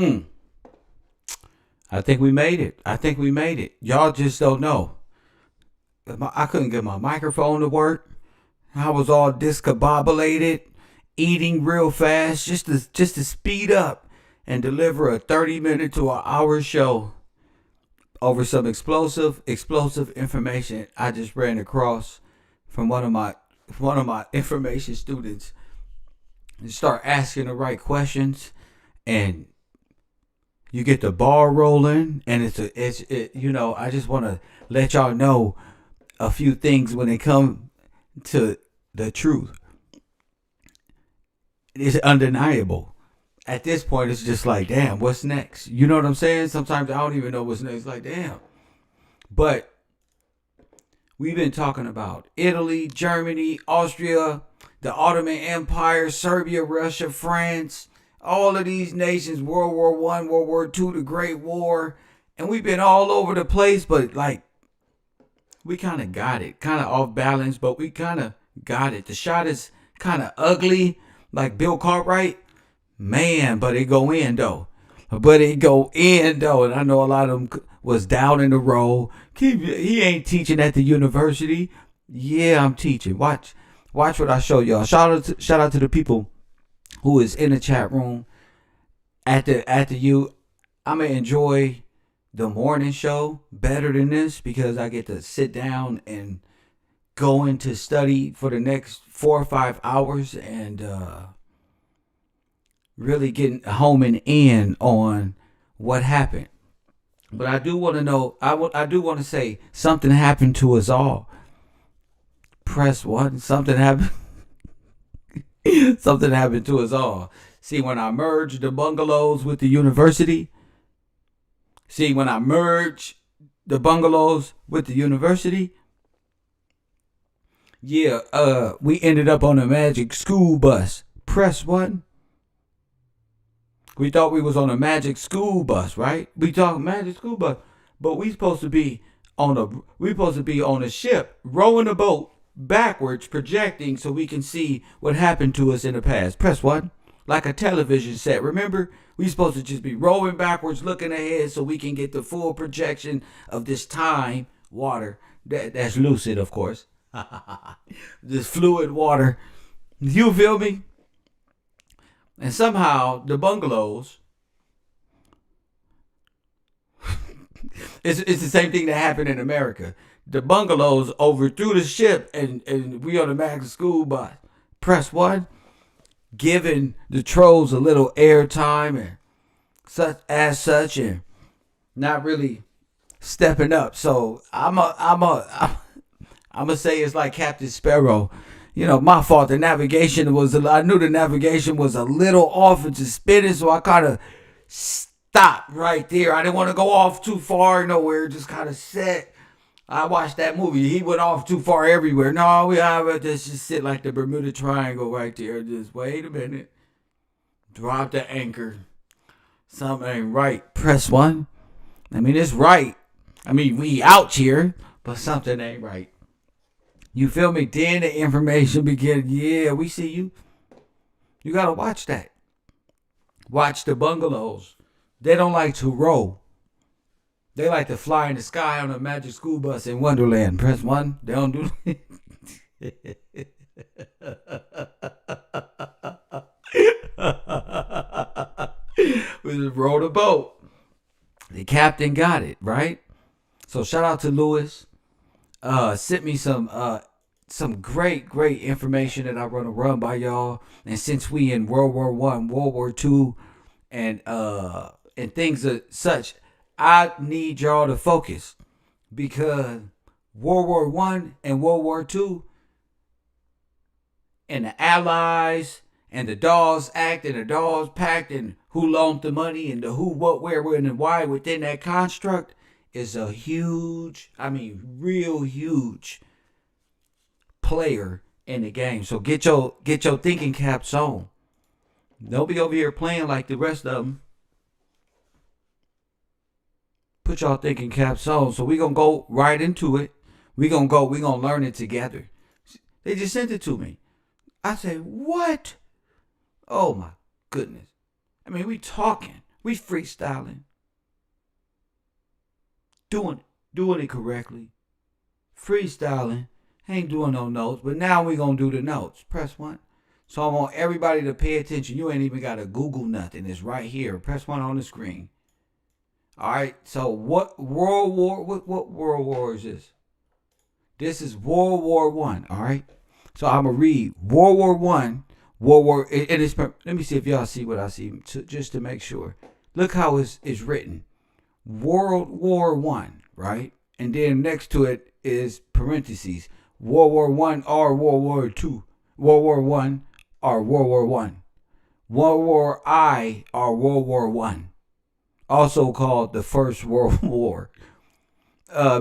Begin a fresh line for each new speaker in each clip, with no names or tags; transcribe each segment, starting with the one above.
Mm, I think we made it. I think we made it. Y'all just don't know. I couldn't get my microphone to work. I was all discombobulated, eating real fast just to speed up and deliver a 30-minute to an hour show over some explosive information I just ran across from one of my information students. And start asking the right questions, and you get the ball rolling, and I just want to let y'all know a few things when it comes to the truth. It's undeniable. At this point, it's just like, damn, what's next? You know what I'm saying? Sometimes I don't even know what's next. Like, damn. But we've been talking about Italy, Germany, Austria, the Ottoman Empire, Serbia, Russia, France, all of these nations, World War One, World War Two, the Great War, and we've been all over the place. But like, we kind of got it, kind of off balance, but we kind of got it. The shot is kind of ugly, like Bill Cartwright, man, but it go in though. But it go in though, and I know a lot of them was down in the row. He ain't teaching at the university. Yeah, I'm teaching. Watch what I show y'all. Shout out to the people who is in the chat room at the U. I'm gonna enjoy the morning show better than this because I get to sit down and go into study for the next 4 or 5 hours and really getting home and in on what happened. But I do want to know. I do want to say something happened to us all. Press one. Something happened. Something happened to us all. See, when I merged the bungalows with the university. See, when I merged the bungalows with the university. Yeah, we ended up on a magic school bus. Press one. We thought we was on a magic school bus, right? We talking magic school bus, but we supposed to be on a ship, rowing a boat backwards, projecting so we can see what happened to us in the past. Press one, like a television set. Remember, we supposed to just be rowing backwards, looking ahead, so we can get the full projection of this time water. That's lucid, of course. This fluid water. You feel me? And somehow the bungalows, it's the same thing that happened in America. The bungalows overthrew the ship and we on the Max school bus. Press one, giving the trolls a little airtime and such and not really stepping up. So I'm gonna say it's like Captain Sparrow. My fault. I knew the navigation was a little off into spinning, so I kind of stopped right there. I didn't want to go off too far nowhere, just kind of set. I watched that movie. He went off too far everywhere. No, we have to just sit like the Bermuda Triangle right there. Just wait a minute. Drop the anchor. Something ain't right. Press one. I mean, it's right. I mean, we out here, but something ain't right. You feel me? Then the information begin. Yeah, we see you. You gotta watch that. Watch the bungalows. They don't like to row. They like to fly in the sky on a magic school bus in Wonderland. Press one. They don't do it. We just rowed a boat. The captain got it, right? So shout out to Lewis. Sent me some great information that I want to run by y'all. And since we in World War One, World War Two, and things of such, I need y'all to focus because World War One and World War Two and the Allies and the Dawes Act and the Dawes Pact and who loaned the money and the who, what, where, when, and why within that construct is a huge, real huge player in the game. So get your thinking caps on. Don't be over here playing like the rest of them. Put y'all thinking caps on. So we gonna go right into it. We gonna learn it together. They just sent it to me. I said, what? Oh my goodness. We talking. We freestyling, doing it correctly. Freestyling, ain't doing no notes, but now we gonna do the notes. Press one. So I want everybody to pay attention. You ain't even gotta Google nothing. It's right here. Press one on the screen. All right. So what World War? What World War is this? This is World War One. All right. So I'm gonna read World War One. World War. And it's. Let me see if y'all see what I see, just to make sure. Look how it's written. World War One. Right. And then next to it is parentheses. World War One or World War Two. World War One or World War One. World War I or World War One. Also called the First World War.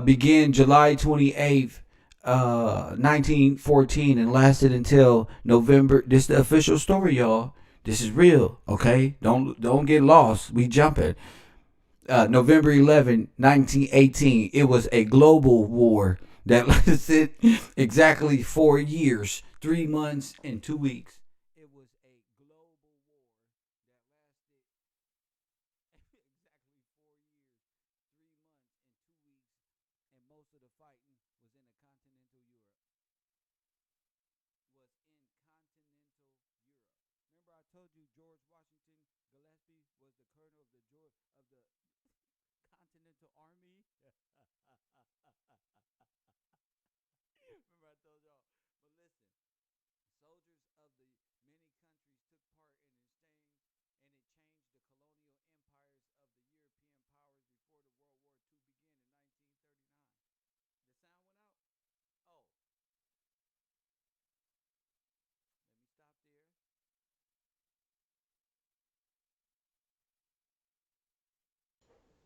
Began July 28th, 1914 and lasted until November. This is the official story, y'all. This is real, okay? Don't get lost. We jumping. November 11, 1918. It was a global war that lasted exactly 4 years, 3 months, and 2 weeks. It was a global war that lasted exactly 4 years, 3 months, and 2 weeks, and most of the fighting was in the continental Europe. Was in continental Europe. Remember, I told you George Washington Gillespie was the colonel of the Continental Army. Remember, I told y'all. But listen, soldiers of the many countries took part in exchange, and it changed the colonial empires of the European powers before the World War II began in 1939. The sound went out? Oh, let me stop there.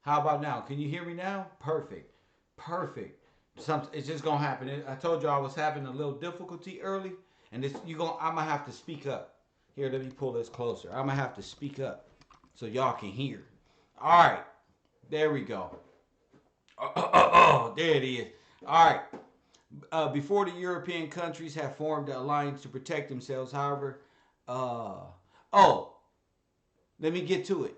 How about now? Can you hear me now? Perfect. Perfect. It's just gonna happen. I told you I was having a little difficulty early, and I'm gonna have to speak up. Here, let me pull this closer. I'm gonna have to speak up so y'all can hear. All right, there we go. Oh, there it is. All right. Before the European countries had formed an alliance to protect themselves, however, uh, oh, let me get to it.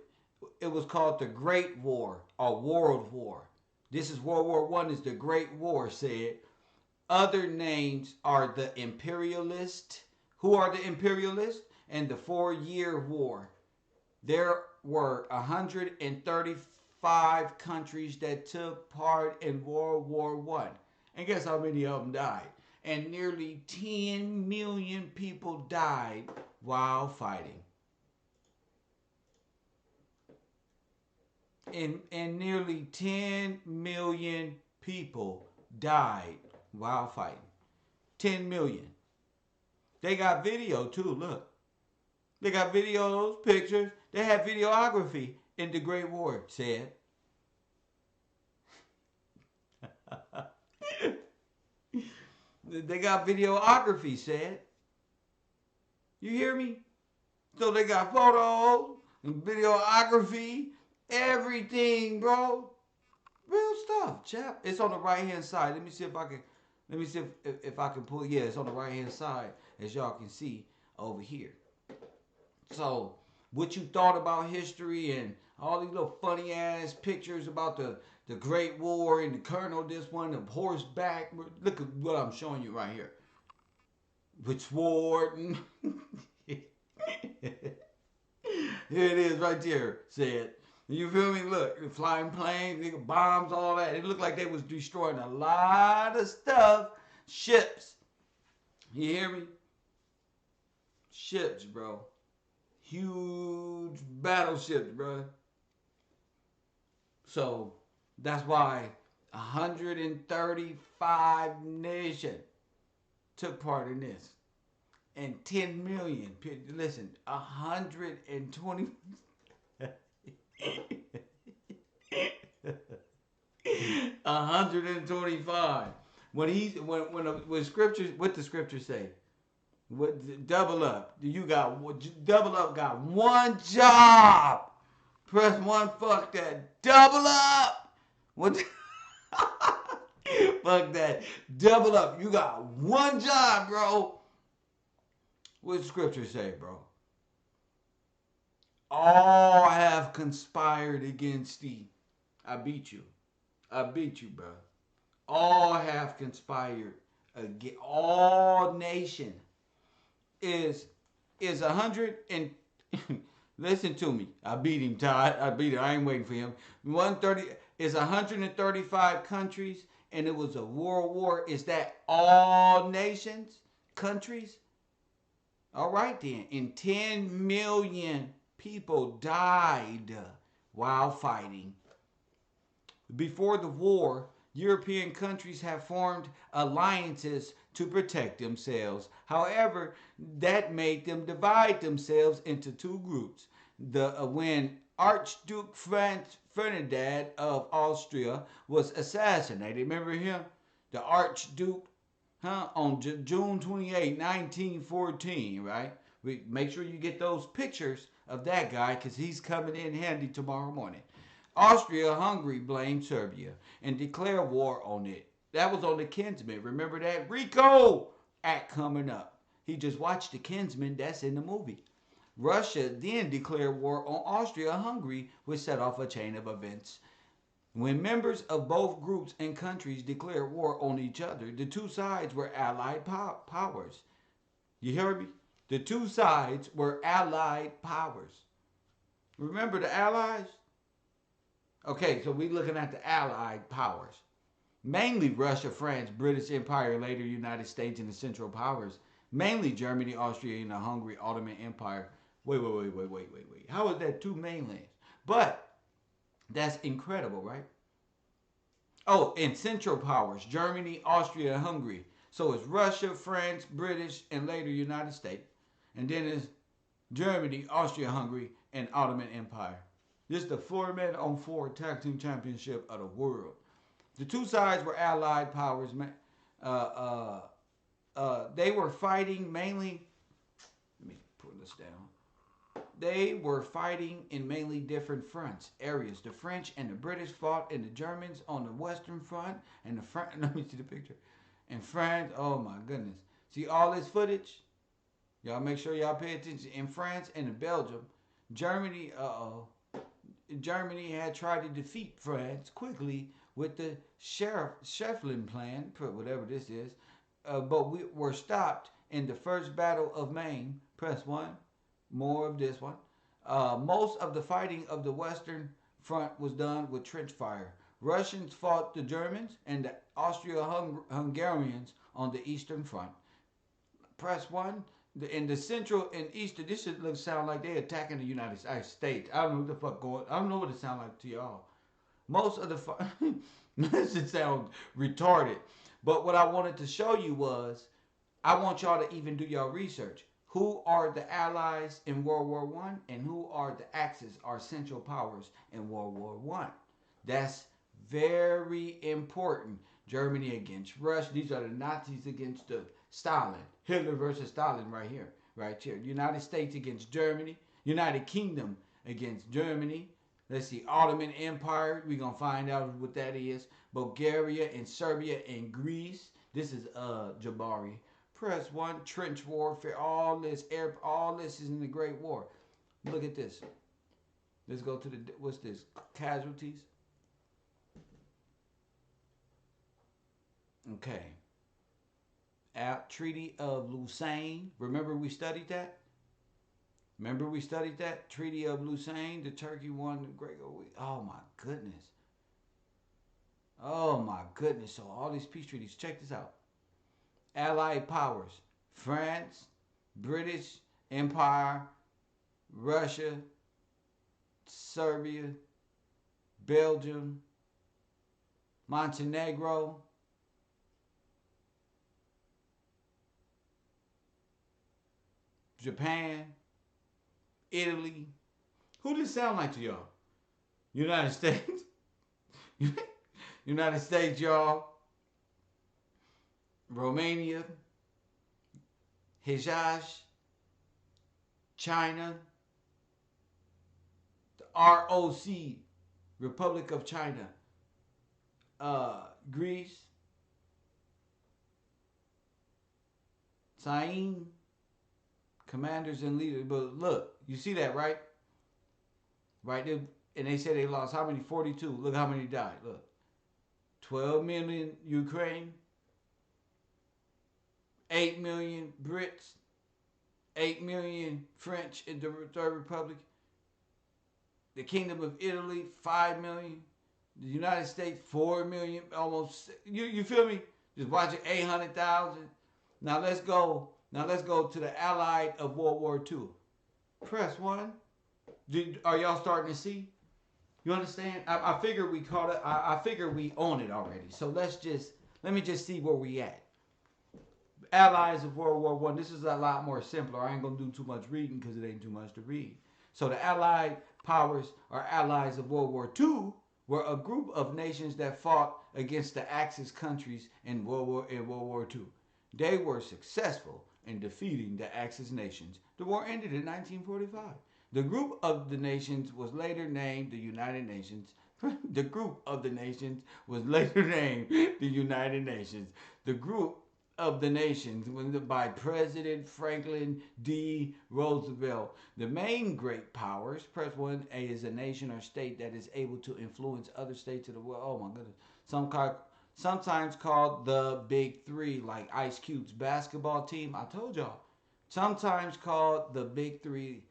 It was called the Great War or World War. This is World War One. Is the Great War said? Other names are the imperialist. Who are the imperialists? And the 4-Year War. There were 135 countries that took part in World War One. And guess how many of them died? And nearly 10 million people died while fighting. And nearly 10 million people died while fighting. 10 million. They got video too, look. They got videos, pictures. They had videography in the Great War, said. They got videography, said. You hear me? So they got photos and videography, everything, bro. Real stuff, chap. It's on the right hand side. Let me see if I can. Let me see if I can pull. Yeah, it's on the right hand side, as y'all can see over here. So, what you thought about history and all these little funny ass pictures about the Great War and the Colonel, this one, the horseback. Look at what I'm showing you right here. With sword and here it is right there, said. You feel me? Look, flying planes, bombs, all that. It looked like they was destroying a lot of stuff. Ships. You hear me? Ships, bro. Huge battleships, bro. So that's why 135 nations took part in this. And 10 million, listen, 120 125. When scriptures, what the scriptures say? What double up? You got double up. Got one job. Press one. Fuck that. Double up. What? Fuck that. Double up. You got one job, bro. What scripture say, bro? All have conspired against thee. I beat you. I beat you, bro. All have conspired against all nation is 100 and listen to me. I beat him, Todd. I beat him. I ain't waiting for him. 130 is 135 countries, and it was a world war. Is that all nations, countries? All right then. And 10 million people died while fighting. Before the war, European countries have formed alliances to protect themselves. However, that made them divide themselves into two groups. When Archduke Franz Ferdinand of Austria was assassinated, remember him? The Archduke, on June 28, 1914, right? We make sure you get those pictures of that guy because he's coming in handy tomorrow morning. Austria-Hungary blamed Serbia and declared war on it. That was on the Kinsman. Remember that RICO Act coming up. He just watched the Kinsman. That's in the movie. Russia then declared war on Austria-Hungary, which set off a chain of events. When members of both groups and countries declared war on each other, the two sides were allied powers. You hear me? The two sides were allied powers. Remember the Allies? Okay, so we're looking at the Allied powers. Mainly Russia, France, British Empire, later United States, and the Central Powers. Mainly Germany, Austria, and the Hungary Ottoman Empire. Wait. How is that two mainlands? But that's incredible, right? Oh, and Central Powers, Germany, Austria, and Hungary. So it's Russia, France, British, and later United States. And then it's Germany, Austria, Hungary, and Ottoman Empire. This is the 4-man on 4 tag team championship of the world. The two sides were allied powers. They were fighting mainly. Let me pull this down. They were fighting in mainly different fronts, areas. The French and the British fought, and the Germans on the Western Front, and the front. Let me see the picture. And France. Oh my goodness! See all this footage. Y'all make sure y'all pay attention. In France and in Belgium, Germany. Germany had tried to defeat France quickly with the Schefflin plan, whatever this is, but we were stopped in the First Battle of Maine. Press 1, more of this one. Most of the fighting of the Western Front was done with trench fire. Russians fought the Germans and the Austro-Hungarians on the Eastern Front. Press 1. In the central and eastern, this should sound like they attacking the United States. I don't know what the fuck going. I don't know what it sound like to y'all. Most of the this should sound retarded. But what I wanted to show you was, I want y'all to even do your research. Who are the allies in World War One, and who are the Axis, our central powers in World War One? That's very important. Germany against Russia. These are the Nazis against the Stalin. Hitler versus Stalin right here. Right here. United States against Germany. United Kingdom against Germany. Let's see. Ottoman Empire. We're going to find out what that is. Bulgaria and Serbia and Greece. This is Jabari. Press 1. Trench warfare. All this is in the Great War. Look at this. Let's go to the, what's this? Casualties. Okay. Treaty of Lausanne. Remember we studied that? Treaty of Lausanne. The Turkey won the Great. Oh my goodness. Oh my goodness. So all these peace treaties. Check this out. Allied powers. France, British Empire, Russia, Serbia, Belgium, Montenegro, Japan, Italy. Who does it sound like to y'all? United States. United States, y'all. Romania, Hijaz, China, the ROC, Republic of China, Greece, Syene, commanders and leaders. But look, you see that, right? right? And they said they lost how many? 42. Look how many died. Look, 12 million Ukraine, 8 million Brits, 8 million French in the Third Republic, the Kingdom of Italy, 5 million, the United States, 4 million, almost. You feel me? Just watching 800,000. Now let's go. Now let's go to the Allied of World War II. Press one. Are y'all starting to see? You understand? I figure we caught it. I figure we own it already. So let me just see where we at. Allies of World War One. This is a lot more simpler. I ain't gonna do too much reading because it ain't too much to read. So the Allied powers or allies of World War Two were a group of nations that fought against the Axis countries in World War Two. They were successful in defeating the Axis nations. The war ended in 1945. The group of the nations was later named the United Nations. The group of the nations was later named the United Nations. The group of the nations by President Franklin D. Roosevelt. The main great powers, press 1A, is a nation or state that is able to influence other states of the world. Oh my goodness. Sometimes called the Big Three, like Ice Cube's basketball team. I told y'all. Sometimes called the Big Three.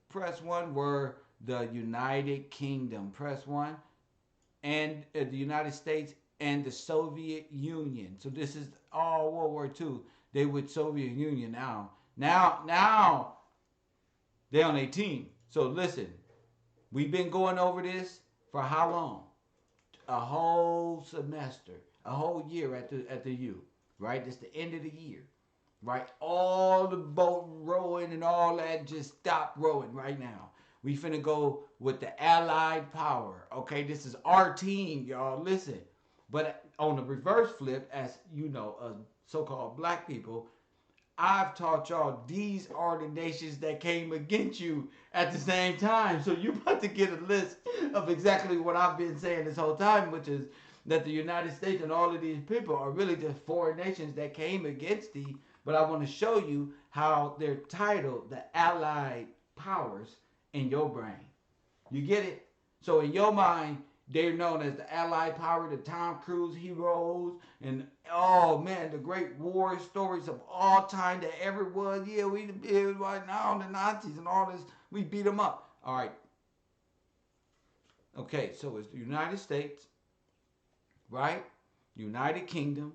Press 1 were the United Kingdom. Press 1 and the United States and the Soviet Union. So this is all World War II. They with Soviet Union now. Now they on a team. So listen, we've been going over this for how long? A whole semester, a whole year at the U, right? It's the end of the year, right? All the boat rowing and all that just stop rowing right now. We finna go with the Allied power. Okay, this is our team, y'all. Listen, but on the reverse flip, as you know, so-called black people, I've taught y'all these are the nations that came against you at the same time. So you about to get a list of exactly what I've been saying this whole time, which is that the United States and all of these people are really just foreign nations that came against thee. But I want to show you how they're titled the Allied powers in your brain. You get it? So in your mind, they're known as the Allied power, the Tom Cruise heroes, and oh man, the great war stories of all time that ever was. Yeah, we did right now, the Nazis and all this. We beat them up. All right. Okay, so it's the United States, right? United Kingdom.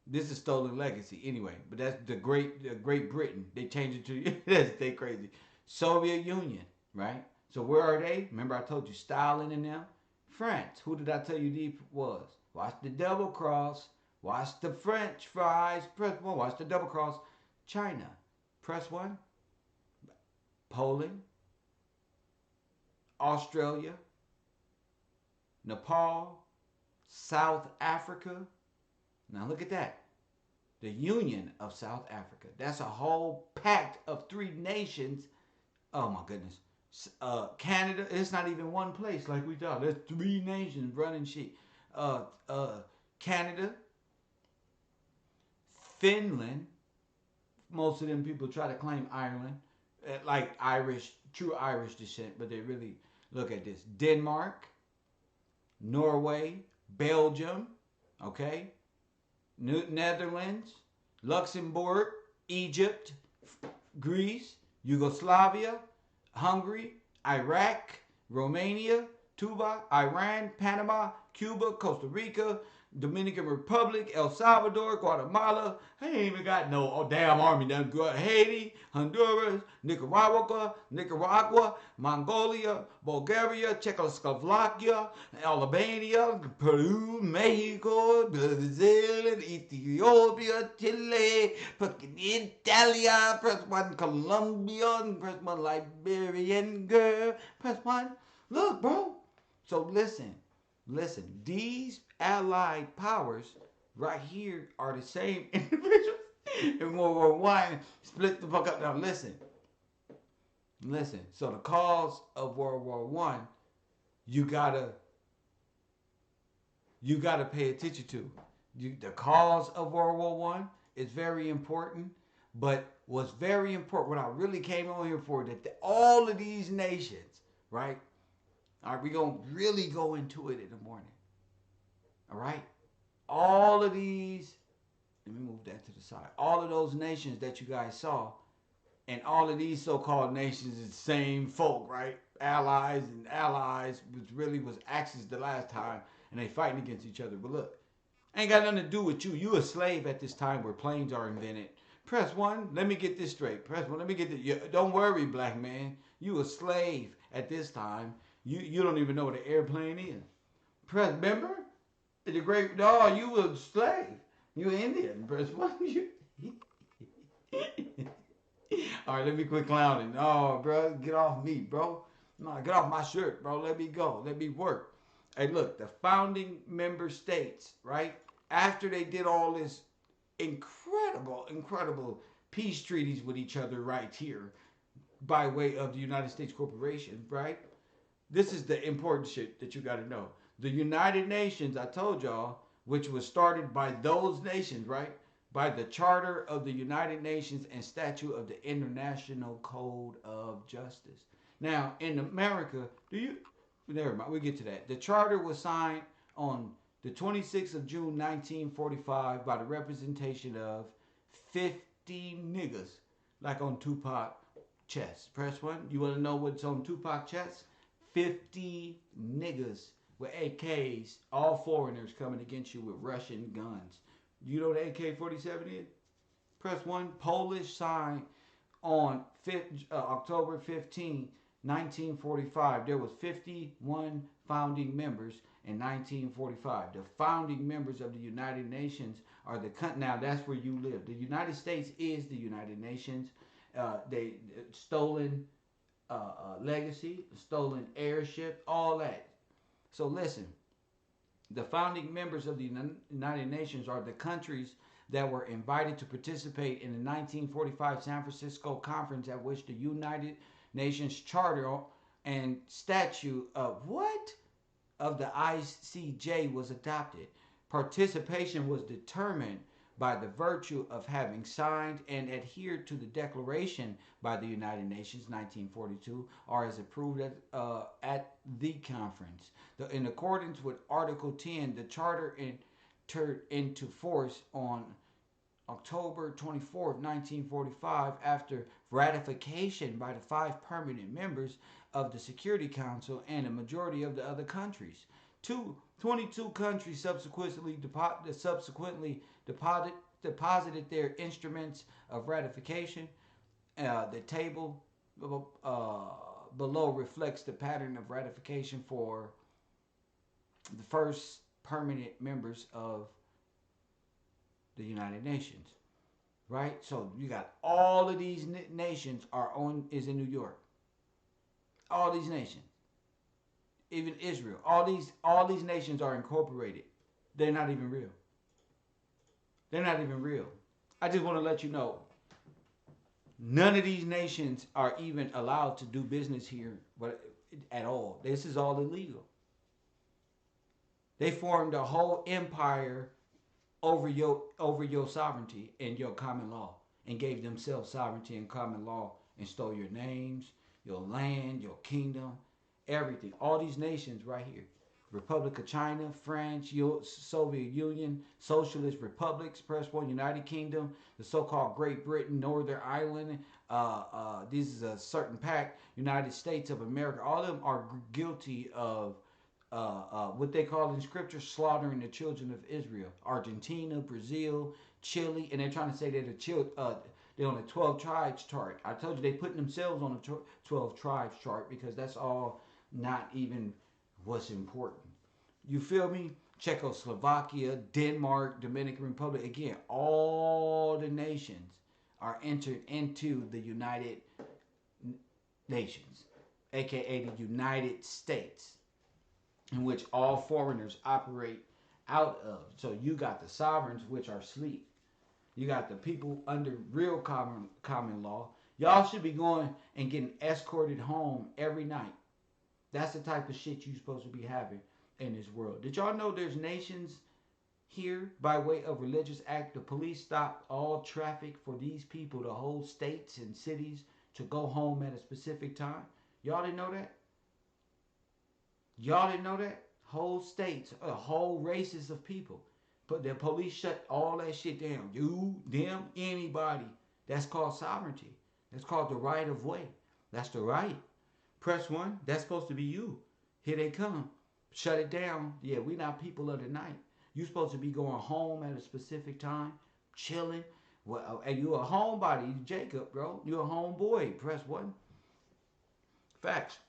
This is stolen legacy anyway, but that's the Great Britain. They changed it to that's they crazy. Soviet Union, right? So where are they? Remember I told you Stalin and them? France. Who did I tell you these was? Watch the double cross. Watch the French fries. Press one. Watch the double cross. China. Press one. Poland. Australia. Nepal. South Africa. Now look at that. The Union of South Africa. That's a whole pact of three nations. Oh my goodness. Canada, it's not even one place like we thought. There's three nations running shit. Uh, uh, Canada, Finland. Most of them people try to claim Ireland, like Irish, true Irish descent, but they really look at this. Denmark, Norway, Belgium, okay, Netherlands, Luxembourg, Egypt, Greece, Yugoslavia, Hungary, Iraq, Romania, Cuba, Iran, Panama, Cuba, Costa Rica, Dominican Republic, El Salvador, Guatemala. I ain't even got no damn army down good. Haiti, Honduras, Nicaragua, Mongolia, Bulgaria, Czechoslovakia, Albania, Peru, Mexico, Brazil, Ethiopia, Chile, fucking Italia, press one, Colombia, press one, Liberian girl, press one. Look, bro. So listen, these allied powers right here are the same individuals in World War One. Split the fuck up. Now listen. So the cause of World War One, you gotta pay attention to. The cause of World War One is very important, but what's very important, what I really came on here for, that all of these nations, right? All right, we're going to really go into it in the morning. All right? All of these, let me move that to the side. All of those nations that you guys saw, and all of these so-called nations is the same folk, right? Allies and allies, which really was Axis the last time, and they fighting against each other. But look, ain't got nothing to do with you. You a slave at this time where planes are invented. Press one. Let me get this straight. Press one. Let me get this. Don't worry, black man. You a slave at this time. You don't even know what an airplane is. Press. Remember the great. No, you a slave. You an Indian. Press one. You. All right, let me quit clowning. Oh, bro, get off me, bro. No, get off my shirt, bro. Let me go. Let me work. Hey, look, the founding member states, right? After they did all this incredible peace treaties with each other right here by way of the United States Corporation, right? This is the important shit that you got to know. The United Nations, I told y'all, which was started by those nations, right? By the Charter of the United Nations and Statute of the International Code of Justice. Now, in America, do you? Never mind, we'll get to that. The charter was signed on the 26th of June 1945 by the representation of 50 niggas, like on Tupac chest. Press one. You want to know what's on Tupac chest? 50 niggas with AKs, all foreigners coming against you with Russian guns. You know what AK 47 is? Press 1. Polish signed on October 15, 1945. There was 51 founding members in 1945. The founding members of the United Nations are the now that's where you live. The United States is the United Nations. They stolen legacy, stolen airship, all that. So listen, the founding members of the United Nations are the countries that were invited to participate in the 1945 San Francisco Conference, at which the United Nations Charter and Statute of what? Of the ICJ was adopted. Participation was determined by the virtue of having signed and adhered to the Declaration by the United Nations 1942, or as approved at the conference. In accordance with Article 10, the Charter entered into force on October 24, 1945, after ratification by the 5 permanent members of the Security Council and a majority of the other countries. 22 countries subsequently deposited their instruments of ratification. The table below reflects the pattern of ratification for the first permanent members of the United Nations, right? So you got all of these nations is in New York. All these nations, even Israel, all these nations are incorporated. They're not even real. They're not even real. I just want to let you know, none of these nations are even allowed to do business here, but at all. This is all illegal. They formed a whole empire over your sovereignty and your common law, and gave themselves sovereignty and common law, and stole your names, your land, your kingdom, everything. All these nations right here: Republic of China, France, Soviet Union, Socialist Republics, press one, United Kingdom, the so-called Great Britain, Northern Ireland. This is a certain pact. United States of America. All of them are guilty of what they call in scripture slaughtering the children of Israel. Argentina, Brazil, Chile, and they're trying to say they're on the 12 tribes chart. I told you they putting themselves on the 12 tribes chart because that's all not even what's important. You feel me? Czechoslovakia, Denmark, Dominican Republic. Again, all the nations are entered into the United Nations, aka the United States, in which all foreigners operate out of. So you got the sovereigns, which are asleep. You got the people under real common law. Y'all should be going and getting escorted home every night. That's the type of shit you're supposed to be having in this world. Did y'all know there's nations here, by way of religious act, the police stopped all traffic for these people to hold states and cities to go home at a specific time? Y'all didn't know that? Y'all didn't know that? Whole states, whole races of people. But the police shut all that shit down. You, them, anybody. That's called sovereignty. That's called the right of way. That's the right. Press one. That's supposed to be you. Here they come. Shut it down. Yeah, we not people of the night. You supposed to be going home at a specific time, chilling. Well, and you a homebody, Jacob, bro. You a homeboy. Press one. Facts.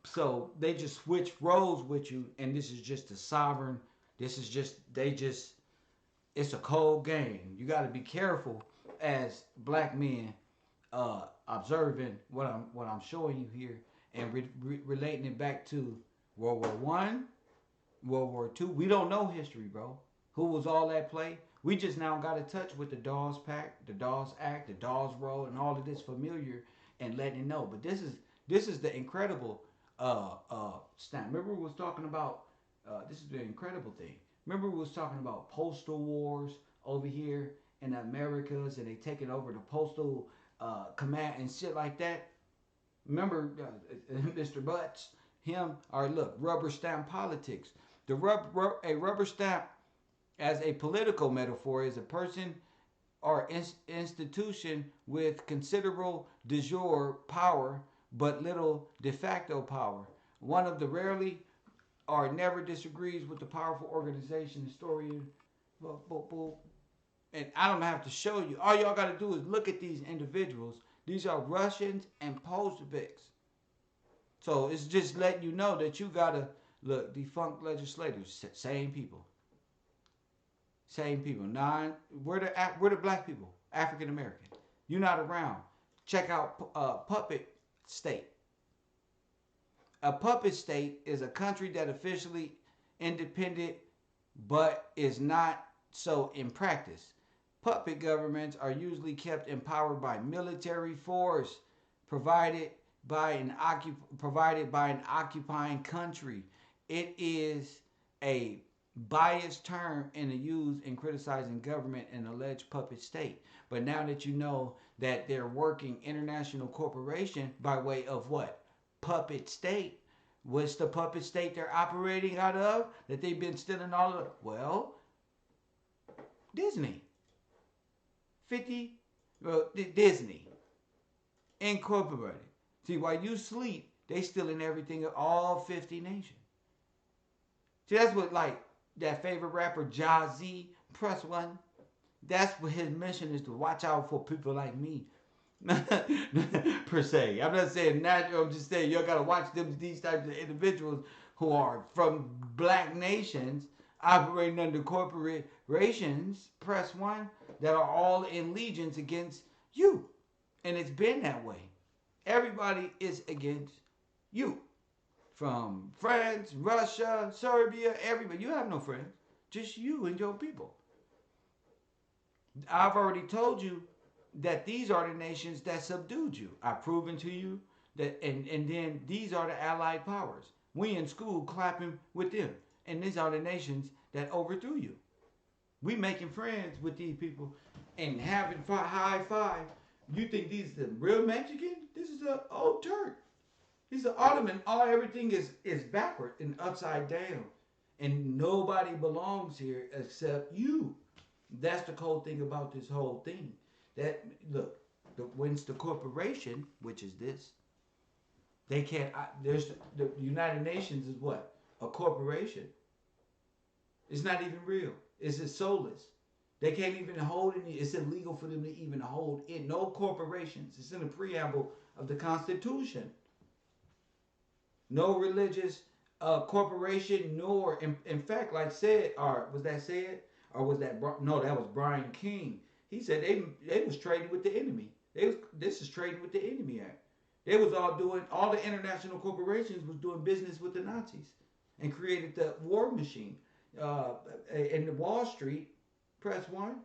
So they just switch roles with you, and this is just a sovereign. This is just they just. It's a cold game. You got to be careful as black men observing what I'm showing you here and relating it back to World War I, World War II. We don't know history, bro. Who was all that play? We just now got in touch with the Dawes Pact, the Dawes Act, the Dawes Roll, and all of this familiar and letting it know. But this is the incredible stamp. Remember we was talking about this is the incredible thing. Remember we was talking about postal wars over here in the Americas, and they taking over the postal command and shit like that. Remember Mr. Butts, him, or look, rubber stamp politics. A rubber stamp as a political metaphor is a person or institution with considerable de jure power but little de facto power. One of the rarely or never disagrees with the powerful organization historian. And I don't have to show you. All y'all got to do is look at these individuals. These are Russians and Bolsheviks. So it's just letting you know that you got to look, defunct legislators, same people. Same people. We're the black people, African American. You're not around. Check out Puppet State. A puppet state is a country that officially independent but is not so in practice. Puppet governments are usually kept in power by military force provided provided by an occupying country. It is a biased term in the use in criticizing government and alleged puppet state. But now that you know that they're working international corporation by way of what? Puppet state. What's the puppet state they're operating out of? That they've been stealing all of? Well, Disney. 50, well, Disney Incorporated. See, while you sleep, they stealing everything of all 50 nations. See, that's what, like, that favorite rapper, Jay-Z, press one. That's what his mission is, to watch out for people like me. Per se. I'm not saying natural, I'm just saying you gotta watch them, these types of individuals who are from black nations operating under corporations, press one, that are all in legions against you. And it's been that way. Everybody is against you. From France, Russia, Serbia, everybody. You have no friends. Just you and your people. I've already told you that these are the nations that subdued you. I've proven to you that, and then these are the allied powers. We in school clapping with them. And these are the nations that overthrew you. We making friends with these people and having high five. You think these are the real Mexican? This is an old Turk. He's an Ottoman. All everything is backward and upside down. And nobody belongs here except you. That's the cold thing about this whole thing. That look, when's the corporation, which is this, they can't. There's the United Nations is what, a corporation. It's not even real. It's a soulless. They can't even hold any. It's illegal for them to even hold in no corporations. It's in the preamble of the Constitution. No religious corporation, nor in fact, like said, or was that said, or was that no? That was Brian King. He said they was trading with the enemy. This is trading with the enemy act. They was all the international corporations was doing business with the Nazis and created the war machine. In the Wall Street, press one,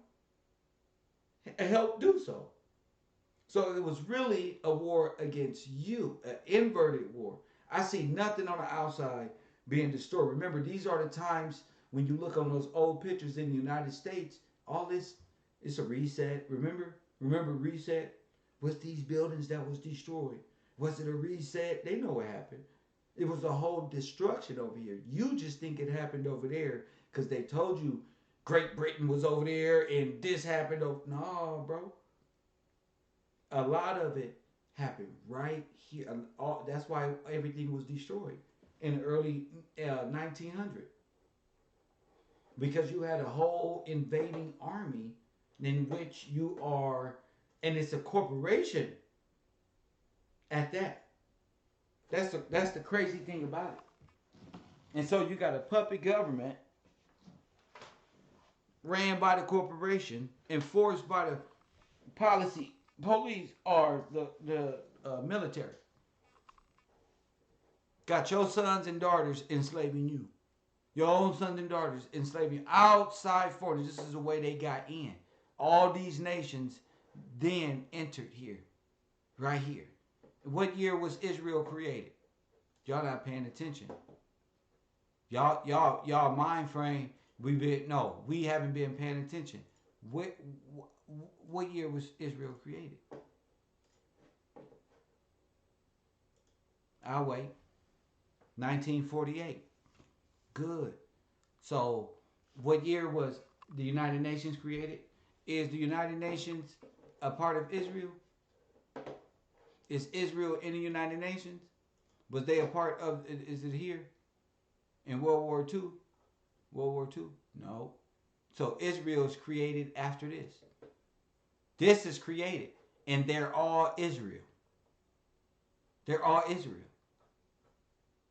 helped do so. So it was really a war against you, an inverted war. I see nothing on the outside being destroyed. Remember, these are the times when you look on those old pictures in the United States, all this, it's a reset. Remember reset? What's these buildings that was destroyed? Was it a reset? They know what happened. It was a whole destruction over here. You just think it happened over there because they told you Great Britain was over there and this happened over. No, bro. A lot of it happened right here. That's why everything was destroyed in the early 1900, because you had a whole invading army in which you are, and it's a corporation at that. That's the crazy thing about it. And so you got a puppet government ran by the corporation, enforced by the policy police or the military. Got your sons and daughters enslaving you. Your own sons and daughters enslaving you outside foreigners. This is the way they got in. All these nations then entered here, right here. What year was Israel created? Y'all not paying attention. Y'all mind frame. We haven't been paying attention. What year was Israel created? I'll wait. 1948. Good. So, what year was the United Nations created? Is the United Nations a part of Israel? Is Israel in the United Nations? Was they a part of? Is it here in World War II? World War II? No. So Israel is created after this. This is created, and they're all Israel. They're all Israel.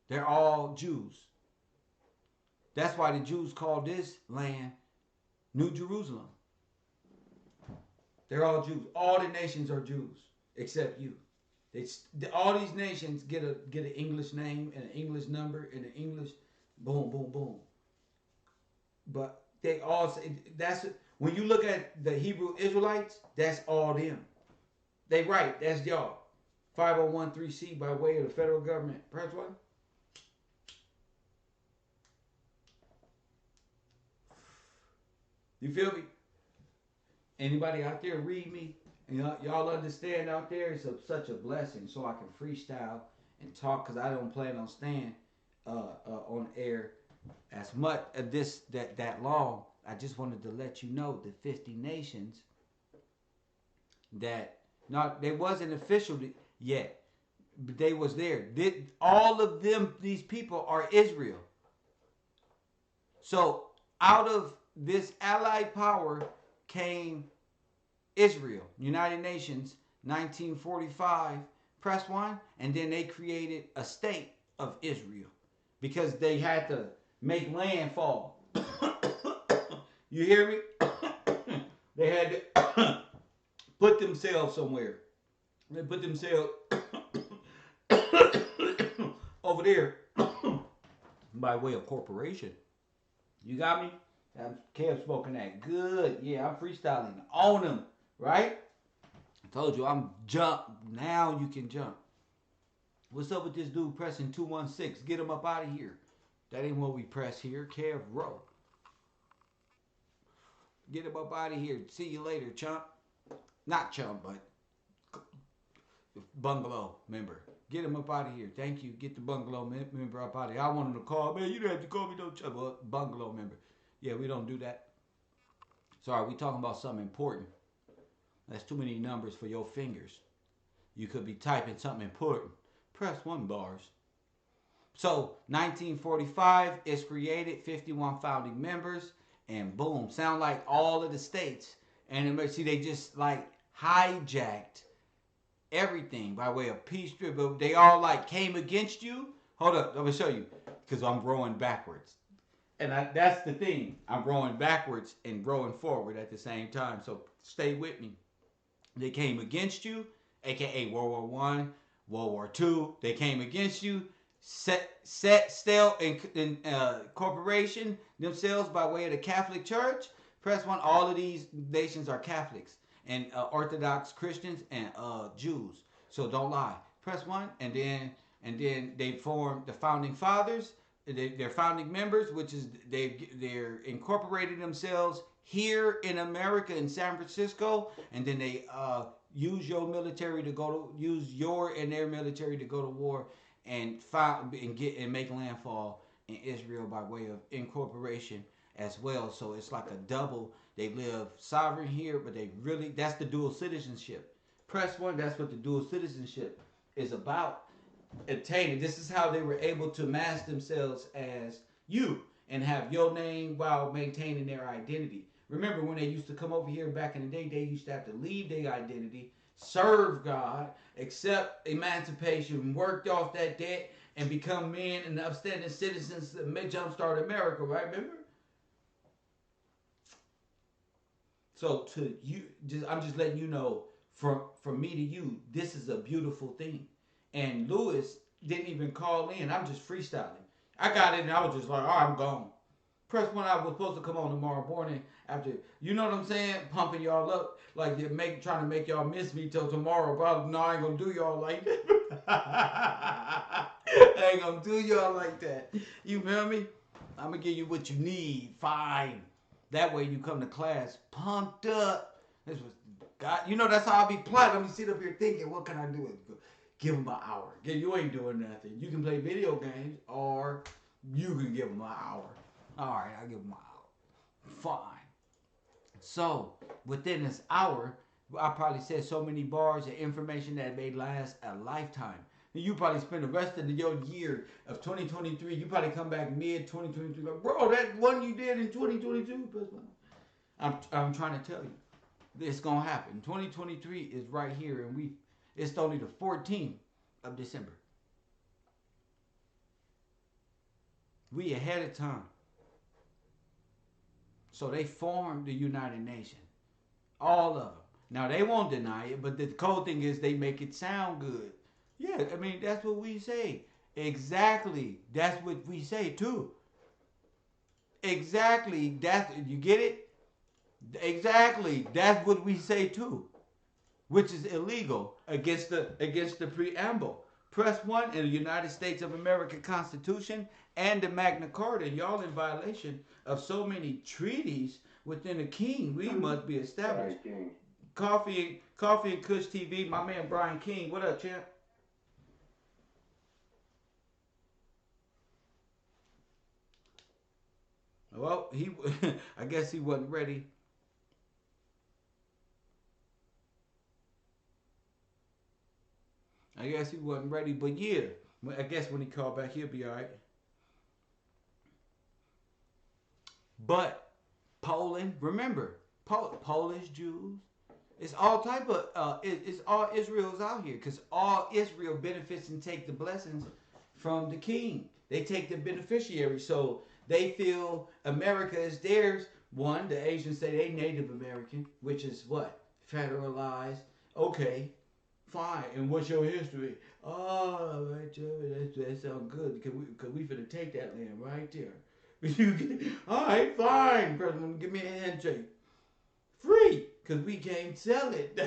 They're all Jews. That's why the Jews call this land New Jerusalem. They're all Jews. All the nations are Jews except you. All these nations get an English name and an English number and an English boom, boom, boom. But they all say that's when you look at the Hebrew Israelites, that's all them. They right, that's y'all. 5013C by way of the federal government. Press one. You feel me? Anybody out there read me? Y'all understand out there? It's such a blessing, so I can freestyle and talk because I don't plan on staying on air as much that long. I just wanted to let you know the 50 nations that not they wasn't official yet, but they was there. All of them, these people are Israel. So out of this allied power came Israel, United Nations, 1945, press one, and then they created a state of Israel because they had to make landfall. You hear me? They had to put themselves somewhere. They put themselves over there by way of corporation. You got me? I'm Kev smoking that good. Yeah, I'm freestyling on them, right? I told you I'm jump. Now you can jump. What's up with this dude pressing 216? Get him up out of here. That ain't what we press here. Kev Row. Get him up out of here. See you later, chump. Not chump, but bungalow member. Get him up out of here. Thank you. Get the bungalow member up out of here. I want him to call. Man, you don't have to call me no chump. Well, bungalow member. Yeah, we don't do that. Sorry, we talking about something important. That's too many numbers for your fingers. You could be typing something important. Press one bars. So 1945 is created, 51 founding members, and boom, sound like all of the states. And see, they just like hijacked everything by way of peace trip. But they all like came against you. Hold up, let me show you, because I'm growing backwards. And that's the thing. I'm growing backwards and growing forward at the same time. So stay with me. They came against you, aka World War One, World War Two. They came against you, set still in corporation themselves by way of the Catholic Church. Press one. All of these nations are Catholics and Orthodox Christians and Jews. So don't lie. Press one, and then they formed the founding fathers. They're founding members, which is they're incorporating themselves here in America in San Francisco, and then they use your military to use your and their military to go to war and file and get and make landfall in Israel by way of incorporation as well. So it's like a double. They live sovereign here, but they really that's the dual citizenship. Press one. That's what the dual citizenship is about. Attaining. This is how they were able to mask themselves as you and have your name while maintaining their identity. Remember when they used to come over here back in the day, they used to have to leave their identity, serve God, accept emancipation, worked off that debt, and become men and upstanding citizens that may jumpstart America, right? Remember? So to you, I'm just letting you know from me to you, this is a beautiful thing. And Lewis didn't even call in. I'm just freestyling. I got it and I was just like, oh, I'm gone. Press one. I was supposed to come on tomorrow morning after, you know what I'm saying, pumping y'all up like you're trying to make y'all miss me till tomorrow. But no, I ain't gonna do y'all like that. I ain't gonna do y'all like that. You feel me? I'm gonna give you what you need. Fine. That way you come to class pumped up. This was God. You know that's how I be plotting. Let me sit up here thinking, what can I do? Give them an hour. You ain't doing nothing. You can play video games, or you can give them an hour. All right, I'll give them an hour. Fine. So within this hour, I probably said so many bars of information that may last a lifetime. And you probably spend the rest of your year of 2023. You probably come back mid 2023. Like, bro, that one you did in 2022. I'm trying to tell you, it's gonna happen. 2023 is right here, and it's only the 14th of December. We ahead of time. So they formed the United Nations. All of them. Now they won't deny it, but the cold thing is they make it sound good. Yeah, I mean that's what we say. Exactly. That's what we say too. Exactly. That's you get it? Exactly. That's what we say too. Which is illegal against the preamble. Press one in the United States of America Constitution and the Magna Carta. Y'all in violation of so many treaties within the king. We must be established. Coffee and Kush TV. My man Brian King. What up, champ? Well, he I guess he wasn't ready. I guess he wasn't ready, but yeah. I guess when he called back, he'll be all right. But Poland, remember, Polish Jews, it's all type of it's all Israel's out here because all Israel benefits and take the blessings from the king. They take the beneficiary, so they feel America is theirs. One, the Asians say they Native American, which is what federalized. Okay, fine. And what's your history? Oh, right, that sounds good. Cause we finna take that land right there. All right, fine, President. Give me a handshake. Free, cause we can't sell it.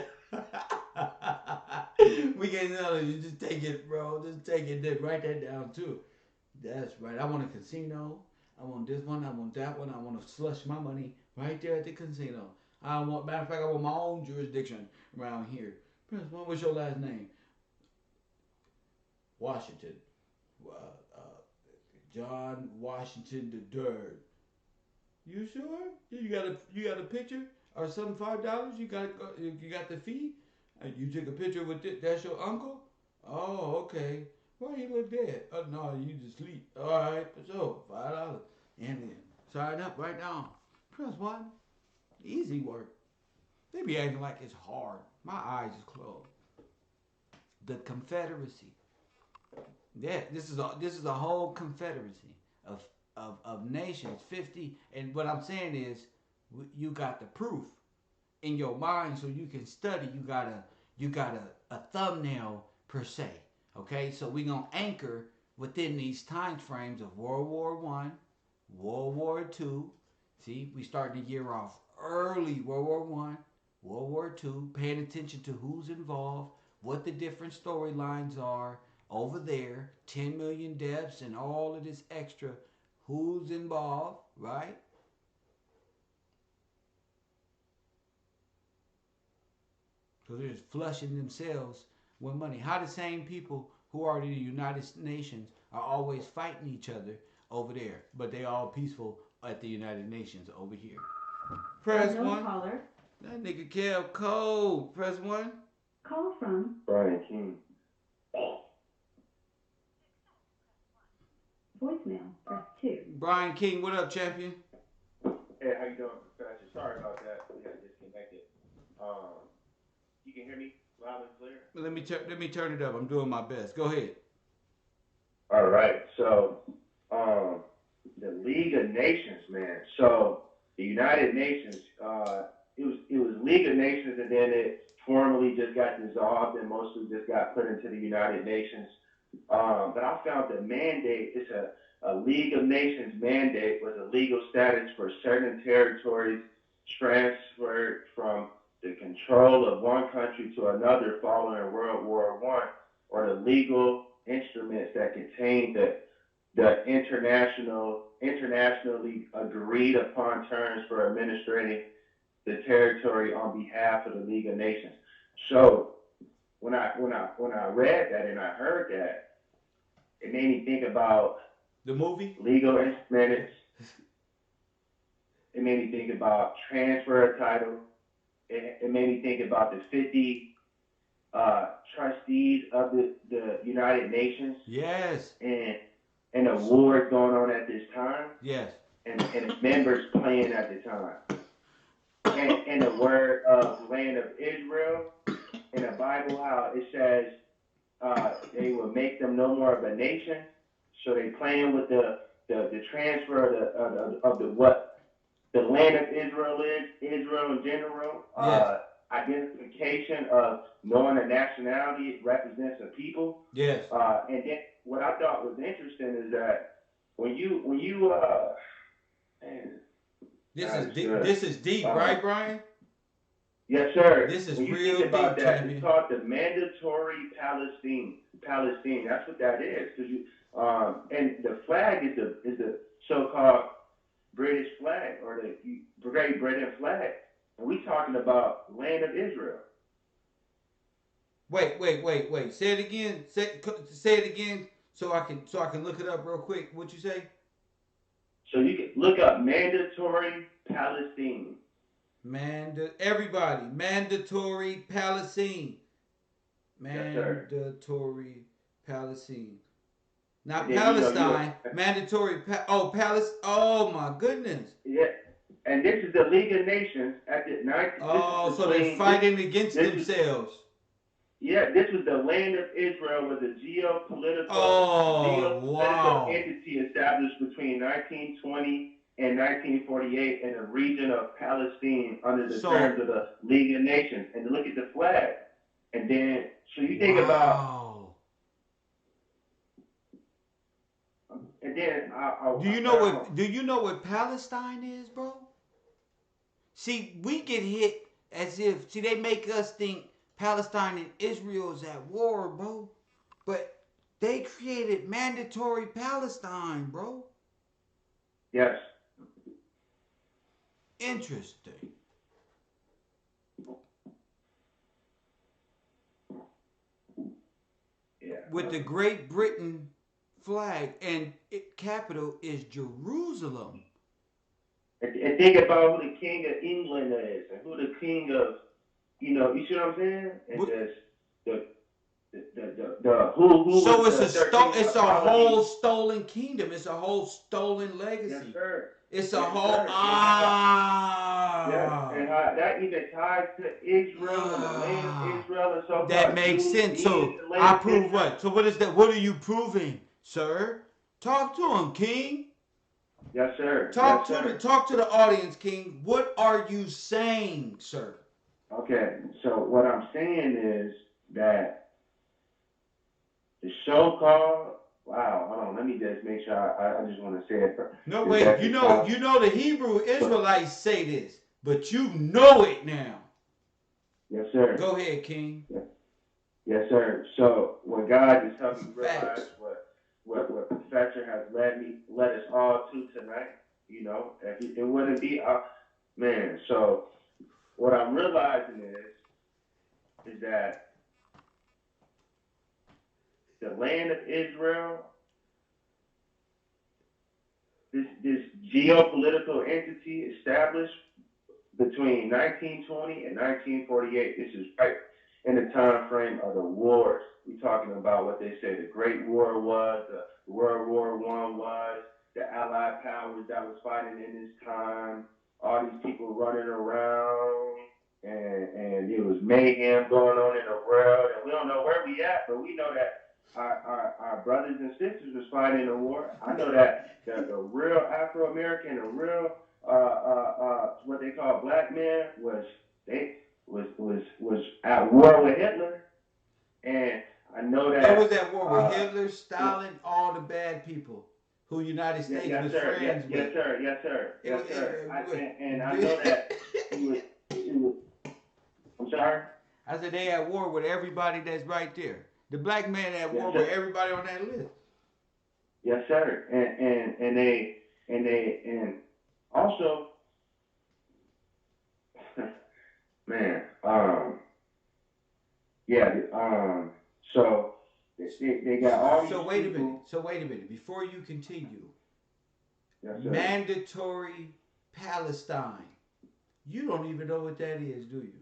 We can't sell it. You just take it, bro. Just take it. Then write that down too. That's right. I want a casino. I want this one. I want that one. I want to slush my money right there at the casino. Matter of fact, I want my own jurisdiction around here. Prince, what was your last name? Washington. Uh, uh, John Washington the Third. You sure? You got a picture or something? $5? You got the fee? And you took a picture with it. That's your uncle? Oh, okay. Why he look dead? Oh no, you just sleep. All right, for sure. $5. And then sign up right now. Press one. Easy work. They be acting like it's hard. My eyes is closed. The Confederacy. Yeah, this is a whole confederacy of of nations. 50, and what I'm saying is, you got the proof in your mind, so you can study. You got a thumbnail per se. Okay, so we gonna anchor within these time frames of World War One, World War II. See, we starting the year off early. World War One, World War II. Paying attention to who's involved, what the different storylines are over there. 10 million deaths and all of this extra. Who's involved, right? So they're just flushing themselves with money. How the same people who are the United Nations, are always fighting each other over there, but they all peaceful at the United Nations over here. Press
No
one.
caller.
That nigga Kev cold. Press one.
Call from
Brian King.
voicemail. Press 2.
Brian King, what up, champion?
Hey, how you doing, Professor? Sorry about that. We got disconnected. You can hear me loud and clear?
Let me turn it up. I'm doing my best. Go ahead.
All right. So, the League of Nations, man. So, the United Nations, it was League of Nations, and then it formally just got dissolved and mostly just got put into the United Nations. But I found the mandate, it's a League of Nations mandate was a legal status for certain territories transferred from the control of one country to another following World War I, or the legal instruments that contain the internationally agreed upon terms for administrating the territory on behalf of the League of Nations. So when I read that and I heard that, it made me think about
the movie
legal instruments. It made me think about transfer of title. It made me think about the 50 trustees of the United Nations.
Yes.
And the wars going on at this time.
Yes.
And the members playing at the time. And the word of land of Israel in the Bible, how it says they will make them no more of a nation. So they playing with the transfer of the what the land of Israel is, Israel in general.
Yes.
Identification of knowing a nationality represents a people.
Yes.
And then what I thought was interesting is that when you man,
this is deep, right, Brian?
Yes, sir.
This is
when you
real
think about
deep,
that,
champion.
it's called the mandatory Palestine. That's what that is. And the flag is the so-called British flag, or the Great Britain flag. And we talking about land of Israel.
Wait. Say it again. Say it again so I can look it up real quick. What you say?
So you can look up mandatory Palestine.
Everybody, mandatory Palestine. Mandatory
Yes,
Palestine. Not
then,
Palestine. Mandatory. Oh my goodness.
Yeah. And this is the League of Nations at the 19th.
Oh, so they're fighting against themselves.
This was the land of Israel, was a geopolitical entity established between 1920 and 1948 in the region of Palestine under the terms of the League of Nations. And look at the flag. And then, so you think about. And then
Do you know what Palestine is, bro? See, we get hit as if they make us think Palestine and Israel is at war, bro. But they created mandatory Palestine, bro.
Yes.
Interesting.
Yeah.
With the Great Britain flag, and capital is Jerusalem.
And think about who the king of England is, and who the king of, you see what I'm saying? And who.
So it's a whole stolen kingdom. It's a whole stolen legacy.
Yes, sir.
It's a whole
Yeah, and how that even ties to Israel and the land of Israel and so forth.
That makes sense. So I prove what? So what is that? What are you proving, sir? Talk to him, King.
Yes, sir.
Talk to the audience, King. What are you saying, sir?
Okay, so what I'm saying is that the so-called hold on, let me just make sure I just want to say it.
No, wait, you know the Hebrew Israelites say this, but you know it now.
Yes, sir.
Go ahead, King.
Yes, sir. So what God is helping me realize what Professor has led us all to tonight, if it wouldn't be man. So what I'm realizing is that the land of Israel, this geopolitical entity established between 1920 and 1948. This is right in the time frame of the wars. We're talking about what they say the Great War was, the World War One was, the Allied powers that was fighting in this time, all these people running around, and it was mayhem going on in the world, and we don't know where we at, but we know that our brothers and sisters was fighting the war. I know that the real Afro American, the real what they call black men they was at war with Hitler, and I know
That was
that.
that war with Hitler, Stalin, all the bad people who United
Yeah,
States
yes,
was
sir.
friends with.
Yes, sir. Yes, sir.
It
Yes,
was,
sir. And I know
it,
that he was. He was. I'm sorry.
I said they at war with everybody that's right there. The black man at
Yes,
war with
sir.
everybody on that list.
Yes, sir. And also, man, yeah, so they got all these
So wait a minute.
people.
So wait a minute. Before you continue,
Yes, sir.
mandatory Palestine. You don't even know what that is, do you?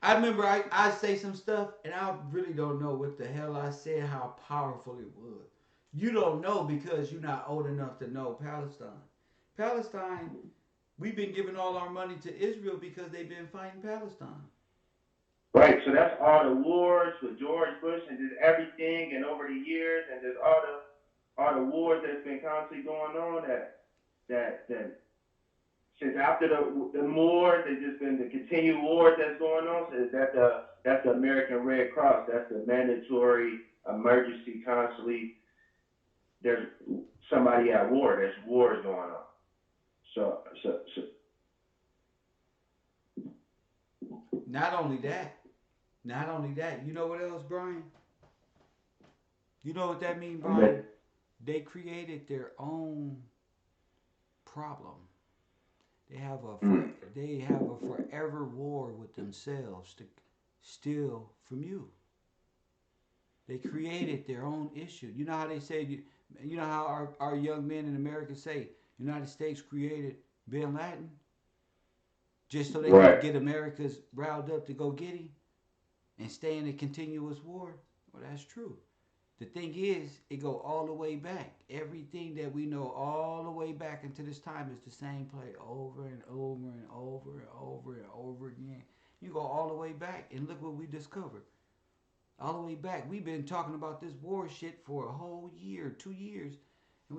I remember I say some stuff and I really don't know what the hell I said, how powerful it was. You don't know because you're not old enough to know Palestine. Palestine, we've been giving all our money to Israel because they've been fighting Palestine.
Right, so that's all the wars with George Bush and just everything, and over the years, and just all the wars that's been constantly going on. That since after the wars, there's just been the continued wars that's going on. So that's the American Red Cross. That's the mandatory emergency constantly. There's somebody at war. There's wars going on. So
Not only that, not only that, you know what else, Brian? You know what that means,
I'm
Brian? They created their own problem. They have a
mm,
they have a forever war with themselves to steal from you. They created their own issue. You know how they say you know how our young men in America say United States created Bin Laden just so they could
right,
get America's riled up to go get him and stay in a continuous war. Well, that's true. The thing is, it go all the way back. Everything that we know all the way back into this time is the same play over and over and over and over and over again. You go all the way back and look what we discovered. All the way back, we've been talking about this war shit for a whole year, 2 years, and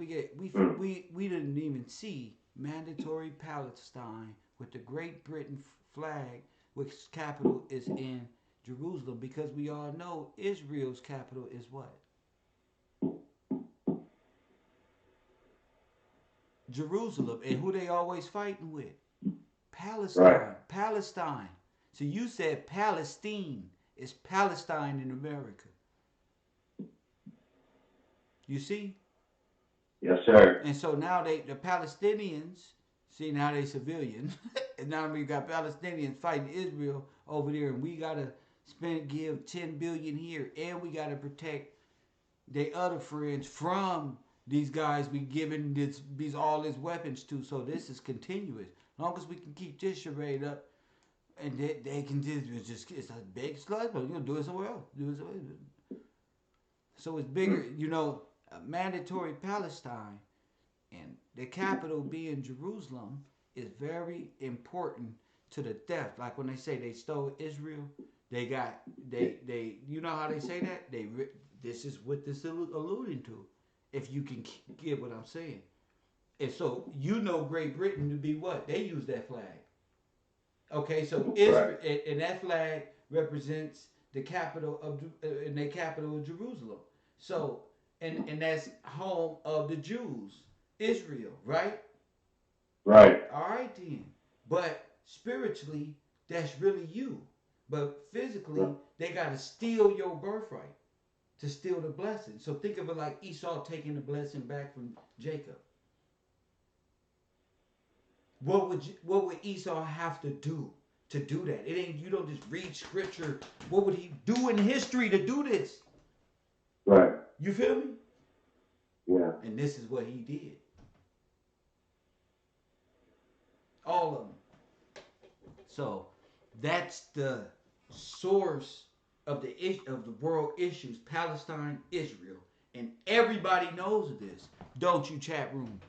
mm,
we didn't even see mandatory Palestine with the Great Britain flag, which capital is in Jerusalem, because we all know Israel's capital is what? Jerusalem. And who they always fighting with?
right,
Palestine. Palestine. So you said Palestine. It's Palestine in America. You see?
yes, sir.
And so now the Palestinians, see now they civilians, and now we got Palestinians fighting Israel over there, and we gotta give 10 billion here, and we gotta protect their other friends from these guys we giving these all these weapons to. So this is continuous. As long as we can keep this charade up, and they can just it's a big slug, but you know do it somewhere else. Do it somewhere else. So it's bigger, mandatory Palestine and the capital being Jerusalem is very important to the theft. Like when they say they stole Israel, they you know how they say that this is what this alluding to. If you can get what I'm saying, and so Great Britain to be what they use that flag. Okay, so
Right,
Israel and that flag represents the capital of in the capital of Jerusalem. So and that's home of the Jews, Israel, right?
right,
All right then. But spiritually, that's really you. But physically,
right,
they got to steal your birthright to steal the blessing. So think of it like Esau taking the blessing back from Jacob. What would Esau have to do to do that. It ain't, you don't just read scripture. What would he do in history to do this?
Right.
You feel me?
Yeah.
And this is what he did. All of them. So that's the source of the world issues: Palestine, Israel, and everybody knows this. Don't you, chat room?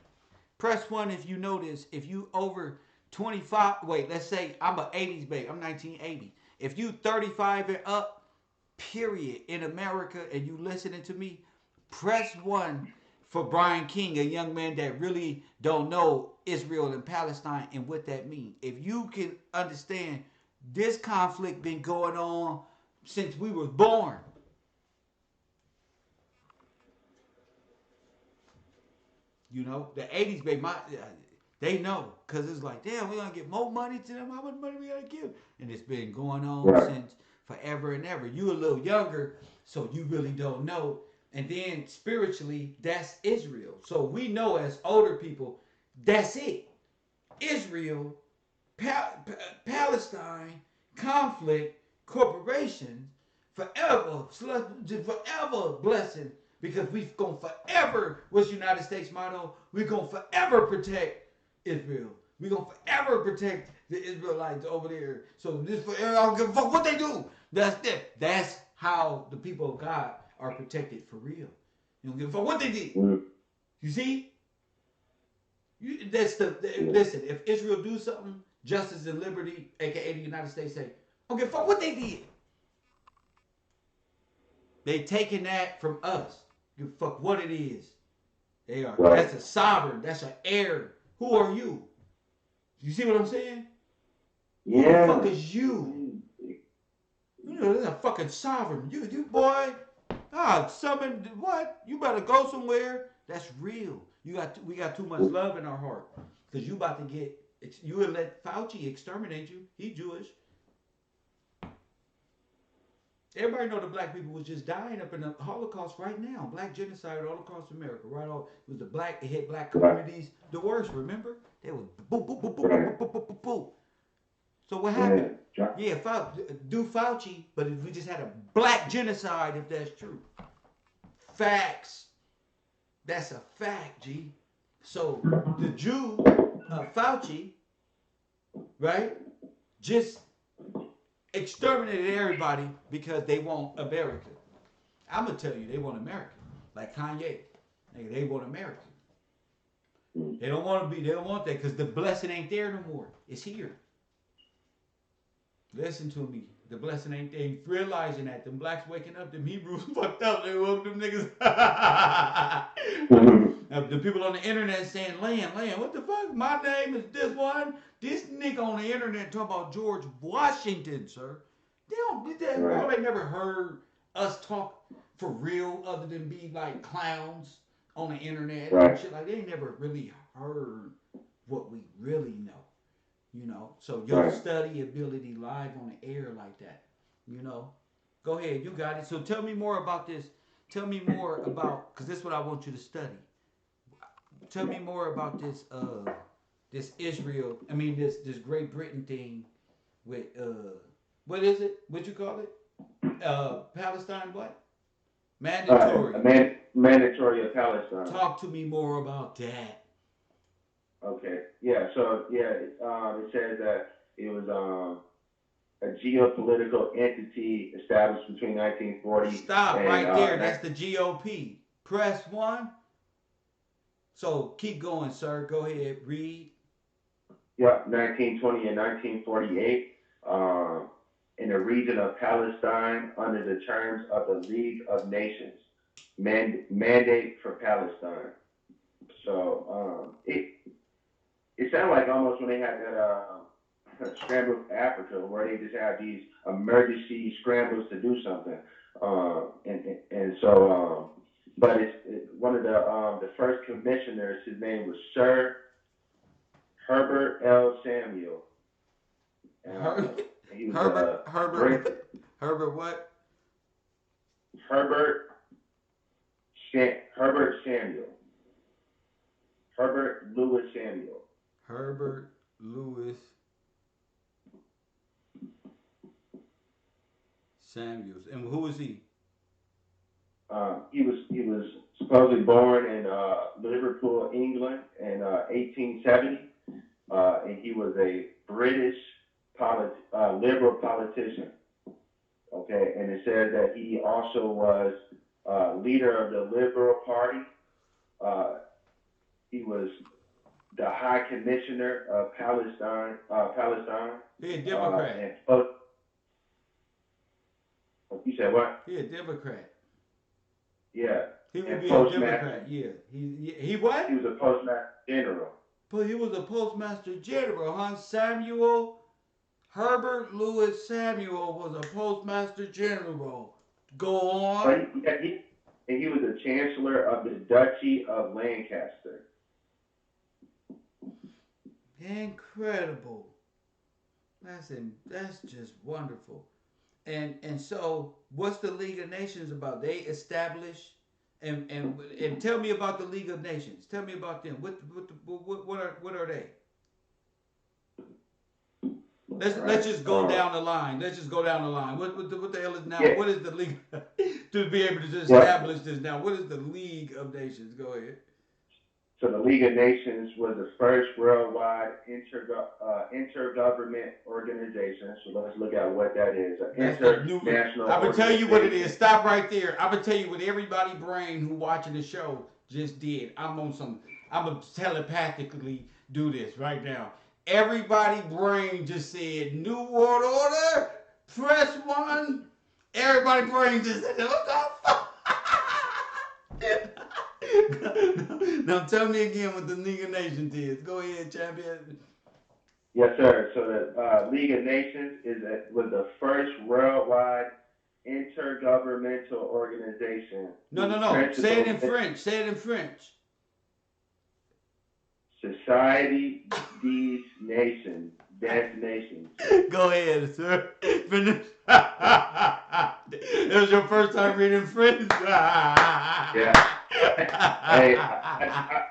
Press one if you know this. If you over 25, wait, let's say I'm an 80s baby. I'm 1980. If you 35 and up, period, in America, and you listening to me, press one for Brian King, a young man that really don't know Israel and Palestine and what that means. If you can understand, this conflict been going on since we were born. You know, the 80s, baby, they know. Because it's like, damn, we're going to get more money to them. How much money we got to give? And it's been going on
Right.
since forever and ever. You a little younger, so you really don't know. And then spiritually, that's Israel. So we know as older people, that's it. Israel, Palestine, conflict, corporations, forever blessing, because we gonna forever, what's United States motto? We gonna forever protect Israel. We gonna forever protect the Israelites over there. So this forever, I don't give a fuck what they do. That's it. That's how the people of God are protected for real. You don't give a fuck what they did.
Mm.
You see? Listen. If Israel do something, justice and liberty, aka the United States, say, I don't give a fuck what they did. They taking that from us. Give a fuck what it is. They are.
Right.
That's a sovereign. That's an heir. Who are you? You see what I'm saying? Who the fuck is you? You know, that's a fucking sovereign. You boy. Summon what? You better go somewhere. That's real. We got too much love in our heart. Cause you about to get. You would let Fauci exterminate you. He Jewish. Everybody know the black people was just dying up in the Holocaust right now. Black genocide all across America. Right off, it was the black. It hit black communities the worst. Remember? They was boop boop boop boop boop boop boop boop boop. So what happened? Yeah, do Fauci, but if we just had a black genocide, if that's true. Facts. That's a fact, G. So the Jew, Fauci, right, just exterminated everybody because they want America. I'm gonna tell you, they want America. Like Kanye, they want America. They don't want to be. They don't want that because the blessing ain't there no more. It's here. Listen to me. The blessing ain't there. Realizing that them blacks waking up, them Hebrews fucked up. They woke them niggas. The people on the internet saying, land. What the fuck? My name is this one. This nigga on the internet talking about George Washington, sir. They don't. They never heard us talk for real, other than be like clowns on the internet and shit. Like they ain't never really heard what we really know. You know, so your study ability live on the air like that, you know. Go ahead, you got it. So tell me more about this. Tell me more about, because this is what I want you to study. Tell me more about this this Israel, this Great Britain thing with what is it? What you call it? Palestine what? Mandatory.
Mandatory of Palestine.
Talk to me more about that.
Okay. Yeah. So it says that it was a geopolitical entity established between 1940.
Stop right there. That's the GOP. Press 1. So keep going, sir. Go ahead. Read.
Yeah, 1920 and 1948. In the region of Palestine, under the terms of the League of Nations, mandate for Palestine. So it sounded like almost when they had that scramble for Africa, where they just have these emergency scrambles to do something, and so but it's one of the first commissioners. His name was Sir Herbert L. Samuel. He was
Herbert what?
Herbert Samuel. Herbert Lewis Samuel.
Herbert Lewis Samuels. And who is he?
He was supposedly born in Liverpool, England, in 1870, and he was a British liberal politician. Okay, and it says that he also was leader of the Liberal Party. Uh, he was the High Commissioner of Palestine.
He a Democrat.
And you said what?
He a Democrat.
Yeah.
He would
And
be a
postmaster.
Democrat. Yeah. He what?
He was a postmaster general.
But he was a postmaster general, huh? Samuel Herbert Louis Samuel was a postmaster general. Go on.
But he was the chancellor of the Duchy of Lancaster.
Incredible. That's just wonderful. And so what's the League of Nations about? They established and tell me about the League of Nations. Tell me about them. What are they? Let's just go down the line. Let's just go down the line. What the hell is now? Yeah. What is the League to be able to just establish this now? What is the League of Nations? Go ahead.
So the League of Nations was the first worldwide intergovernment organization. So let's look at what that is. International.
I'm gonna tell you what it is. Stop right there. I'm gonna tell you what everybody brain who watching the show just did. I'm gonna telepathically do this right now. Everybody brain just said New World Order. Press 1. Everybody brain just said what the fuck? Now tell me again what the League of Nations is. Go ahead, champion.
Yes, sir. So the League of Nations was the first worldwide intergovernmental organization.
No. Say it in French. Say it in French. Society
des Nations. Nations.
Go ahead, sir. Finish. It was your first time reading French.
Yeah. Hey, I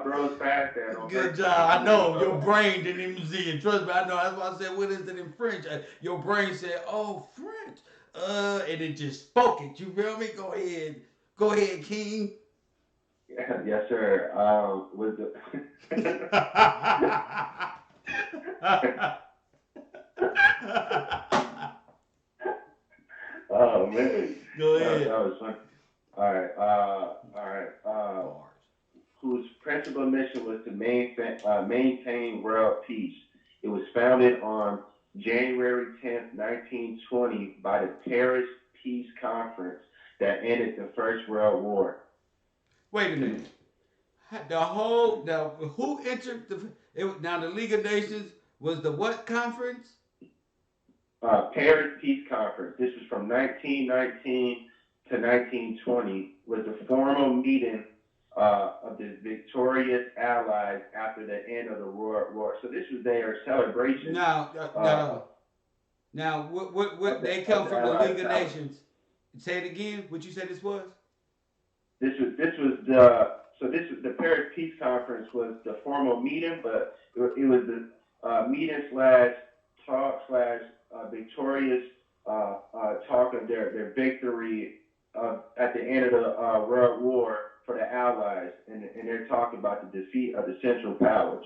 rose fast there.
Good job. I know your brain didn't even see it. Trust me, I know. That's why I said, "What is it in French?" Your brain said, "Oh, French," and it just spoke it. You feel me? Go ahead, King.
Yeah, yes, sir. With the oh man.
Go ahead.
That was fun. All right. Whose principal mission was to maintain world peace. It was founded on January 10th, 1920 by the Paris Peace Conference that ended the First World War.
Wait a minute. Who entered the League of Nations was the what conference?
Paris Peace Conference. This was from 1919 to 1920. Was the formal meeting of the victorious Allies after the end of the World War. So this was their celebration.
Now, what they come from the League of Nations. Say it again. What you said this was?
This was the Paris Peace Conference was the formal meeting, but it was the meeting / talk / victorious talk of their victory at the end of the World War for the Allies, and they're talking about the defeat of the Central Powers.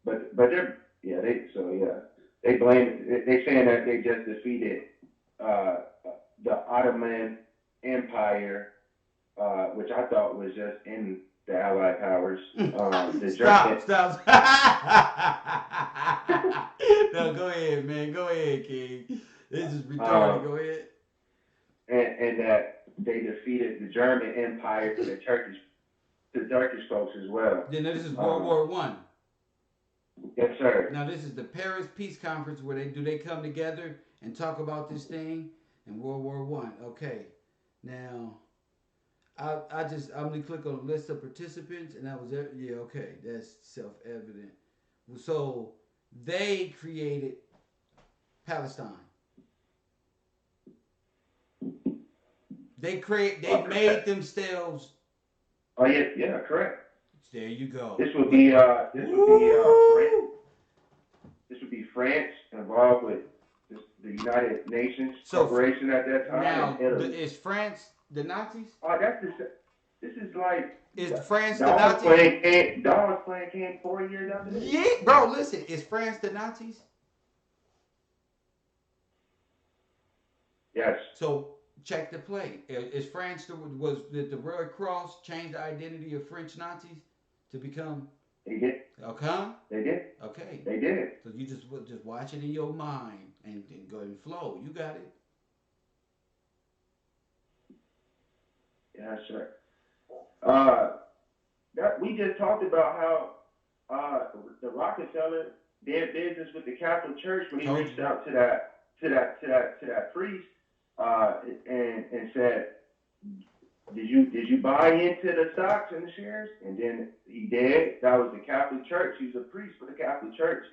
But they blame they saying that they just defeated the Ottoman Empire, which I thought was just in the Allied powers.
Stop. No, go ahead, man. Go ahead, King. This is retarded. Go ahead.
And that they defeated the German Empire to the Turkish folks as well.
Then this is World War I.
Yes, sir.
Now this is the Paris Peace Conference where they come together and talk about this thing in World War I. Okay. Now I'm gonna click on list of participants and that was it. Yeah, okay, that's self-evident. So they created Palestine. They made themselves.
Oh yeah, correct.
There you go.
This would be this would be France involved with the United Nations
So
Corporation at that time,
now,
and Italy.
is France the Nazis?
Oh, that's the. This is like
Is France the Nazis?
Dawes playing came 4 years after this.
Yeah, bro. Listen, is France the Nazis?
Yes.
So check the play. Is France did the Red Cross change the identity of French Nazis to become?
They did.
Okay.
They did.
Okay.
They did.
So you just watch it in your mind and go and flow. You got it.
Yeah, sure. That we just talked about how the Rockefeller did business with the Catholic Church when he reached out to that priest and said, did you buy into the stocks and the shares? And then he did. That was the Catholic Church. He was a priest for the Catholic Church,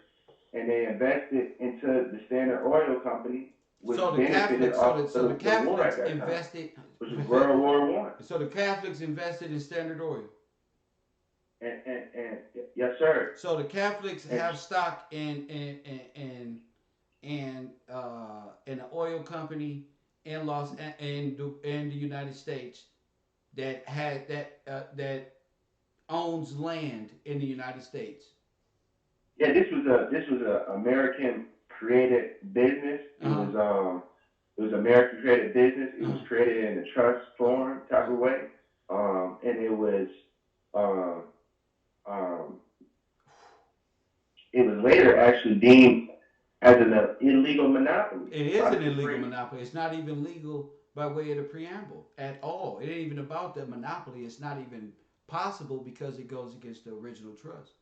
and they invested into the Standard Oil Company, which benefited off the war at that
invested,
time, which was World War One.
So the Catholics invested in Standard Oil.
And yes, sir.
So the Catholics have stock in the oil company in the United States that owns land in the United States.
Yeah, this was a American created business. It was American created business. It was created in a trust form type of way, and it was later actually deemed as an illegal monopoly.
It is an illegal monopoly. It's not even legal by way of the preamble at all. It ain't even about the monopoly. It's not even possible because it goes against the original trust,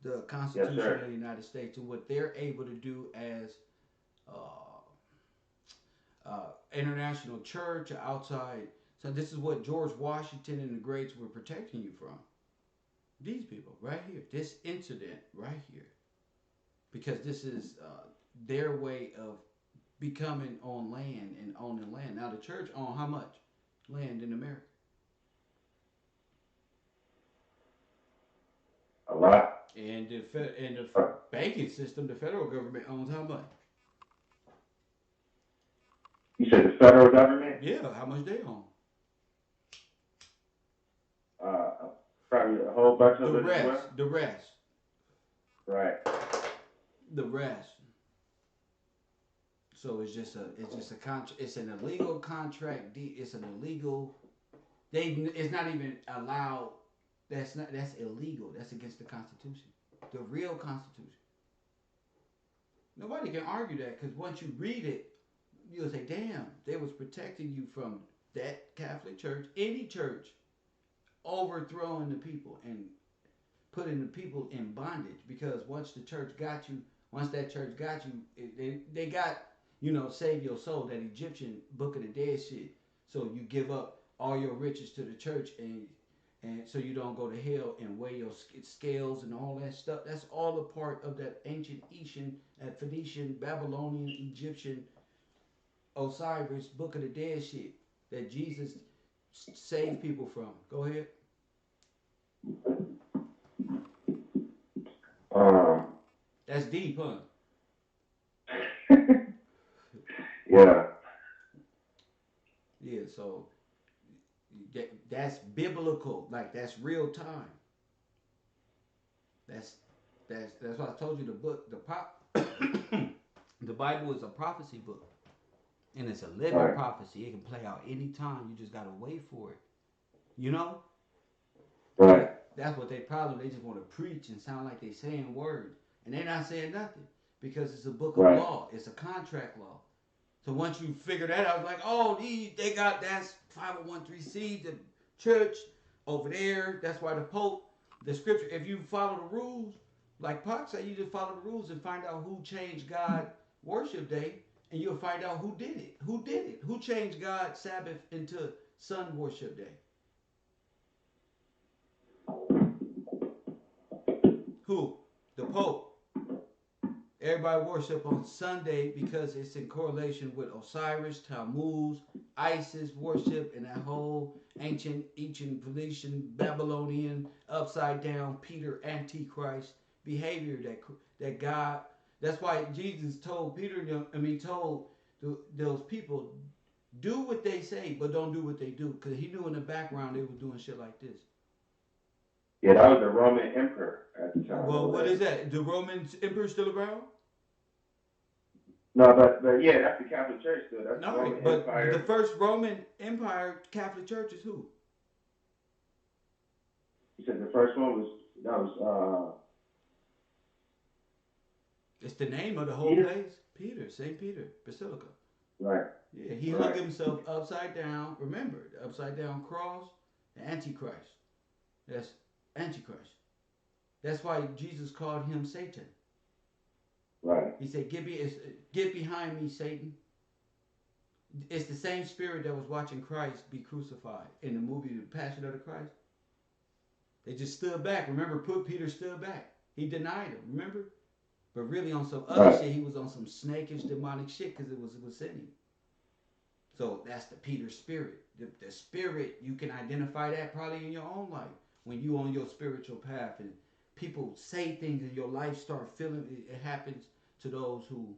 the Constitution of the United States, and what they're able to do as international church outside. So this is what George Washington and the greats were protecting you from. These people right here, this incident right here, because this is their way of becoming on land and owning land. Now the church own how much land in America?
A lot.
And the banking system, the federal government owns how much?
You said the federal government?
Yeah, how much they own?
Probably a whole bunch of
the rest. The rest.
Right.
The rest. So it's just a contract. It's an illegal contract. It's an illegal. It's not even allowed. That's illegal. That's against the Constitution, the real Constitution. Nobody can argue that because once you read it, you'll say, "Damn, they was protecting you from that Catholic Church, any church, overthrowing the people and putting the people in bondage." Because once that church got you, they got, save your soul, that Egyptian Book of the Dead shit. So you give up all your riches to the church and so you don't go to hell and weigh your scales and all that stuff. That's all a part of that ancient Phoenician, Babylonian, Egyptian, Osiris Book of the Dead shit that Jesus saved people from. Go ahead. That's deep, huh?
Yeah.
Yeah, so that's biblical, like that's real time. That's why I told you the Bible is a prophecy book, and it's a living prophecy. It can play out anytime. You just gotta wait for it. You know.
Right.
That's what they problem. They just want to preach and sound like they saying words, and they're not saying nothing because it's a book of law. It's a contract law. So once you figure that out, it's like, oh, they got that's 501(c)(3), the church over there. That's why the Pope, the scripture. If you follow the rules, like Pac said, you just follow the rules and find out who changed God worship day, and you'll find out who did it. Who did it? Who changed God's Sabbath into Sun worship day? Who? The Pope. Everybody worship on Sunday because it's in correlation with Osiris, Tammuz, Isis worship, and that whole ancient Phoenician, Babylonian, upside down, Peter, Antichrist behavior that God That's why Jesus told Peter, told those people, do what they say, but don't do what they do, because he knew in the background they were doing shit like this.
Yeah, that was the Roman emperor at the time.
Well, what is that? The Roman emperor still around?
No, but yeah, that's the Catholic Church still. That's the
No,
Roman
but the
Empire.
first Roman Empire Catholic Church is who?
You said the first one was that was
It's the name of the whole
Peter.
place. Peter, St. Peter, Basilica.
Right.
Yeah, he hung
Right.
himself upside down. Remember, the upside down cross, the Antichrist. That's Antichrist. That's why Jesus called him Satan.
Right.
He said, get behind me, Satan. It's the same spirit that was watching Christ be crucified in the movie The Passion of the Christ. They just stood back. Remember, Peter stood back. He denied him, remember? But really on some other shit, he was on some snakish demonic shit because it was in him. So that's the Peter spirit. The spirit, you can identify that probably in your own life when you on your spiritual path and people say things in your life, start feeling it. It happens to those who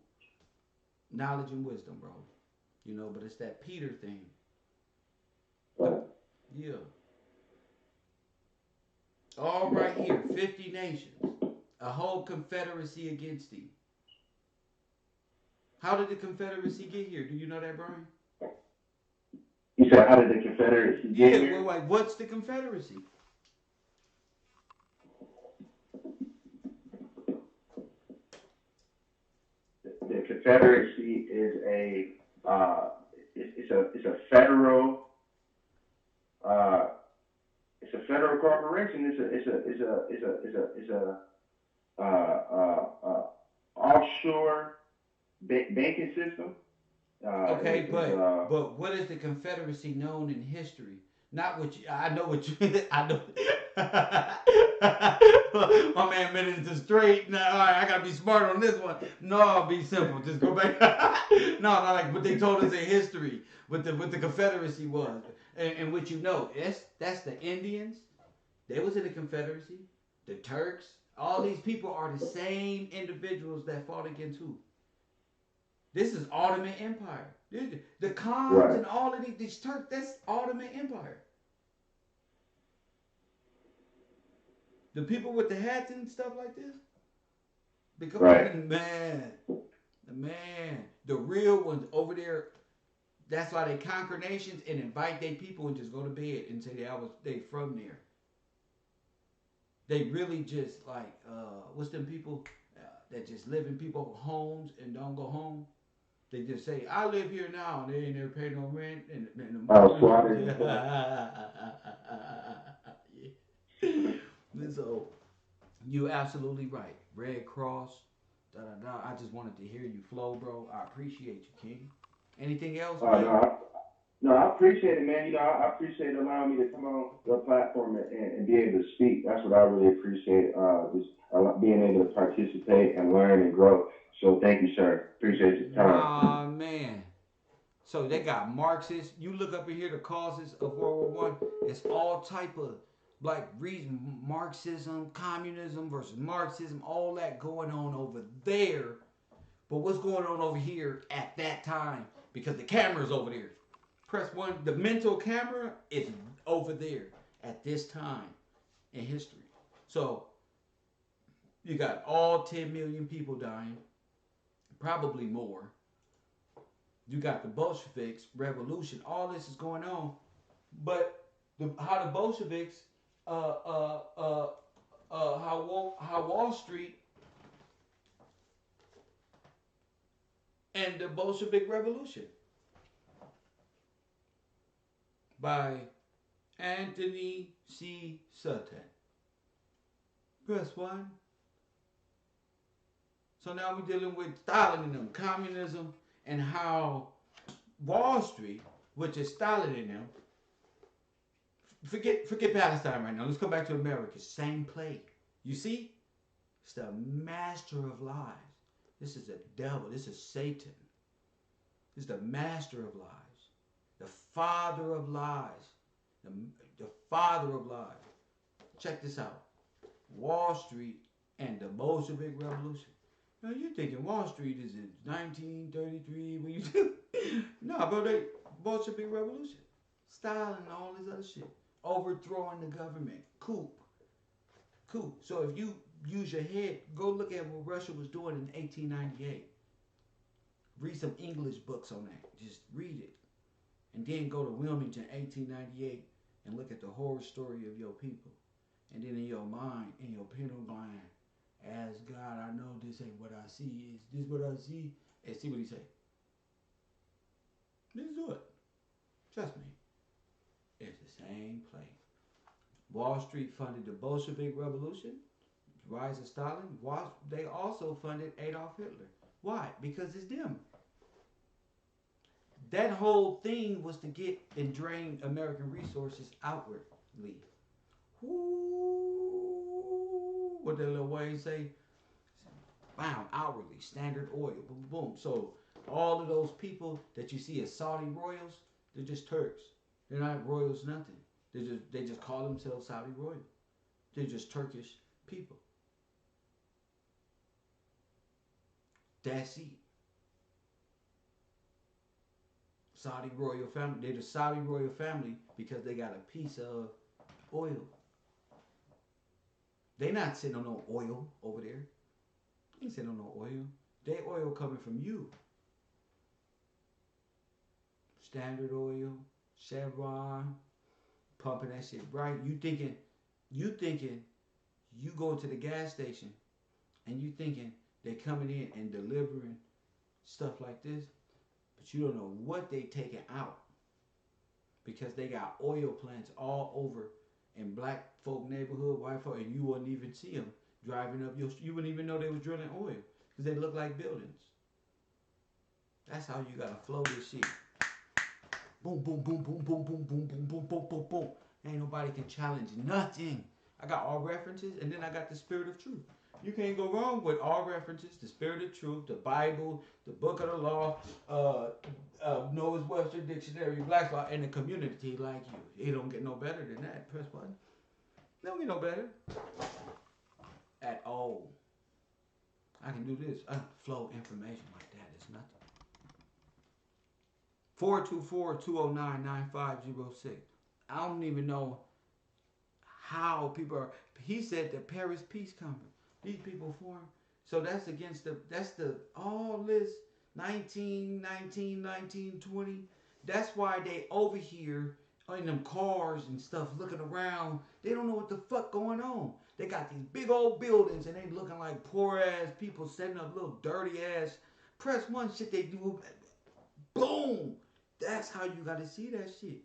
knowledge and wisdom, bro. But it's that Peter thing.
Right.
Yeah. All right here, 50 nations, a whole confederacy against thee. How did the Confederacy get here? Do you know that, Brian?
You said, how did the Confederacy get
Yeah,
here?
well, like, what's the Confederacy?
The Confederacy is it's a federal it's a federal corporation. It's a offshore banking system.
Okay, but what is the Confederacy known in history? Not what you, I know what you I know. My man made it to straight. Now, all right, I gotta be smart on this one. No, I'll be simple. Just go back. No, not like what they told us in history. What the Confederacy was, and what that's the Indians. They was in the Confederacy. The Turks. All these people are the same individuals that fought against who? This is Ottoman Empire. The Khans
right.
and all of these Turks, that's Ottoman Empire. The people with the hats and stuff like this. Because
Right.
man, the real ones over there. That's why they conquer nations and invite their people and just go to bed and say they from there. They really just like what's them people that just live in people's homes and don't go home. They just say, I live here now, and they ain't never pay no rent. And
Squatters.
And so, you're absolutely right. Red Cross, da da da. I just wanted to hear you flow, bro. I appreciate you, King. Anything else, man?
No, I appreciate it, man. I appreciate allowing me to come on the platform and be able to speak. That's what I really appreciate. Just being able to participate and learn and grow. So thank you, sir. Appreciate your time.
Nah, man. So they got Marxists. You look up in here the causes of World War I. It's all type of like reason Marxism, communism versus Marxism, all that going on over there. But what's going on over here at that time? Because the camera's over there. Press one. The mental camera is over there at this time in history. So you got all 10 million people dying, probably more. You got the Bolsheviks, revolution. All this is going on, but how the Bolsheviks, how Wall Street and the Bolshevik Revolution by Anthony C. Sutton. Press one. So now we're dealing with Stalinism, communism, and how Wall Street, which is Stalin in them, forget Palestine right now. Let's come back to America. Same play. You see? It's the master of lies. This is the devil. This is Satan. This is the master of lies. The father of lies. The father of lies. Check this out. Wall Street and the Bolshevik Revolution. Now you thinking Wall Street is in 1933 when you do? No, bro, they Bolshevik Revolution, Stalin, and all this other shit, overthrowing the government, coup. So if you use your head, go look at what Russia was doing in 1898. Read some English books on that. Just read it, and then go to Wilmington, 1898, and look at the horror story of your people. And then in your mind, in your pineal gland, as God, I know this ain't what I see. Is this what I see? And see what he say. Let's do it. Trust me. It's the same play. Wall Street funded the Bolshevik Revolution, rise of Stalin. They also funded Adolf Hitler. Why? Because it's them. That whole thing was to get and drain American resources outwardly. Ooh, what did Lil Wayne say? Bam, outwardly, Standard Oil, boom, boom. So all of those people that you see as Saudi royals, they're just Turks. They're not royals, nothing. They just call themselves Saudi royal. They're just Turkish people. That's it. Saudi royal family. They're the Saudi royal family because they got a piece of oil. They not sitting on no oil over there. They ain't sitting on no oil. They oil coming from you. Standard Oil, Chevron, pumping that shit right. You thinking you go to the gas station and you thinking they're coming in and delivering stuff like this, but you don't know what they taking out because they got oil plants all over in black folk neighborhood, white folk, and you wouldn't even see them driving up you wouldn't even know they was drilling oil because they look like buildings. That's how you gotta flow this shit. Boom, boom, boom, boom, boom, boom, boom, boom, boom, boom, boom, boom. Ain't nobody can challenge nothing. I got all references, and then I got the spirit of truth. You can't go wrong with all references, the spirit of truth, the Bible, the book of the law, Noah's Webster Dictionary, Black's Law, and the community like you. It don't get no better than that. Press button. It don't get no better. At all. I can do this. I can flow information like that. It's nothing. 424-209-9506. I don't even know how people are. He said the Paris Peace Conference. These people formed. So that's against the all this 1920. That's why they over here in them cars and stuff looking around. They don't know what the fuck going on. They got these big old buildings and they looking like poor ass people setting up little dirty ass press one shit they do. Boom! That's how you gotta see that shit.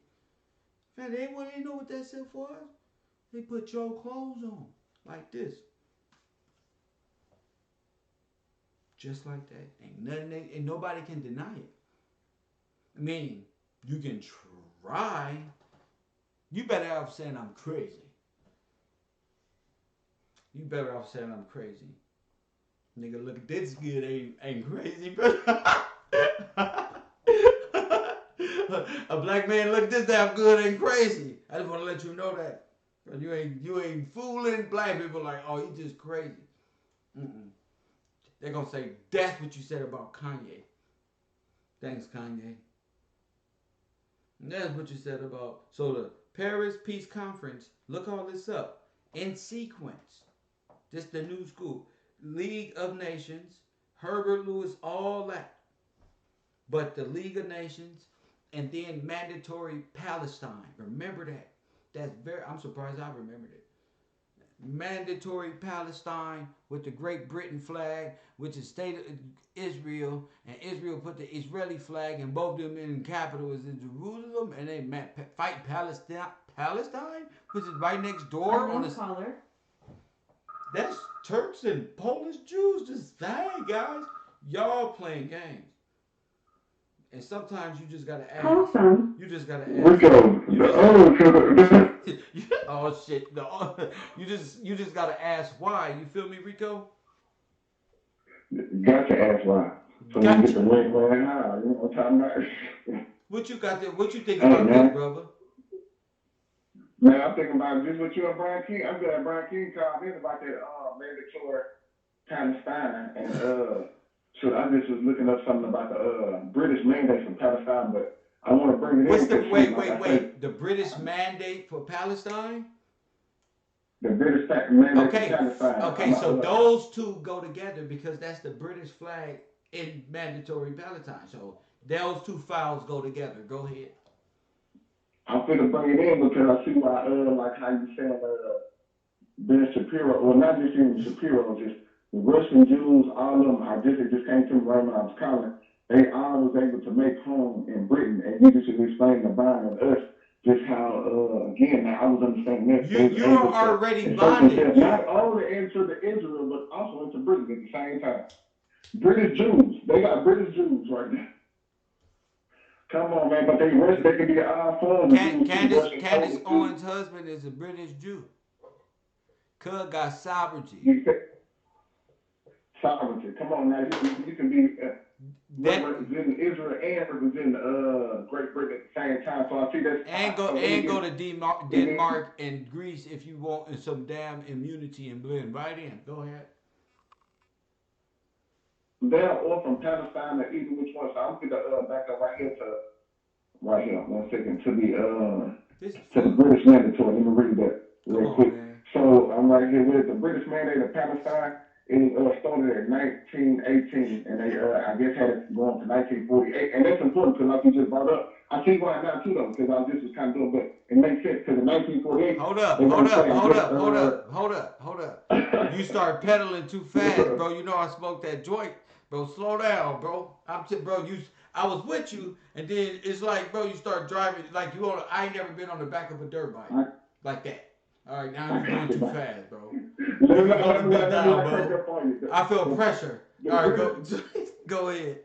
Man, they ain't know what that shit for. They put your clothes on like this. Just like that. Ain't nothing, and nobody can deny it. I mean, you can try. You better off saying I'm crazy. You better off saying I'm crazy. Nigga, look, this good ain't crazy, bro. A black man look this damn good ain't crazy. I just want to let you know that. You ain't fooling black people like, oh, he just crazy. Mm-mm. They're gonna say that's what you said about Kanye. Thanks, Kanye. And that's what you said about. So the Paris Peace Conference. Look all this up in sequence. This the new school. League of Nations, Herbert Lewis, all that. But the League of Nations, and then mandatory Palestine. Remember that. That's very. I'm surprised I remembered it. Mandatory Palestine with the Great Britain flag, which is state of Israel, and Israel put the Israeli flag, and both of them in the capital is in Jerusalem, and they fight Palestine, which is right next door on the
caller.
That's Turks and Polish Jews. Just hey guys, y'all playing games. And sometimes you just gotta ask.
Call from.
You just gotta ask.
Rico,
Oh shit! No, you just gotta ask why. You feel me, Rico?
Got to ask why. So
Gotcha.
we get the link right now. You know what I'm talking about?
What you got there? What you think about this, brother?
Man, I'm thinking about just what you and Brian King. I'm glad Brian King called in about that mandatory Palestine, and so I just was looking up something about the British mandate from Palestine, but I want to bring it
What's
in
the
because,
wait,
like
wait,
I said,
wait? The British mandate for Palestine?
the British mandate from
Okay,
Palestine.
okay. So those two go together because that's the British flag in mandatory Palestine. So those two files go together. Go ahead.
I'm finna bring it in because I see why, like how you saying, Ben Shapiro, well, not just even Shapiro, just the Russian Jews, all of them, it just came to me right when I was calling. They all was able to make home in Britain, and you just explained to Brian and us just how, again, now I was understanding this. They was
You're
able to
already
insert
bonded.
themselves not only into the Israel, but also into Britain at the same time. British Jews, they got British Jews right now. Come on, man, but they can be all for the Jews too. Russian
Candace
Polish Jews.
Owens' husband is a British Jew. Cuz got sovereignty.
You sovereignty. Come on now, you can be
That
representing Israel and representing Great Britain at the same time. So I see that's so
go to Denmark and Greece if you want some damn immunity and blend right in. Go ahead.
there or from Palestine or either which one. So I'm gonna back up right here, 1 second,
This is
to the
fun.
British mandatory. Let me read that
Come
real
on,
quick.
man.
So I'm right here with the British mandate of Palestine. It started in 1918, and they, I guess, had it going to 1948. And that's important because, like you just brought up, I see why now too, though, because I just was kind of doing, but it makes sense because in 1948,
Hold up,
they're
hold
going to
up,
say, I
hold
guess,
up, hold up, hold up, hold up. You start pedaling too fast, bro. You know I smoked that joint, bro. Slow down, bro. Bro. I was with you, and then it's like, bro, you start driving like you on. I ain't never been on the back of a dirt bike like that. All right, now you're going too fast, bro. You can go to bed down, bro. I feel pressure. All right, go, go ahead.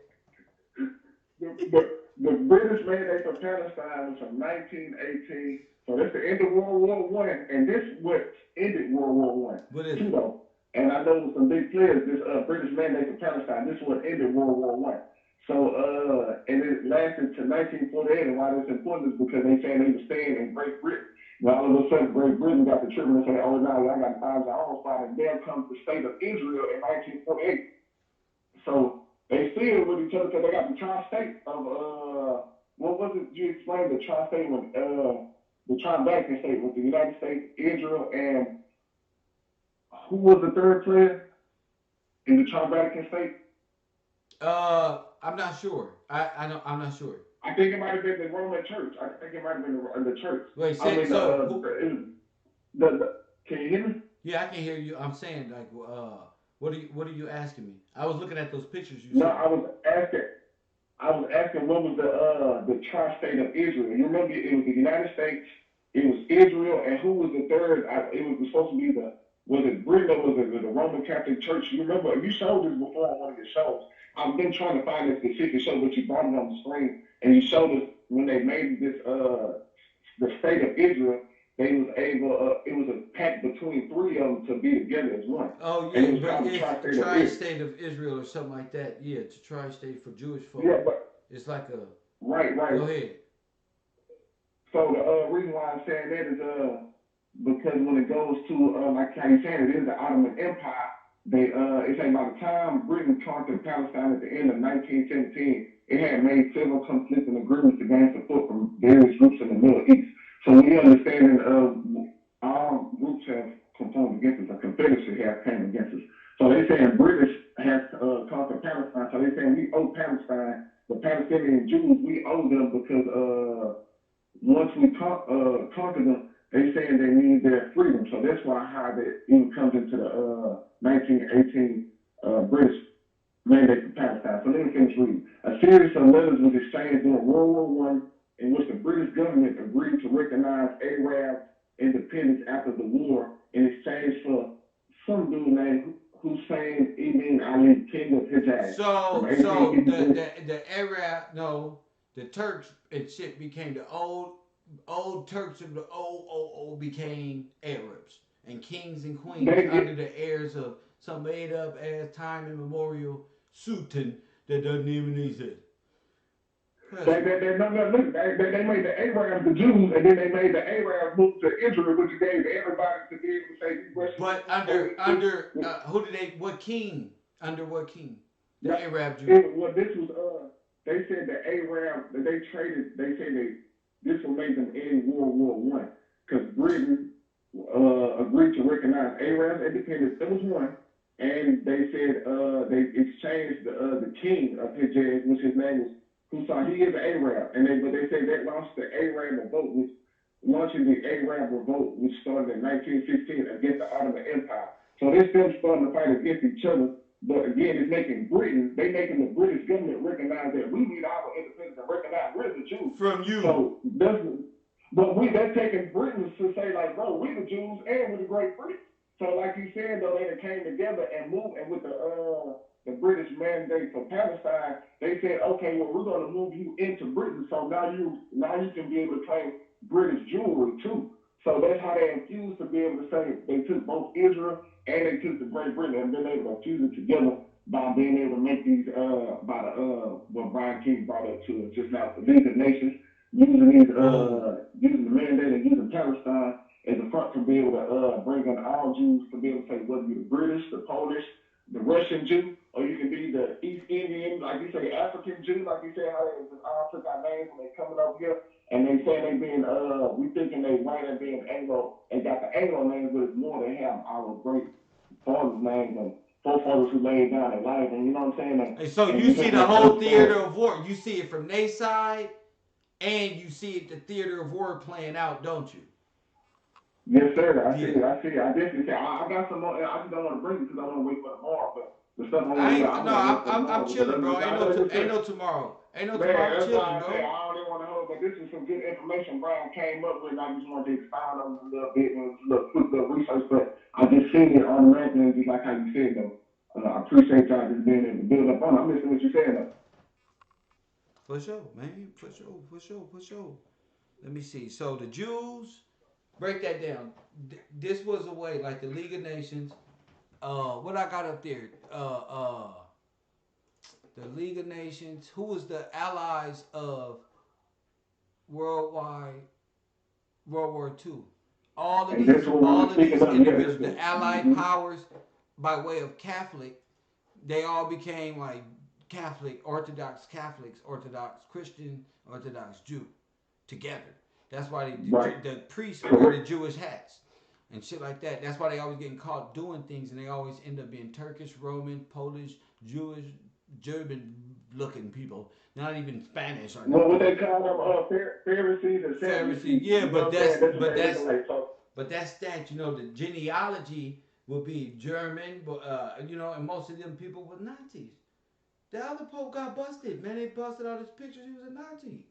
The British mandate for Palestine was from 1918. So that's the end of World War One, and this what ended World War One.
What is
Too
it?
though, and I know some big players. This British mandate for Palestine. This what ended World War One. So and it lasted to 1948. And why that's important is because they saying they were staying in Great Britain. Now all of a sudden, Great Britain got the treatment and say, "Oh, now y'all got to find your own spot." And then comes the state of Israel in 1948. So they still with each other because they got the tri-state of what was it you explained the tri-state with the tri-Vatican state with the United States, Israel, and who was the third player in the tri-Vatican state?
I'm not sure. I'm not sure.
I think it might have been the Roman Church. I think it might have been the church.
Wait,
I mean can you hear me?
Yeah, I can hear you. I'm saying like, what are you asking me? I was looking at those pictures you
No,
sent.
I was asking what was the tri-state of Israel. You remember it was the United States, it was Israel, and who was the third? It was supposed to be was it Britain or was it the Roman Catholic Church? You remember you showed this before on one of your shows. I've been trying to find a specific show, but you brought it on the screen and you showed us when they made this the state of Israel. They was able. It was a pact between three of them to be together as one,
Oh
and it
yeah,
was
but
called the
it's
tri-state of Israel.
tri-state of Israel or something like that. Yeah, it's a tri-state for Jewish folk.
Yeah, but
It's like a.
right,
Go
right.
ahead.
So the reason why I'm saying that is because when it goes to like how you saying it is the Ottoman Empire, they it's like by the time Britain conquered Palestine at the end of 1917, it had made several conflicting agreements to gain support from various groups in the Middle East. So we understand all groups have components against us, a confederacy has came against us. So they saying British has conquered Palestine. So they saying we owe Palestine, the Palestinian Jews, we owe them because once we conquer them, they saying they need their freedom. So that's why how that even comes into the 1918 British mandate for Palestine. So let me finish reading. A series of letters was exchanged during World War One, in which the British government agreed to recognize Arab independence after the war in exchange for some dude named Hussein ibn Ali, king of Hijaz, from
So
1853.
the Arab the Turks and shit became the old Turks of the old became Arabs and kings and queens under the heirs of some made up ass time immemorial sultan that doesn't even exist.
They made the Arabs the Jews, and then they made the Arabs move to Israel, which gave everybody to be able to say these Russian
But
Jews.
under who did they? What king? Under what king? The
Yeah,
Arab Jews.
well, this was they said the Arab that they traded. They said this will make them end World War I because Britain agreed to recognize Arab's independence. That was one, and they said they exchanged the king of Hijaz, which his name was Hussein. He is an Arab, and they said that launched the Arab revolt, which launching the Arab revolt, which started in 1915 against the Ottoman Empire. So they're still starting to fight against each other. But again, it's making the British government recognize that we need our independence and recognize we're the Jews.
From you.
So they're taking Britain to say like, bro, we the Jews and we're the Great Britain. So like you said though, they came together and moved, and with the British mandate for Palestine, they said, okay, well we're gonna move you into Britain, so now you can be able to claim British jewelry too. So that's how they infused to be able to say they took both Israel and they took the Great Britain and been able to fuse it together by being able to make these what Brian King brought up to us just now, the League of Nations, using the mandate and using Palestine as a front to be able to bring in all Jews to be able to say whether you're the British, the Polish, the Russian Jew, or you can be the East Indian, like you say, African Jew, like you say, how they just all took our names when they coming over here. And they say they being, we thinking they white and being Anglo, and got the Anglo names, but it's more they have our great fathers' names and forefathers who laid down their life, and you know what I'm saying?
And so you see the whole theater of war. You see it from their side, and you see it the theater of war playing out, don't you?
Yes, sir. I see it. I definitely see. I got some more. I just don't want to bring it because I want to wait for tomorrow. But the stuff I want to
I'm chilling, bro. Ain't no tomorrow. Ain't no
Man,
tomorrow. I'm
that's
chilling,
why I
bro.
say I don't even want to hold, but this is some good information Brian came up with, and I just wanted to expound on it a little bit and a little quick little research. But I just seen it on the record, just like how you said though. I appreciate y'all just being able to build up on it. I'm listening to what you're saying though.
For sure, man. For sure. Let me see. So the Jews, break that down. This was a way, like the League of Nations. What I got up there? The League of Nations. Who was the allies of worldwide World War II? All of these individuals, the Allied powers, by way of Catholic, they all became like Catholics, Orthodox Christian, Orthodox Jew together. That's why the priests wear the Jewish hats and shit like that. That's why they always getting caught doing things, and they always end up being Turkish, Roman, Polish, Jewish, German looking people. Not even Spanish or
nothing. What they call them Pharisees or Sadducees.
Yeah, but that's that. You know, the genealogy will be German, but and most of them people were Nazis. The other Pope got busted, man. They busted all his pictures. He was a Nazi.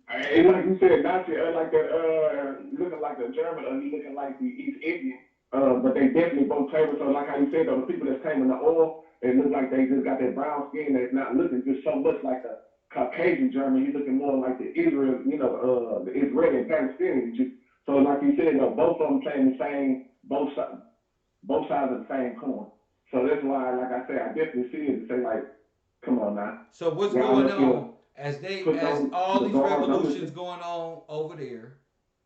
And like you said, Nazi, like the looking like the German, or he looking like the East Indian. But they definitely both claim it. So like how you said, though, the people that's claiming the oil, it looks like they just got that brown skin that's not looking just so much like the Caucasian German. He's looking more like the Israel, the Israeli and Palestinian. So like you said, though, both of them claim the same, both sides of the same coin. So that's why, like I said, I definitely see it and say like, come on now.
So what's going on as all these revolutions going on over there,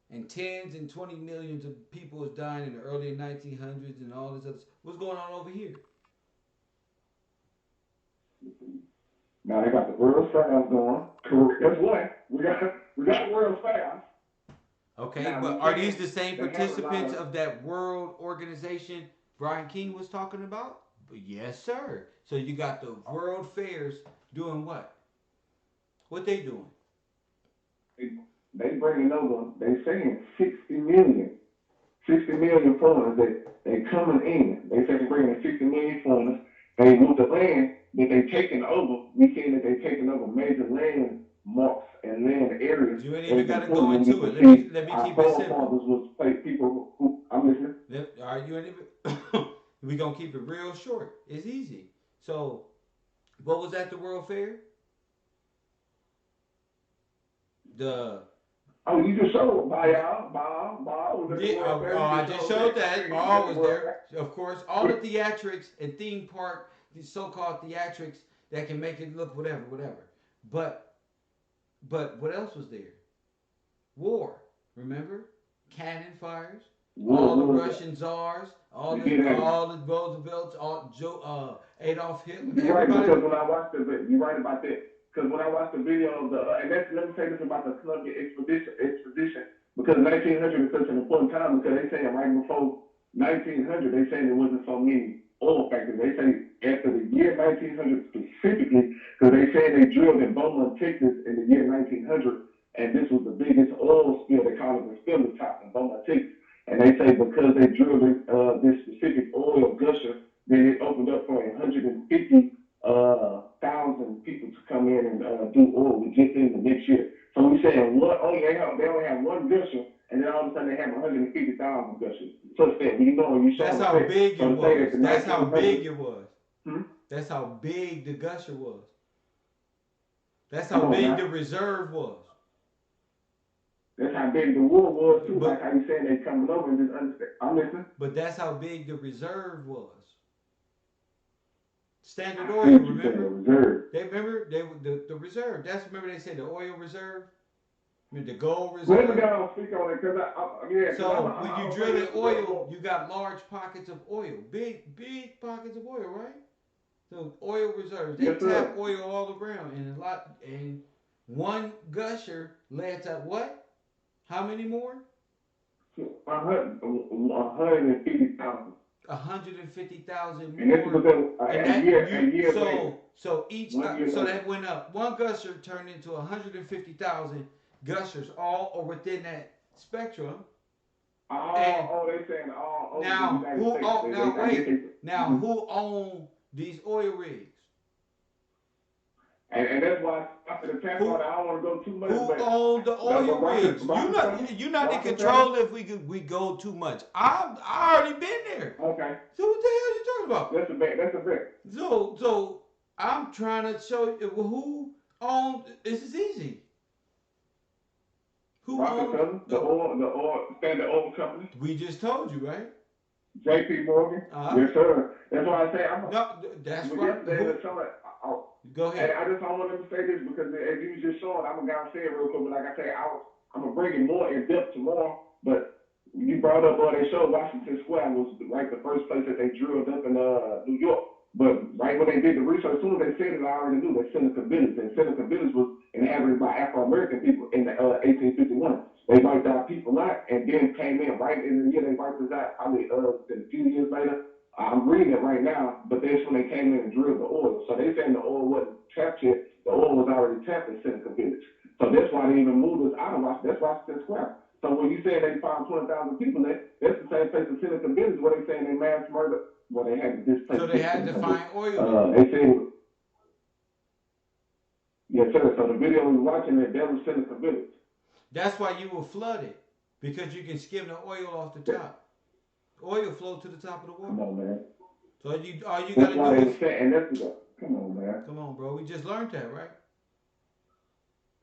and tens and 20 millions of people was dying in the early 1900s and all this other. What's going on over here?
Now they got the world fast going. That's one. We got world fast.
Okay, now, but are these the same participants of that world organization Brian King was talking about? Yes, sir. So you got the world fairs doing what? What they doing?
They bringing over, they saying 60 million foreigners they coming in. They say they bringing 60 million foreigners. They want the land that they taking over. We saying that they taking over major land marks and land areas.
You ain't even got to go into it. Let me keep it simple.
Was people who I'm listening.
All right, you ain't even. We gonna keep it real short. It's easy. So, what was at the World Fair?
You just showed Bob was at the World Fair.
I just showed that. Bob was there. Of course, all the theatrics and theme park, these so-called theatrics that can make it look whatever. But what else was there? War. Remember? Cannon fires. All the
War.
Russian czars,
You see that?
all the Roosevelts, all Adolf Hitler,
You're right,
everybody.
because when I watched the, you're right about that. Because when I watched the video of the, and that's, let me say this about the Columbia expedition, because 1900 is such an important time, because they saying right before 1900, they saying there wasn't so many oil factories. They say after the year 1900 specifically, because they say they drilled in Beaumont, Texas in the year 1900, and this was the biggest oil spill. They call it the spill top in Beaumont, Texas. And they say because they drilled this specific oil gusher, then it opened up for 150,000 people to come in and do oil just in the next year. So we saying they only have one gusher, and then all of a sudden they have 150,000 gushers. So it's that you
That's
saw
how big it was. That's how
1900s.
big it was.
Hmm?
That's how big the gusher was. That's
Come
how
on
big
now.
the reserve was.
That's how big the war was too.
But-
like how you saying they coming over and just understand. I'm listening.
But that's how big the reserve was. Standard
I
Oil,
heard you say the
remember?
reserve.
They remember the reserve. That's remember they say the oil reserve, I mean the gold
Let me
reserve.
go and speak on it because yeah.
So when you drill in oil, you got large pockets of oil, big pockets of oil, right? So oil reserves, they
Yes, sir.
tap oil all around, and one gusher led to what? How many more?
150,000.
150,000
And this was
more. And
a year later.
so each
1 year
so
later.
that went up. One gusher turned into 150,000 gushers, all are within that spectrum.
They saying all over
Now
the United
who
States.
own? Now wait. Now
Mhm.
who own these oil rigs?
And that's why after the tap
Who-
on, I don't want to go too much.
Who
But
owned the oil rigs? You're not in
Rockefeller?
control if we go too much. I already been there.
Okay,
So what the hell are you talking about?
that's a bet. That's a bet.
So I'm trying to show you who owned. This is easy. Who
Rockefeller,
owned
the oil Standard Oil Company,
We just told you, right?
J.P. Morgan.
Uh-huh.
Yes, sir. That's why I say I'm.
No, that's
But
right.
yesterday,
Go
and
ahead.
I just don't want them to say this because as you was just showing, I'm gonna say it real quick. But like I say, I'm gonna bring it more in depth tomorrow. But you brought up they showed Washington Square was like the first place that they drilled up in New York. But right when they did the research, as soon as they said it, I already knew that Seneca Village. And Seneca Village was inhabited by Afro American people in 1851. They wiped our people out and then came in right in the year they wiped us out. Probably a few years later. I'm reading it right now, but that's when they came in and drilled the oil. So they saying the oil wasn't tapped yet. The oil was already tapped in Seneca Village. So that's why they even moved us out of Washington. That's Washington Square. So when you say they found 20,000 people there, that's the same place in Seneca Village where they saying they mass murder. Well, they had to displace.
So they had to find oil.
They said, yes, sir. So the video we were watching that was Seneca Village.
That's why you were flooded, because you can skim the oil off the top. Oil flow to the top of the water.
Come on, man.
So all you
That's
gotta
why
do
they
is
saying, and that's the, come on, man.
come on, bro. We just learned that, right?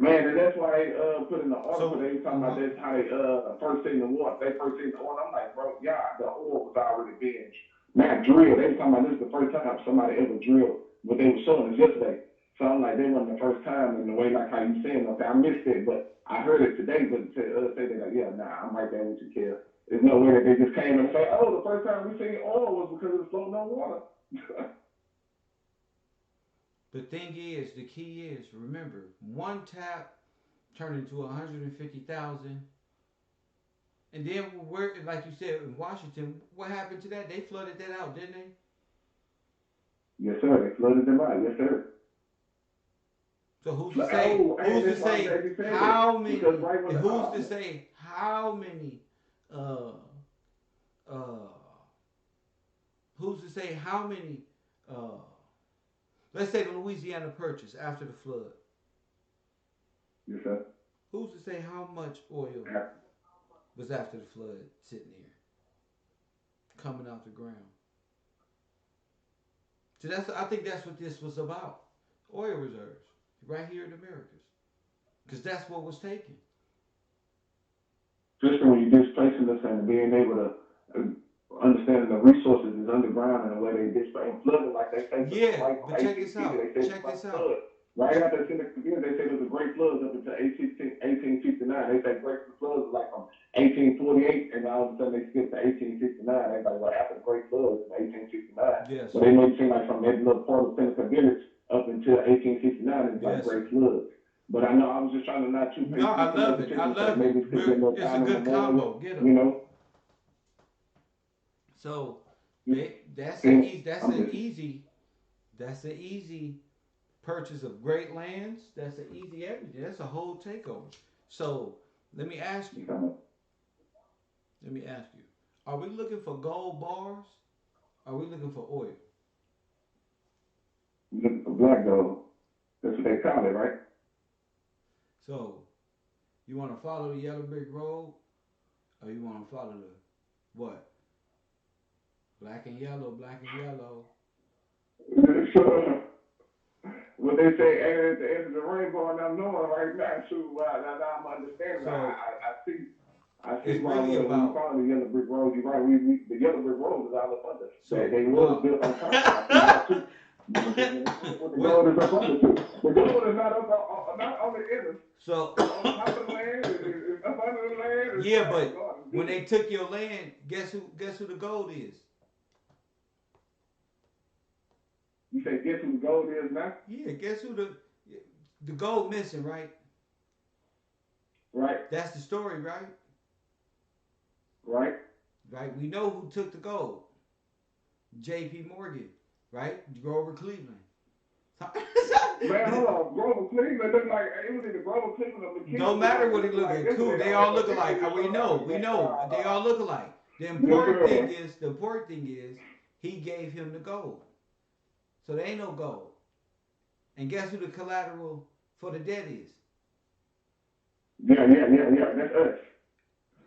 Man, and that's why they put in the article.
So-
They were talking about that's how they first seen the water. They first seen the oil. I'm like, bro, yeah, the oil was already being not drilled. They were talking about this is the first time somebody ever drilled what they were showing us yesterday. So I'm like, they wasn't the first time in the way like how you saying up there. I missed it, but I heard it today. But say they like, yeah, nah, I'm right there with you, kid. There's no way that they just came and say, oh, the first time we seen oil was because it was floating on water.
The key is, remember, one tap turned into 150,000. And then where, like you said, in Washington, what happened to that? They flooded that out, didn't they?
Yes, sir. They flooded them out. Yes, sir.
So who's to say? Who's to say how many? Who's to say how many? Who's to say how many? Let's say the Louisiana Purchase after the flood.
Yes, sir.
Who's to say how much oil was after the flood sitting there, coming out the ground? So I think that's what this was about. Oil reserves right here in the Americas, because that's what was taken.
Just when you're displacing us and being able to understanding the resources is underground and the way they display and flooding like they say.
Yeah, but check this out. Check this out.
Right after Seneca Village, they said it was a great flood up until 1869. They said great flood was like from 1848, and all of a sudden they skipped to 1869. They like, well, after the great flood in 1869.
Yes.
But they made it seem like from that little part of Seneca Village up until 1869, it was like
Yes.
great flood. But I know I was just trying to not too.
No, I love it. I love
maybe
it.
it's a little
It's a
time
good
memorial,
combo. Get
you
them.
know.
So that's
Yeah.
an easy. That's an easy purchase of great lands. That's an easy everything. That's a whole takeover. So let me ask you. Let me ask you. Are we looking for gold bars? Are we looking for oil?
Looking for black gold. That's what they call it, right?
So you want to follow the yellow brick road, or you want to follow the what? Black and yellow, black and yellow.
So, what they say, and at the end of the rainbow, and I'm knowing right now, too, now I'm understanding.
So
I see
it's
why
really
we
about.
follow the yellow brick road. You're right. We the yellow brick road is all up under.
So
They
no.
was built on top. I see that too. What the gold is up under too. The gold is not on the end.
So
It's on top of the land. It's up under the land.
yeah, but when they took your land, guess who the gold is?
You say, guess who the gold is now?
Yeah, guess who the gold missing, right?
Right.
That's the story, right?
Right.
Right. We know who took the gold. J.P. Morgan, right? Grover Cleveland.
Man, hold on. Grover Cleveland look like it was either Grover Cleveland or McKinney.
Don't matter what he look like. Cool. They all look alike. We know. They all look alike. The important thing is, he gave him the gold. So there ain't no gold. And guess who the collateral for the debt is?
Yeah.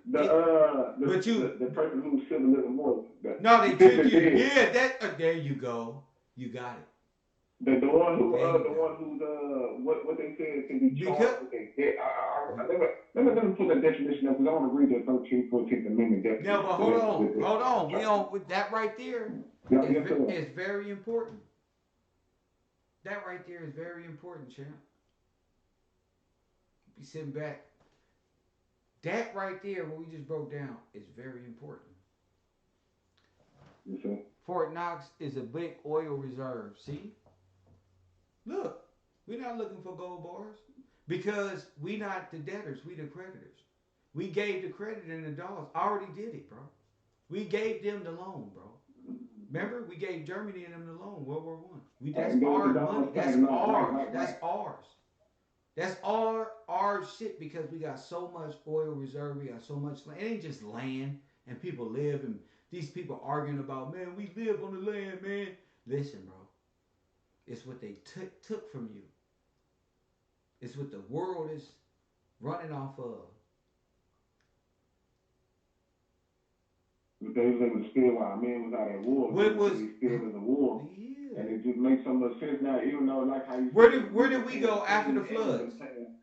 That's us. The person who's still a little more.
No, they trick you. Yeah, there you go. You got it.
The one who's what they said can be charged with a debt. Let me pull that definition up because I want to read the 13th, 14th Amendment definition.
No, but hold on. We on with that right there. It's very important. That right there is very important, champ. Be sitting back. That right there, what we just broke down, is very important.
Yes, sir.
Fort Knox is a big oil reserve. See? Look, we're not looking for gold bars because we not the debtors, we the creditors. We gave the credit and the dollars. I already did it, bro. We gave them the loan, bro. Remember, we gave Germany and them the loan, World War One. That's our money. That's ours. That's ours. That's our shit because we got so much oil reserve. We got so much land. It ain't just land and people live and these people arguing about, man, we live on the land, man. Listen, bro. It's what they took from you. It's what the world is running off of.
But they was still while men was out at war.
What was
still in the war?
Yeah.
And it just makes so much sense now, even though like how you.
Where did we go after the floods?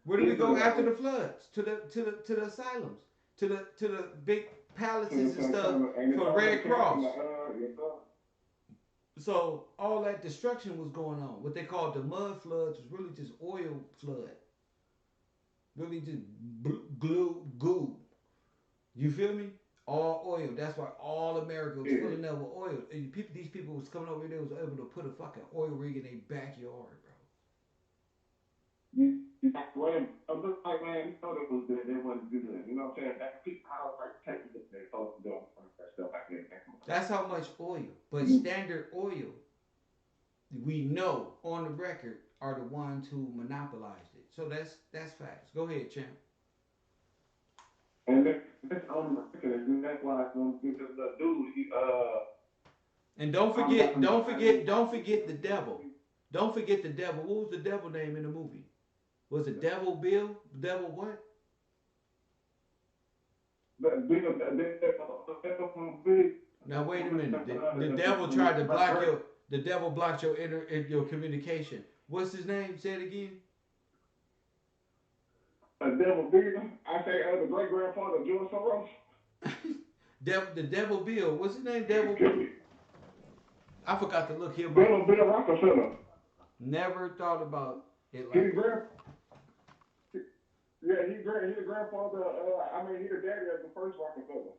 Where did we go after the floods? To the asylums, to the big palaces and stuff for Red Cross. So all that destruction was going on. What they called the mud floods was really just oil flood. Really just goo. You feel me? All oil. That's why all America was filling up with oil. And these people was coming over here. They was able to put a fucking oil rig in their backyard, bro.
Well, it looked like, man, you know that was good. It wasn't good. You know what I'm saying? That people, how like Texas, they're supposed to do that stuff like that.
That's how much oil. But Standard Oil, we know on the record, are the ones who monopolized it. So that's facts. Go ahead, champ.
And that's on the record, and that's why I'm gonna get this little dude.
And don't forget the devil. Don't forget the devil. What was the devil name in the movie? Was it Devil Bill? Devil what? Now wait a minute. The devil tried to block your. The devil blocked your your communication. What's his name? Say it again.
Devil Bill. I say the great grandfather of George Soros.
The Devil Bill. What's his name? Devil Bill. I forgot to look him up.
Devil Bill Rockefeller.
Never thought about It
He
like
the grand, yeah, he the grandfather. He the daddy of the first Rockefeller.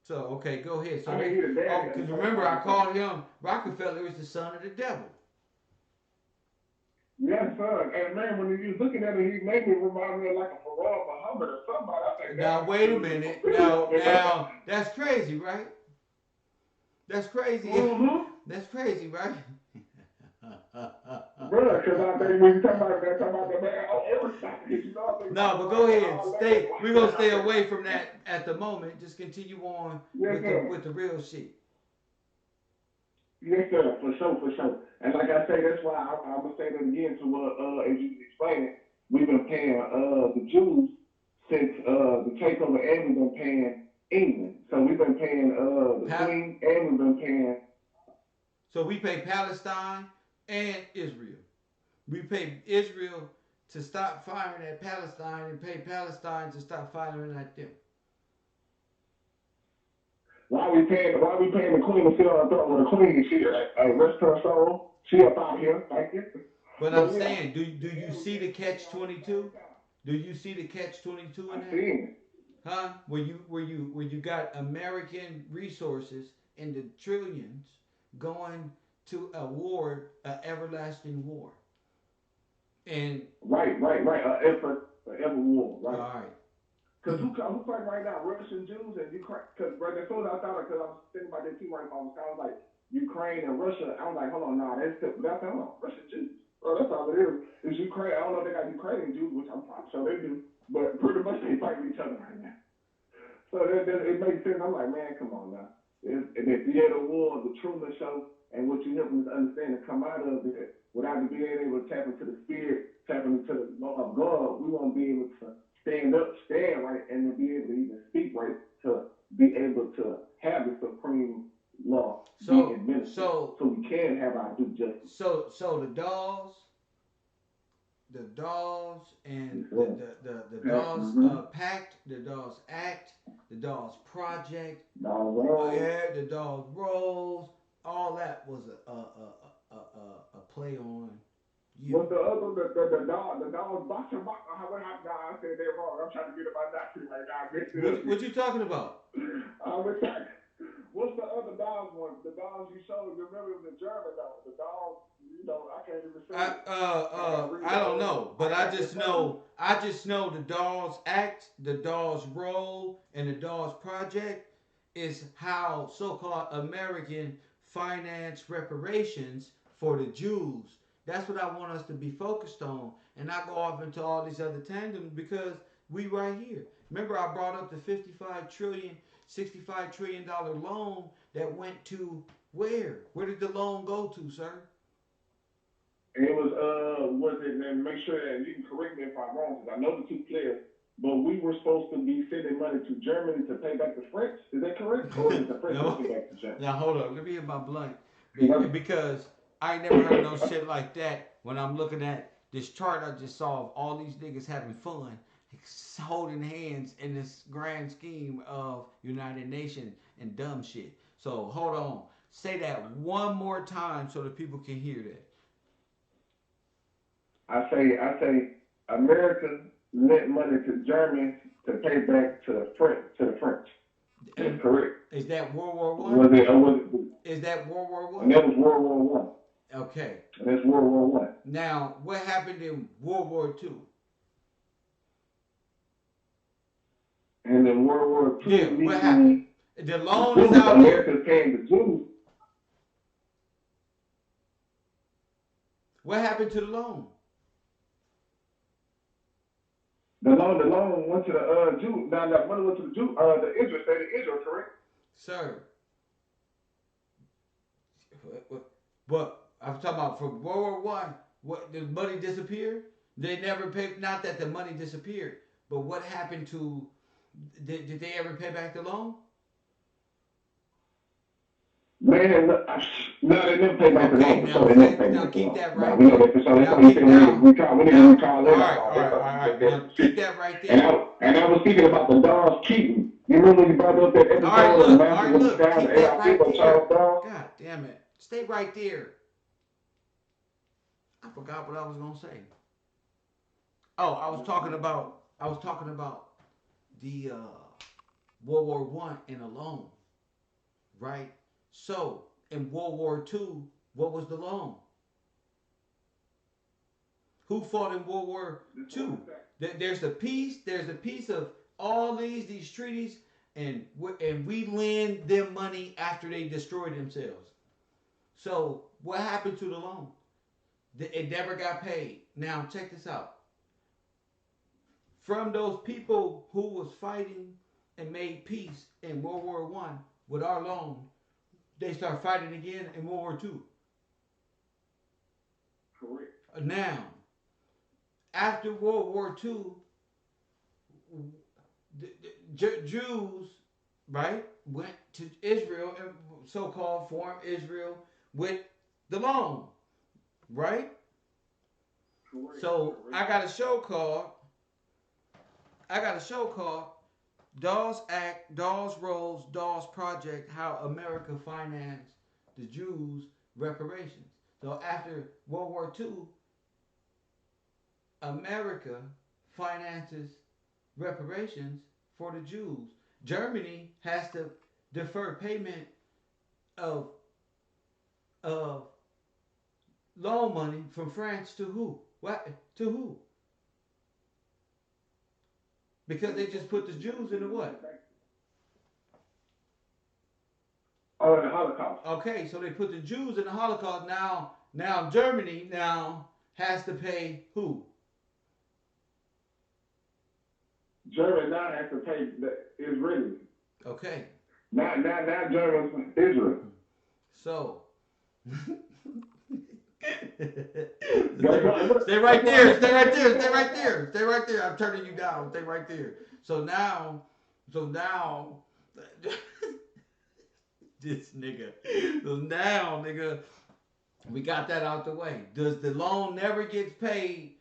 so. Okay, go ahead. So
He the daddy of
because
the first
remember I
Rockefeller.
called him Rockefeller is the son of the devil.
Yes, sir. And man, when he was looking at it, he made me remind me of like a Farah Muhammad or somebody. I think
Now
that
wait a
dude is
minute.
familiar.
Now that's crazy, right? That's crazy.
Mm-hmm.
That's crazy, right?
Bruh, because I think when you talk about that, talk about the man on everything. You know, I think
No,
about
but
the
go
right
ahead.
all
Stay.
that.
We're gonna stay away from that at the moment. Just continue on
Yes, sir.
with the real shit.
Yes, sir. For sure, for sure. And like I say, that's why I'm gonna say that again to what as you explain it. We've been paying the Jews since the takeover, and we've been paying England. So we've been paying the Queen, and we've been paying.
So we pay Palestine and Israel. We pay Israel to stop firing at Palestine and pay Palestine to stop firing at them.
Why we paying the Queen to sit on the throne? Well, the Queen is here. Rest her soul. She up out here. Thank you.
But I'm saying, do you see the catch 22? Do you see the catch 22 in
I
that?
seen it.
Huh? Where you got American resources in the trillions going to a war, an everlasting war. And
Right. Forever war. Right.
all right.
Because who's fighting right now? Russian Jews and Ukraine. Because right, as soon as I thought it, because I was thinking about this too right now, I was like, Ukraine and Russia. I was like, hold on, nah, that's hold on, Russian Jews. Bro, that's all it is. It's Ukraine. I don't know if they got Ukrainian Jews, which I'm probably sure they do, but pretty much they fighting each other right now. So it makes sense. I'm like, man, come on now. And if you had a war, the Truman Show, and what you help us understand and come out of it without being able to tap into the spirit, tap into the law of God, we won't be able to stand right, and to be able to even speak right, to be able to have the supreme law be administered, so we can have our due justice.
So the Dawes and the Dawes Pact, the Dawes Act, the Dawes Project, the Dawes Rolls, all that was a play on you.
But the other, the dog, boxer, I said that wrong. I'm trying to get it my doctrine right now. I messed it up.
What you talking about?
What's the other dogs one? The dogs you showed, you remember it was the German dog. The dog, I can't even say it.
I don't know, but I just know the Dawes Act, the Dawes Roll, and the Dawes Project is how so-called American finance reparations for the Jews. That's what I want us to be focused on, and not go off into all these other tandems because we right here. Remember, I brought up the 65 trillion, $65 trillion loan that went to where? Where did the loan go to, sir?
It was it, and make sure that you can correct me if I'm wrong, because I know the two players, but we were supposed to be sending money to Germany to pay back the French. Is that correct? Or is the French to pay back to Germany?
Now, hold on. Let me hit my blunt. Because I ain't never heard no shit like that when I'm looking at this chart I just saw of all these niggas having fun, holding hands in this grand scheme of United Nations and dumb shit. So, hold on. Say that one more time so that people can hear that.
I say America lent money to Germany to pay back to the French. That's correct.
Is that World War One?
Was it?
Is that World War One?
And that was World War One.
Okay.
And that's World War One.
Now, what happened in World War Two?
And in World War Two,
yeah, what happened? The loan is out there.
America's paying the Jews.
What happened to the loan?
The loan went to the Jew. Now that money went to the Jew, the Israel, state of Israel, correct?
Sir. But I'm talking about from World War One. What the money disappeared? They never paid. Not that the money disappeared, but what happened to? Did they ever pay back the loan?
Man, no, they never pay back the loan.
Now keep that right there.
We know that for sure. That's why we need to recall that.
All right. Now keep that right there.
And I was speaking about the Dawes cheating. You remember when you brought up that episode?
All right, look. Keep that right there. God damn it. Stay right there. I forgot what I was going to say. Oh, I was talking about the World War One and alone, right? So in World War Two, what was the loan? Who fought in World War Two? There's the peace. There's a piece of all these treaties, and we lend them money after they destroy themselves. So what happened to the loan? It never got paid. Now check this out. From those people who was fighting and made peace in World War One with our loan, they start fighting again in World War Two.
Correct.
Now, after World War Two, Jews, right, went to Israel and so-called formed Israel with the loan, right?
Correct.
So I got a show called Dawes Act, Dawes Rolls, Dawes Project: How America Financed the Jews Reparations. So after World War II, America finances reparations for the Jews. Germany has to defer payment of of loan money from France to who? What to who? Because they just put the Jews in the what?
Oh, the Holocaust.
Okay, so they put the Jews in the Holocaust. Now Germany now has to pay who?
Germany now has to pay the Israelis.
Okay,
Now Germany's Israel.
so
That's
stay right there, stay right there, stay right there, stay right there. I'm turning you down. Stay right there. So now, this nigga. So now, nigga, we got that out the way. Does the loan never gets paid?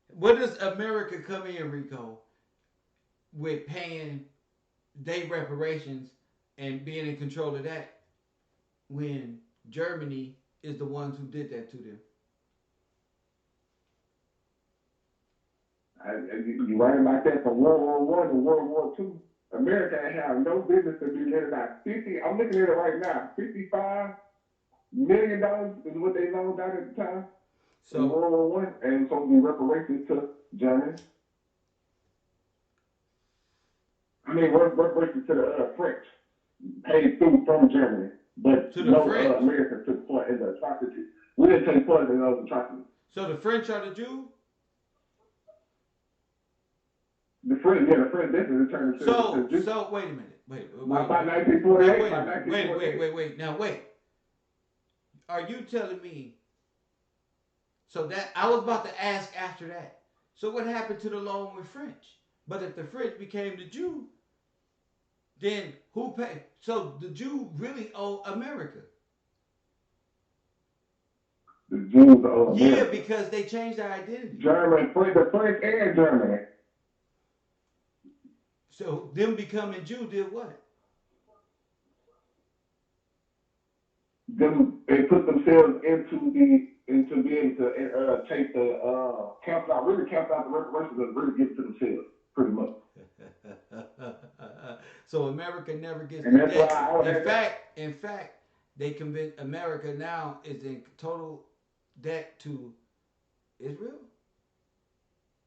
Where does America come in, Rico, with paying they reparations and being in control of that when Germany is the ones who did that to them?
You're right about that. From World War One to World War Two, America have no business to be lending out 50. I'm looking at it right now. $55 million is what they loaned out at the time in
So
World War One, and it's supposed to be reparations to Germany. I mean, reparations to the French, paid through from Germany, but
to the
no
French.
America took part in the atrocities. We didn't take part in those atrocities.
So the French are the Jew?
The French definitely turned into
So wait a minute. Wait.
by 1948.
Now wait. Now wait. Are you telling me? So that I was about to ask after that. So what happened to the loan with French? But if the French became the Jew, then who paid? So the Jew really owe America.
The Jews owe
Yeah,
America.
because they changed their identity.
The French and Germany.
So them becoming Jew did what?
They put themselves into being able to take the count out the reparations and really give it to themselves, pretty much.
So America never gets
And
the
that's why
debt. In fact, they convince America now is in total debt to Israel.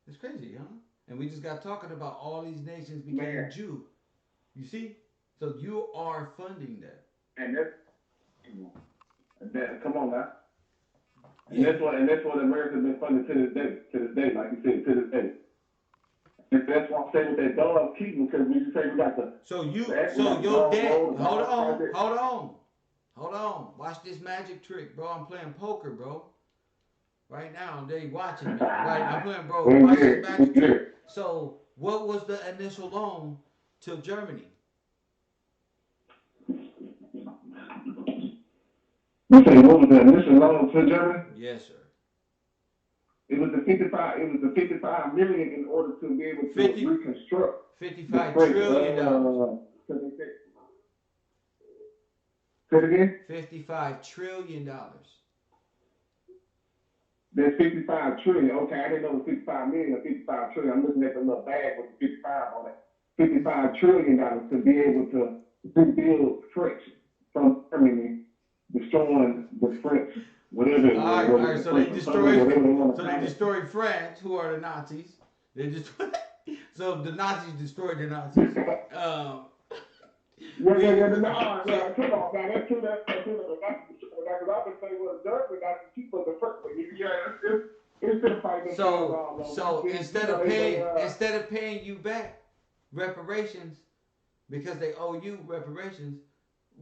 It's crazy, huh? And we just got talking about all these nations became Jew. You see? So you are funding that.
And come on now. And
Yeah.
that's what America's been funding to this day, like you said, to this day. And that's why I'm saying with that dog keeping, because we just say we got the
Your debt.
project.
Hold on. Watch this magic trick, bro. I'm playing poker, bro. Right now, they watching me. Right, I'm playing, bro. Watch this magic trick. So, what was the initial loan to Germany?
You say what was the initial loan to Germany?
Yes, sir.
It was the 55 million in order to be able to reconstruct
$55 trillion.
Say it again?
$55 trillion.
There's 55 trillion. Okay, I didn't know it was 55 million or 55 trillion. I'm looking at the little bag with the 55 on it. $55 trillion to be able to rebuild French from Germany, destroying the French, whatever it was.
All right. So they destroyed. So they
call it.
destroyed France, who are the Nazis. They just. So the Nazis destroyed the Nazis.
Yeah, come on, man. That's true. That's true. Because I would say, well, Germany got to keep us the first one. Yeah, it's still fighting.
So instead of paying you back reparations because they owe you reparations,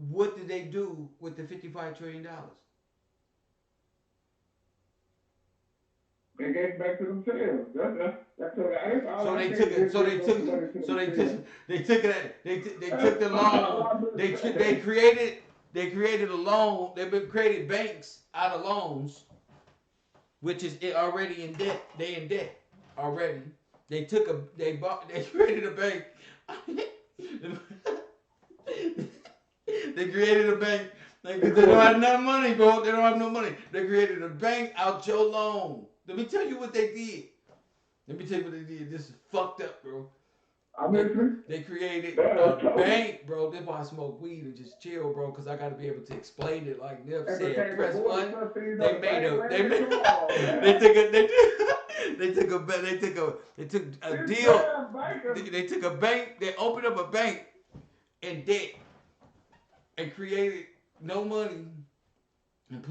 what did they do with the $55 trillion?
They gave it back to themselves. That's
So they took it. So they took it. They took the loan. They created a loan. They created banks out of loans, which is already in debt. They in debt already. They created a bank. They created a bank. They don't have enough money, bro. They don't have no money. They created a bank out your loan. Let me tell you what they did. This is fucked up, bro. They created a bank, bro. That's why I smoke weed and just chill, bro, because I got to be able to explain it like Nip said. Press 1. They took a deal. They took a bank. They opened up a bank in debt and created no money and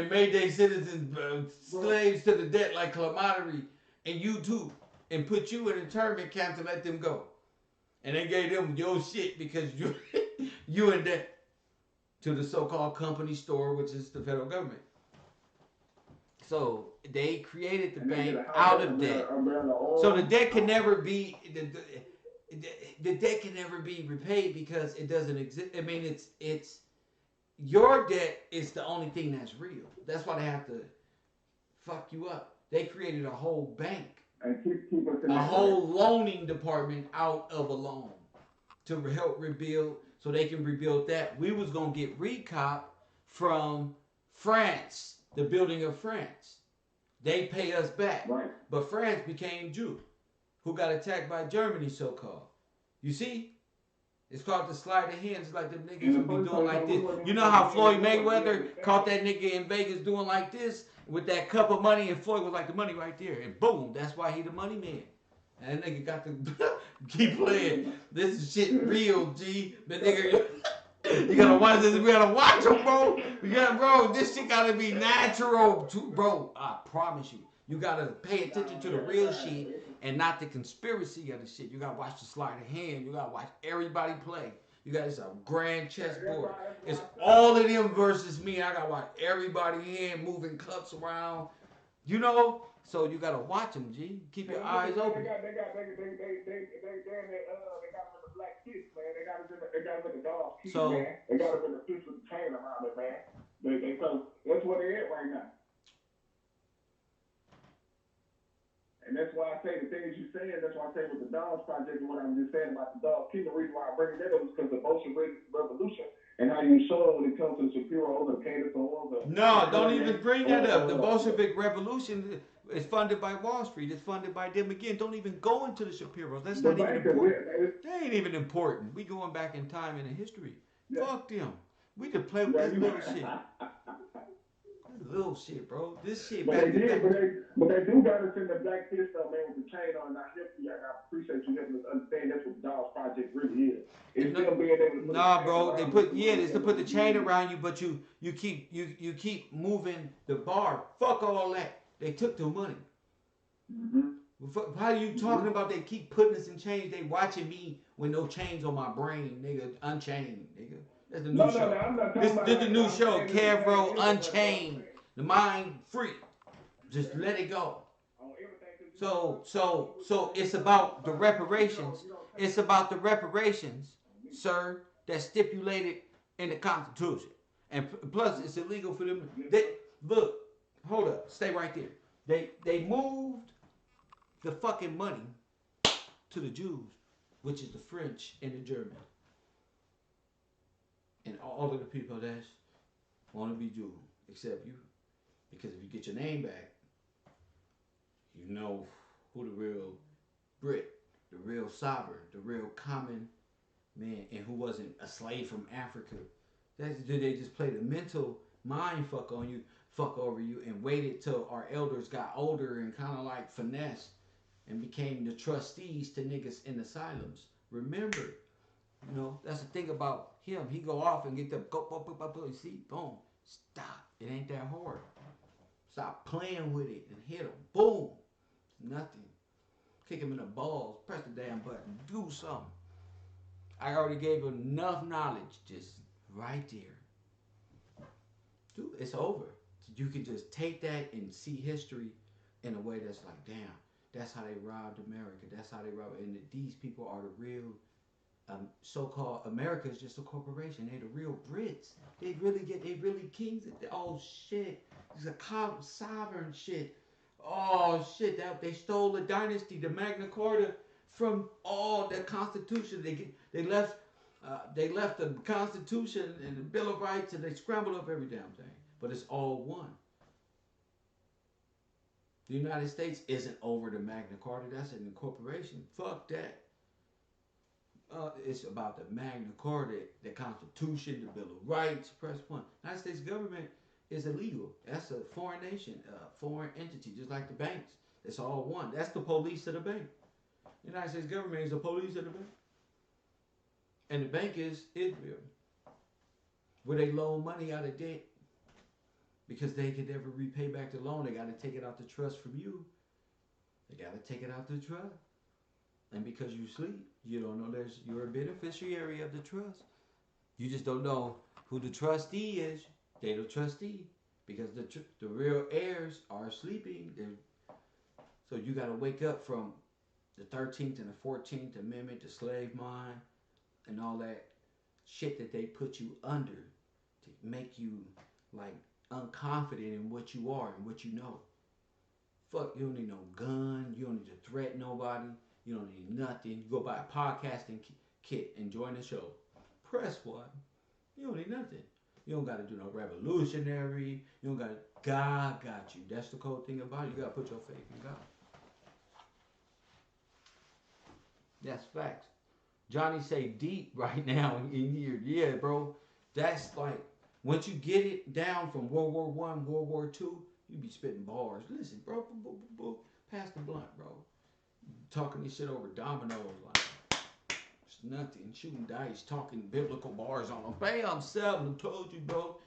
made their citizens slaves to the debt like camaraderie and you too, and put you in internment camp to let them go. And they gave them your shit because you in debt to the so-called company store, which is the federal government. So they created the bank out of debt. So the debt can never be the debt can never be repaid because it doesn't exist. I mean, it's your debt is the only thing that's real. That's why they have to fuck you up. They created a whole bank, a whole loaning department out of a loan to help rebuild, so they can rebuild that. We was gonna get recop from France, the building of France. They pay us back,
Right.
But France became Jew, who got attacked by Germany, so-called. You see? It's called the sleight of hand. It's like them niggas will be doing like this. You know how Floyd Mayweather caught that nigga in Vegas doing like this with that cup of money, and Floyd was like, the money right there, and boom, that's why he the money man. And that nigga got to keep playing. This is shit real, G. But nigga, you gotta watch this. We gotta watch him, bro. Bro, this shit gotta be natural, too, bro. I promise you. You gotta pay attention to the real shit and not the conspiracy of the shit. You gotta watch the sleight of hand. You gotta watch everybody play. You got this a grand chessboard. It's all of them versus me. I gotta watch everybody hand moving cups around. You know, so you gotta watch them, G. Keep your eyes open.
They got him in the black kiss, man. They got him in the dog teeth, man. They got him in the fish with the chain around it, man. So that's what they at right now. And that's why I say the things you saying. That's why I say with the Dogs Project and what I was just saying about the Dog King. The reason why I bring it up is because the Bolshevik Revolution and how you saw it when it comes to the Shapiro, the Candace,
No, don't even bring that up. The Bolshevik Revolution is funded by Wall Street. It's funded by them again. Don't even go into the Shapiros. That's not even important. They ain't even important. We going back in time in the history. Yeah. Fuck them. We just play with this little shit. Little shit, bro. This shit.
But they do got us in the black fist though, man, with the chain on. I appreciate you helping us understand that's what the Dogs Project really is. It's still being able to
Nah, bro. They put it's to put the chain around you, but you keep moving the bar. Fuck all that. They took the money. How are you talking about they keep putting us in chains? They watching me with no chains on my brain, nigga. Unchained, nigga. That's the new show. This is the new show, Cavro Unchained. The mind free. Just let it go. So it's about the reparations. It's about the reparations, sir, that's stipulated in the Constitution. And plus, it's illegal for them. Look, hold up, stay right there. They moved the fucking money to the Jews, which is the French and the Germans. And all of the people that want to be Jews, except you.
Because if you get your name back, you know who the real Brit, the real sovereign, the real common man, and who wasn't a slave from Africa. They just played a mental mind fuck on you, fuck over you, and waited till our elders got older and kind of like finesse and became the trustees to niggas in asylums. Remember, that's the thing about him. He go off and get the go, you see, boom, stop. It ain't that hard. Stop playing with it and hit him. Boom. Nothing. Kick him in the balls. Press the damn button. Do something. I already gave him enough knowledge just right there. Dude, it's over. You can just take that and see history in a way that's like, damn, that's how they robbed America. That's how they robbed. And these people are the real so-called America is just a corporation. They the real Brits. They really kings. Oh shit, it's a sovereign shit. Oh shit, that they stole the dynasty, the Magna Carta, from all the Constitution. They left the Constitution and the Bill of Rights, and they scrambled up every damn thing. But it's all one. The United States isn't over the Magna Carta. That's an incorporation. Fuck that. It's about the Magna Carta, the Constitution, the Bill of Rights. Press 1. The United States government is illegal. That's a foreign nation, a foreign entity, just like the banks. It's all one. That's the police of the bank. The United States government is the police of the bank. And the bank is Israel, where they loan money out of debt because they could never repay back the loan. They got to take it out the trust from you. They got to take it out the trust. And because you sleep, you don't know you're a beneficiary of the trust. You just don't know who the trustee is. They're the trustee because the real heirs are sleeping. So you got to wake up from the 13th and the 14th Amendment, the slave mine, and all that shit that they put you under to make you like unconfident in what you are and what you know. Fuck, you don't need no gun. You don't need to threaten nobody. You don't need nothing. You go buy a podcasting kit and join the show. Press 1. You don't need nothing. You don't got to do no revolutionary. You don't got to. God got you. That's the cool thing about it. You got to put your faith in God. That's facts. Johnny say deep right now in here. Yeah, bro. That's like, once you get it down from World War I, World War II, you be spitting bars. Listen, bro. Pass the blunt, bro. Talking this shit over dominoes like it's nothing. Shooting dice, talking biblical bars on them. Bam, 7. Told you, bro.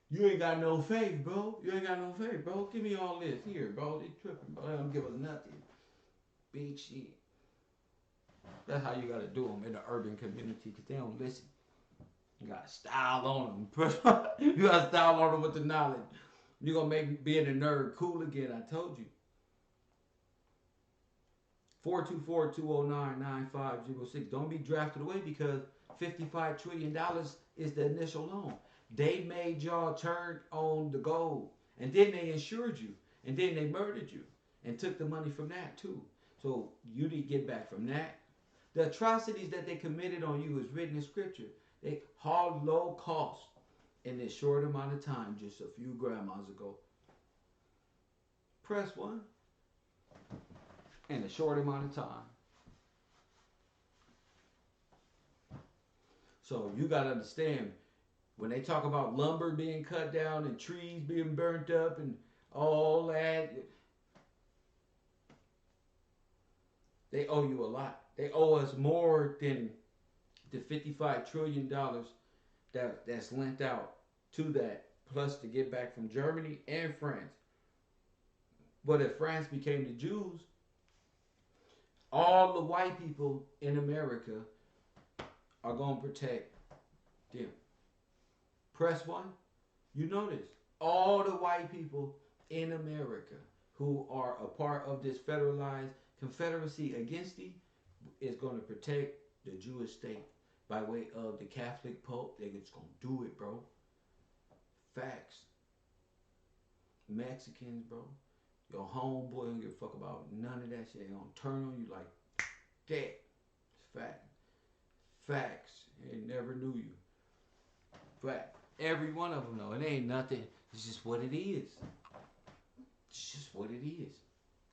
You ain't got no faith, bro. You ain't got no faith, bro. Give me all this here, bro. They tripping, bro. They don't give us nothing. Big shit. That's how you gotta do them in the urban community because they don't listen. You gotta style on them. You gotta style on them with the knowledge. You're gonna make being a nerd cool again. I told you. 424-209-9506. Don't be drafted away because $55 trillion is the initial loan. They made y'all turn on the gold. And then they insured you. And then they murdered you. And took the money from that too. So you didn't get back from that. The atrocities that they committed on you is written in scripture. They hauled low cost in this short amount of time, just a few grandmas ago. Press 1. In a short amount of time. So you got to understand, when they talk about lumber being cut down and trees being burnt up and all that, they owe you a lot. They owe us more than the $55 trillion that's lent out to that, plus to get back from Germany and France. But if France became the Jews, all the white people in America are going to protect them. Press 1. You know this. All the white people in America who are a part of this federalized confederacy against thee is going to protect the Jewish state by way of the Catholic Pope. They're just going to do it, bro. Facts. Mexicans, bro. Your homeboy don't give a fuck about none of that shit. They gonna turn on you like that. It's fact. Facts. They never knew you. Fact. Every one of them though. It ain't nothing. It's just what it is. It's just what it is.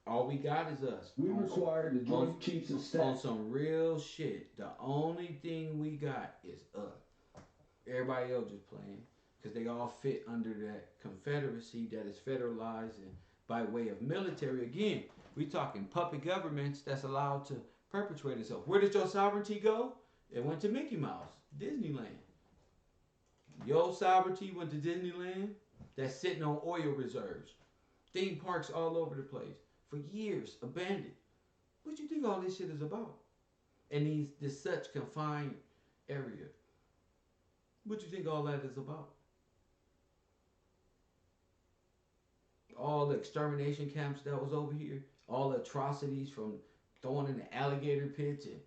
All we got is us.
We require the Joint Chiefs of
On
Staff.
some real shit. The only thing we got is us. Everybody else just playing because they all fit under that confederacy that is federalized and by way of military. Again, we talking puppet governments that's allowed to perpetuate itself. Where did your sovereignty go? It went to Mickey Mouse, Disneyland. Your sovereignty went to Disneyland. That's sitting on oil reserves. Theme parks all over the place for years, abandoned. What do you think all this shit is about? And this such confined area. What do you think all that is about? All the extermination camps that was over here, all the atrocities from throwing in the alligator pits, and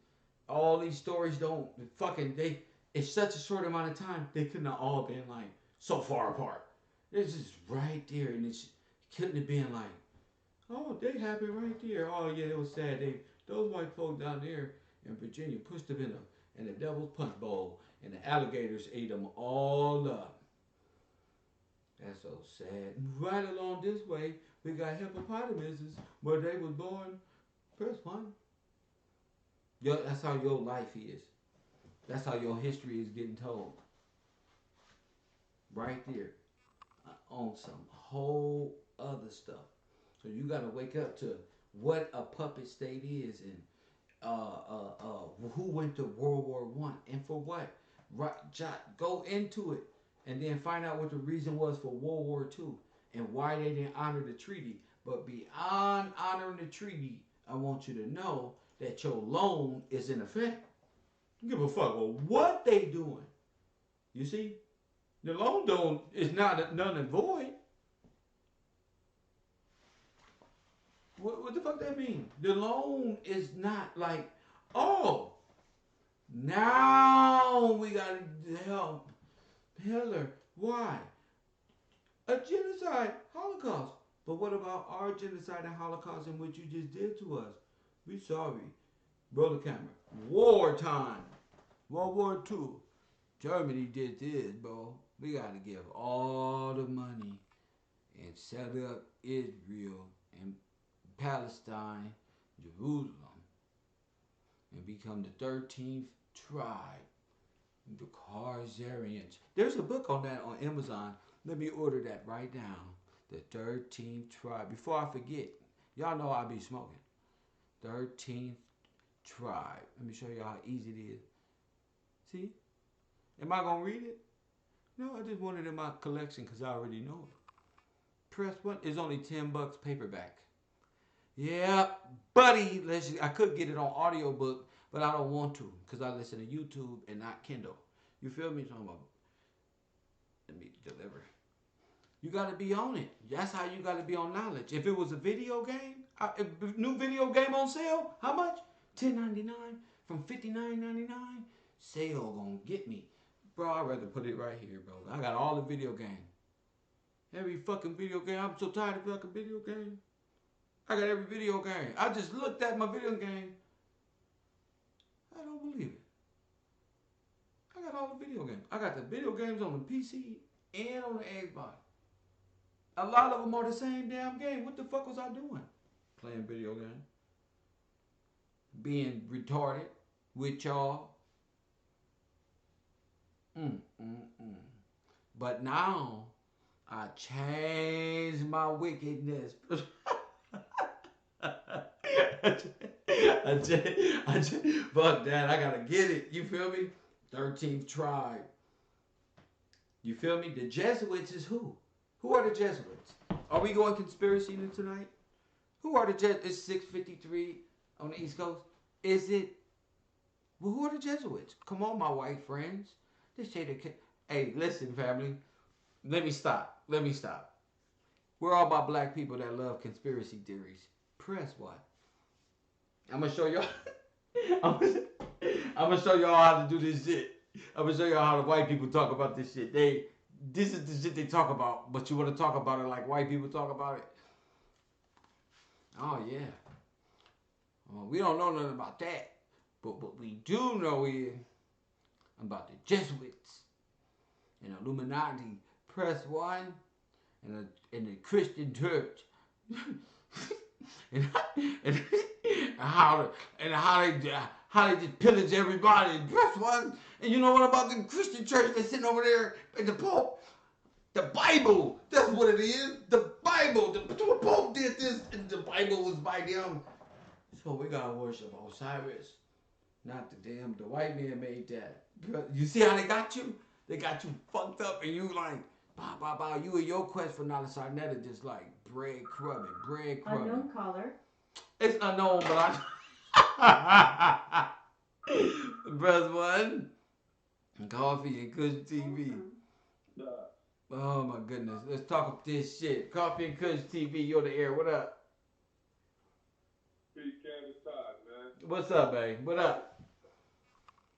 all these stories don't fucking they. It's such a short amount of time they couldn't have all been like so far apart. It's just right there, and it couldn't have been like, oh, they happened right there. Oh yeah, it was sad. Those white folk down there in Virginia pushed them in a devil's punch bowl, and the alligators ate them all up. That's so sad. Right along this way, we got hippopotamuses where they was born. Press one. That's how your life is. That's how your history is getting told. Right there. On some whole other stuff. So you got to wake up to what a puppet state is, and who went to World War One and for what. Right, go into it, and then find out what the reason was for World War Two and why they didn't honor the treaty. But beyond honoring the treaty, I want you to know that your loan is in effect. Give a fuck well what they doing. You see, the loan don't is not none and void. What the fuck that mean? The loan is not like, oh, now we gotta help Hitler. Why? A genocide, Holocaust. But what about our genocide and Holocaust and what you just did to us? We sorry. Roll the camera. Wartime. World War II. Germany did this, bro. We gotta give all the money and set up Israel and Palestine, Jerusalem, and become the 13th tribe, the Khazarians. There's a book on that on Amazon. Let me order that right now. The 13th tribe. Before I forget, y'all know I be smoking. 13th tribe. Let me show you how easy it is. See? Am I gonna read it? No, I just want it in my collection because I already know it. Press one. It's only $10 paperback. Yeah, buddy. I could get it on audiobook, but I don't want to because I listen to YouTube and not Kindle. You feel me? Talking about. Let me deliver. You got to be on it. That's how you got to be on knowledge. If it was a video game, new video game on sale, how much? $10.99 from $59.99. Sale gonna get me, bro. I'd rather put it right here, bro. I got all the video games. Every fucking video game. I'm so tired of fucking video games. I got every video game. I just looked at my video game. I don't believe it. I got all the video games. I got the video games on the PC and on the Xbox. A lot of them are the same damn game. What the fuck was I doing? Playing video games. Being retarded with y'all. But now, I changed my wickedness. Fuck that. I gotta get it. You feel me? 13th tribe. You feel me? The Jesuits is who? Who are the Jesuits? Are we going conspiracy tonight? Who are the Jesuits? It's 6:53 on the East Coast. Is it? Well, who are the Jesuits? Come on, my white friends. This shit. Hey, listen, family. Let me stop. We're all about black people that love conspiracy theories. Press what? I'm gonna show y'all. I'm gonna show y'all how to do this shit. I'm gonna show y'all how the white people talk about this shit. This is the shit they talk about, but you want to talk about it like white people talk about it. Oh yeah. We don't know nothing about that, but what we do know is about the Jesuits and Illuminati. Press one, and the Christian church. and, and how they just pillage everybody. Press one. And you know what about the Christian church that's sitting over there at the Pope? The Bible. That's what it is. The Bible. The Pope did this, and the Bible was by them. So we gotta worship Osiris, not the white man made that. You see how they got you? They got you fucked up, and you like, bah. You and your quest for knowledge Sarnetta just like bread crumbing.
Unknown caller.
It's unknown, but I. Press one. Coffee and Kush TV. Oh my goodness. Let's talk about this shit. Coffee and Kush TV, you're the air. What up?
Peace, Candace Todd, man.
What's up, babe? What up?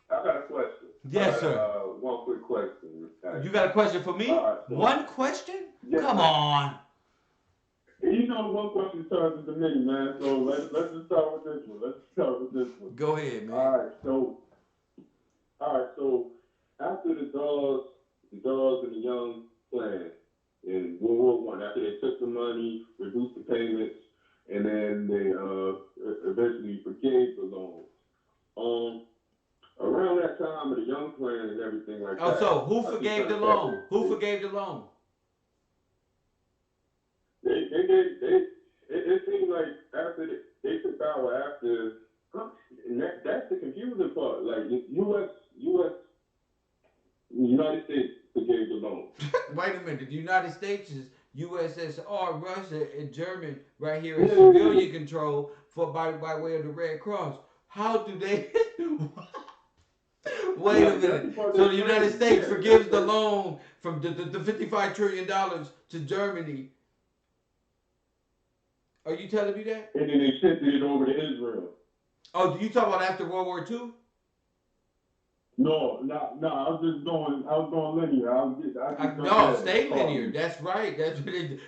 I got a question.
Yes, sir.
One quick question.
You got a question for me?
Right, so,
one question?
Yes,
Come
man.
on.
You know, one question turns into many, man. So let's just start with this one.
Go ahead, man.
All right. So after the dogs and the young plan in World War I, after they took the money, reduced the payments, and then they eventually forgave the loans. Around that time of the young plan and everything like that.
Oh, so who forgave the loan? Who forgave the loan?
It seems like after they took power after, and that's the confusing part. Like United States forgave the loan.
Wait a minute. The United States is USSR, Russia, and Germany right here in civilian control by way of the Red Cross. How do they? Wait a minute. So the United States forgives the loan from the $55 trillion to Germany. Are you telling me that?
And then they shifted it over to Israel.
Oh, do you talk about after World War II?
No. I was going linear.
No, stay linear. That's right. That's what it.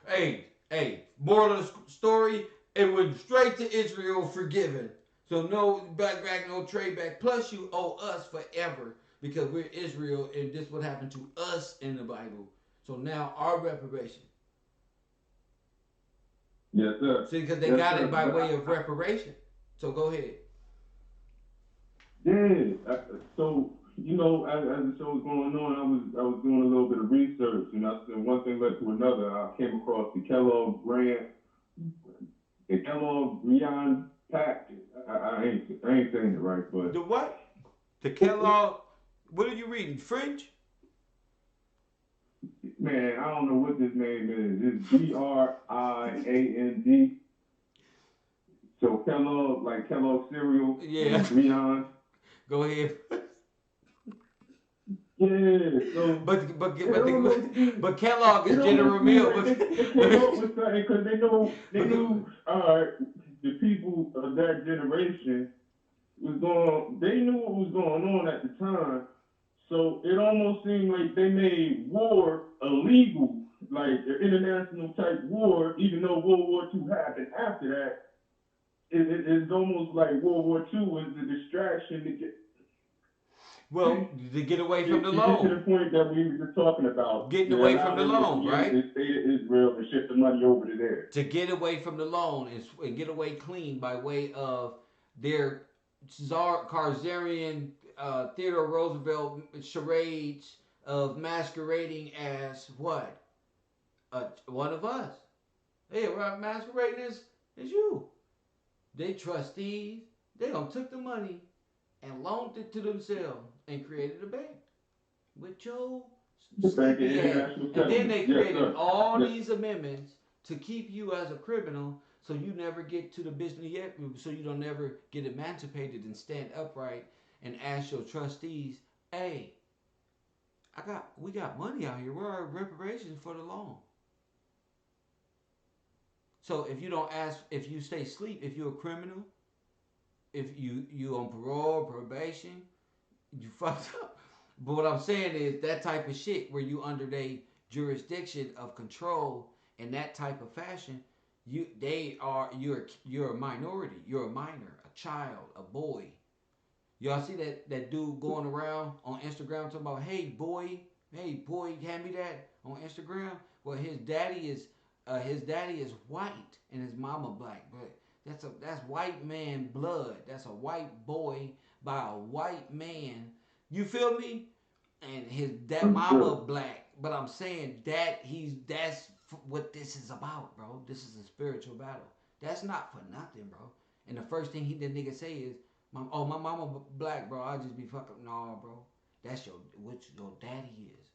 Hey. Moral of the story: it went straight to Israel, forgiven. So no back, no trade back. Plus, you owe us forever because we're Israel, and this what happened to us in the Bible. So now our reparation.
Yes, sir.
See, because they got it by way of reparation. So go ahead.
Yeah. So as the show was going on, I was doing a little bit of research, and one thing led to another. I came across the Kellogg Beyond Pack. I ain't saying it right, but
The what? The Kellogg. What are you reading? French?
man, I don't know what this name is. It's BRIAND. So Kellogg, like Kellogg cereal.
Yeah.
Beyond.
Go ahead.
Yeah. So,
but Kellogg is General Mills.
Because they knew the people of that generation they knew what was going on at the time. So it almost seemed like they made war illegal, like an international type war, even though World War II happened after that. It's almost like World War II was the distraction
to get away from the loan.
To the point that we were just talking about.
Getting away from the loan, right?
The state of Israel and shift the money over to there.
To get away from the loan and get away clean by way of their Khazarian Theodore Roosevelt charades of masquerading as what? One of us. Hey, we're masquerading as you. They trustees. They done took the money and loaned it to themselves and created a bank with your sleepy ass. And then they created all these amendments to keep you as a criminal, so you never get to the business yet, so you don't ever get emancipated and stand upright and ask your trustees, hey, we got money out here. Where are reparations for the loan? So if you don't ask, if you stay asleep, if you're a criminal, if you on parole, probation, you fucked up. But what I'm saying is that type of shit where you under their jurisdiction of control in that type of fashion, you're a minority, you're a minor, a child, a boy. Y'all see that dude going around on Instagram talking about, hey boy, hand me that on Instagram? Well, his daddy is His daddy is white and his mama black, but that's white man blood. That's a white boy by a white man. You feel me? And his that mama black. But I'm saying that's what this is about, bro. This is a spiritual battle. That's not for nothing, bro. And the first thing the nigga say is, my mama black, bro. I just be fucking no, bro. That's what your daddy is.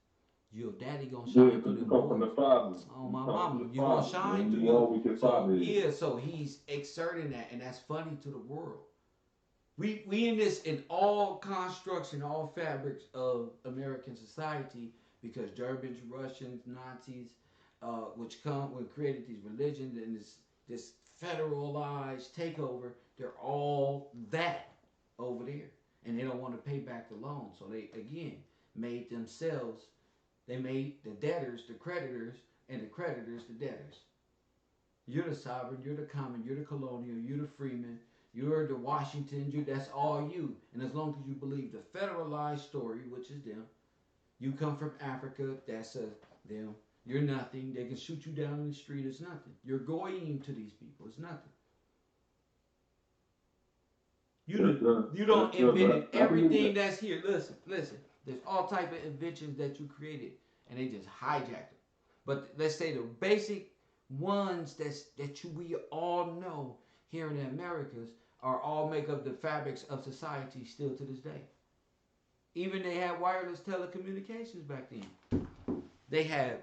Your daddy gonna shine through them boys. Oh my mama, you gonna shine through you. So yeah, so he's exerting that, and that's funny to the world. We in this in all construction, all fabrics of American society because Germans, Russians, Nazis, which created these religions and this federalized takeover. They're all that over there, and they don't want to pay back the loan. So they again made themselves. They made the debtors the creditors, and the creditors the debtors. You're the sovereign, you're the common, you're the colonial, you're the freeman, you're the Washington, that's all you. And as long as you believe the federalized story, which is them, you come from Africa, that's them. You're nothing. They can shoot you down in the street, it's nothing. You're goyim to these people, it's nothing. You don't invent everything that's here. Listen. There's all type of inventions that you created, and they just hijacked them. But let's say the basic ones we all know here in the Americas are all make up the fabrics of society still to this day. Even they had wireless telecommunications back then. They had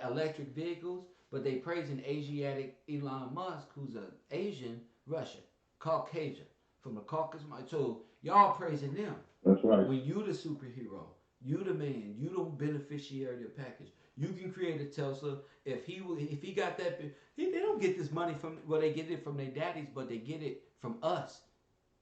electric vehicles, but they praising Asiatic Elon Musk, who's an Asian Russian, Caucasian from the Caucasus. So y'all praising them.
That's right.
When you the superhero, you the man, you the beneficiary of the package. You can create a Tesla. If he got that, they don't get this money from. Well, they get it from their daddies, but they get it from us.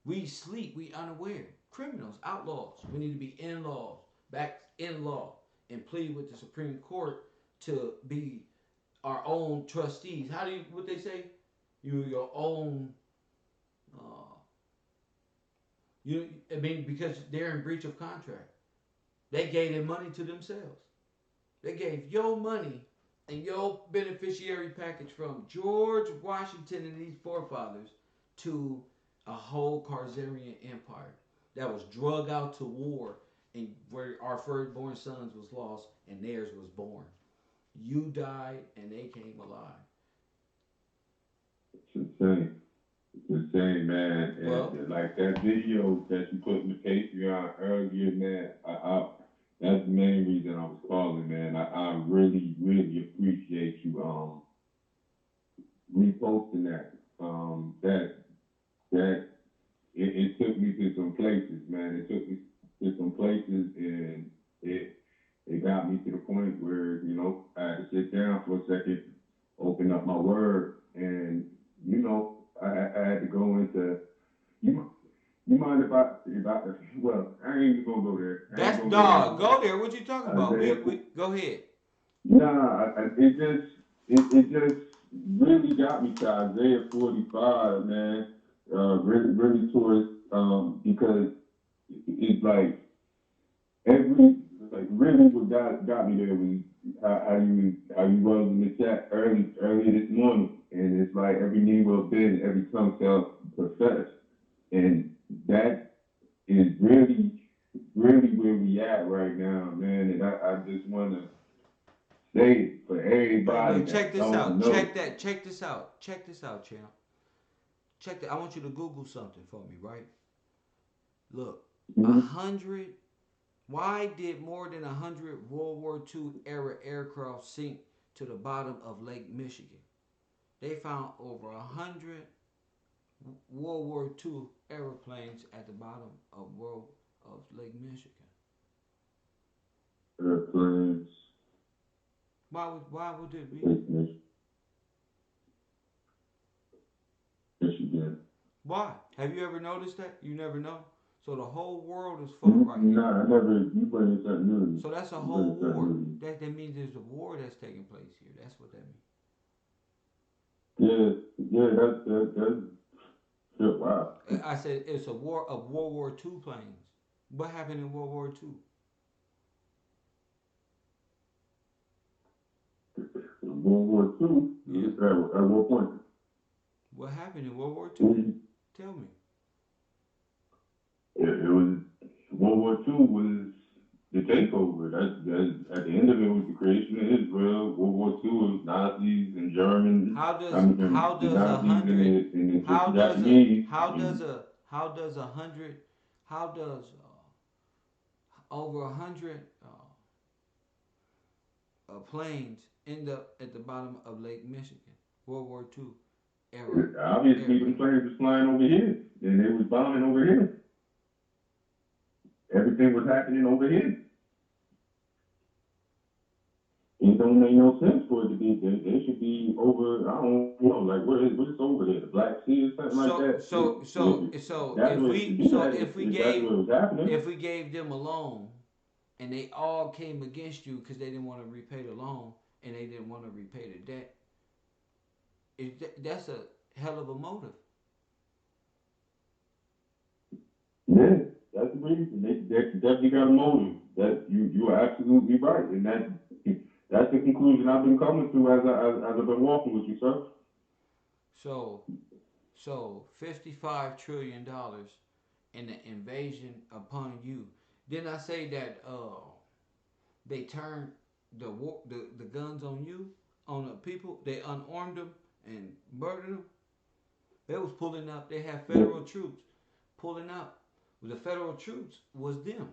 We sleep. We unaware. Criminals, outlaws. We need to be in laws, back in law, and plead with the Supreme Court to be our own trustees. What they say? You're your own. Because they're in breach of contract. They gave their money to themselves. They gave your money and your beneficiary package from George Washington and these forefathers to a whole Khazarian empire that was drug out to war and where our firstborn sons was lost and theirs was born. You died and they came alive.
It's insane. It's insane, man. And like that video that you put in the Patreon earlier, man, that's the main reason I was calling, man. I really, really appreciate you reposting that. It took me to some places, man. It took me to some places, and it got me to the point where I had to sit down for a second, open up my word, and I had to go into you mind if I well, I ain't even gonna go there.
That's dog. Go there. What you talking about? Go ahead.
Nah, it just really got me to Isaiah 45, man. Really towards because it's like really what got me there was how you was in the chat early this morning, and it's like every knee will bend, every tongue shall profess, and that is really where we at right now, man. And I just want to say for everybody.
Look, check this out. Check this out. Check this out, champ. Check that. I want you to Google something for me, right? Look, 100. Why did more than 100 World War II era aircraft sink to the bottom of Lake Michigan? They found over 100 World War II airplanes at the bottom of Lake Michigan.
Airplanes.
Why would it be?
Michigan.
Why? Have you ever noticed that? You never know. So the whole world is full right here.
Nah, I never. You bring something new.
So that's a whole war. That means there's a war that's taking place here. That's what that means.
Yeah, that's wow.
I said it's a war of World War II planes. What happened in World War II?
World War II.
Yeah.
At what point?
What happened in World War II? Tell me.
It was World War II was the takeover. At the end of it was the creation of Israel. World War II was Nazis and Germans.
How does
I mean,
how
the
does a
Nazis
hundred
and the
how does a
Japanese.
how does a how does a hundred how does over 100 planes end up at the bottom of Lake Michigan? World War II era.
Obviously, the planes was flying over here, and they was bombing over here. Everything was happening over here. It don't make no sense for it to be there. They should be over. I don't know, like what's over there, the Black Sea or something like that. That's where it should be. That's where it was happening.
if we gave them a loan and they all came against you because they didn't want to repay the loan and they didn't want to repay the debt, that's a hell of a motive.
Yeah, that's the reason. They definitely got a motive. That you are absolutely right, and that's the conclusion I've been coming to as I've been walking with you, sir.
So $55 trillion in the invasion upon you. Didn't I say that they turned the guns on you, on the people? They unarmed them and murdered them. They was pulling up. They had federal troops pulling up. The federal troops was them.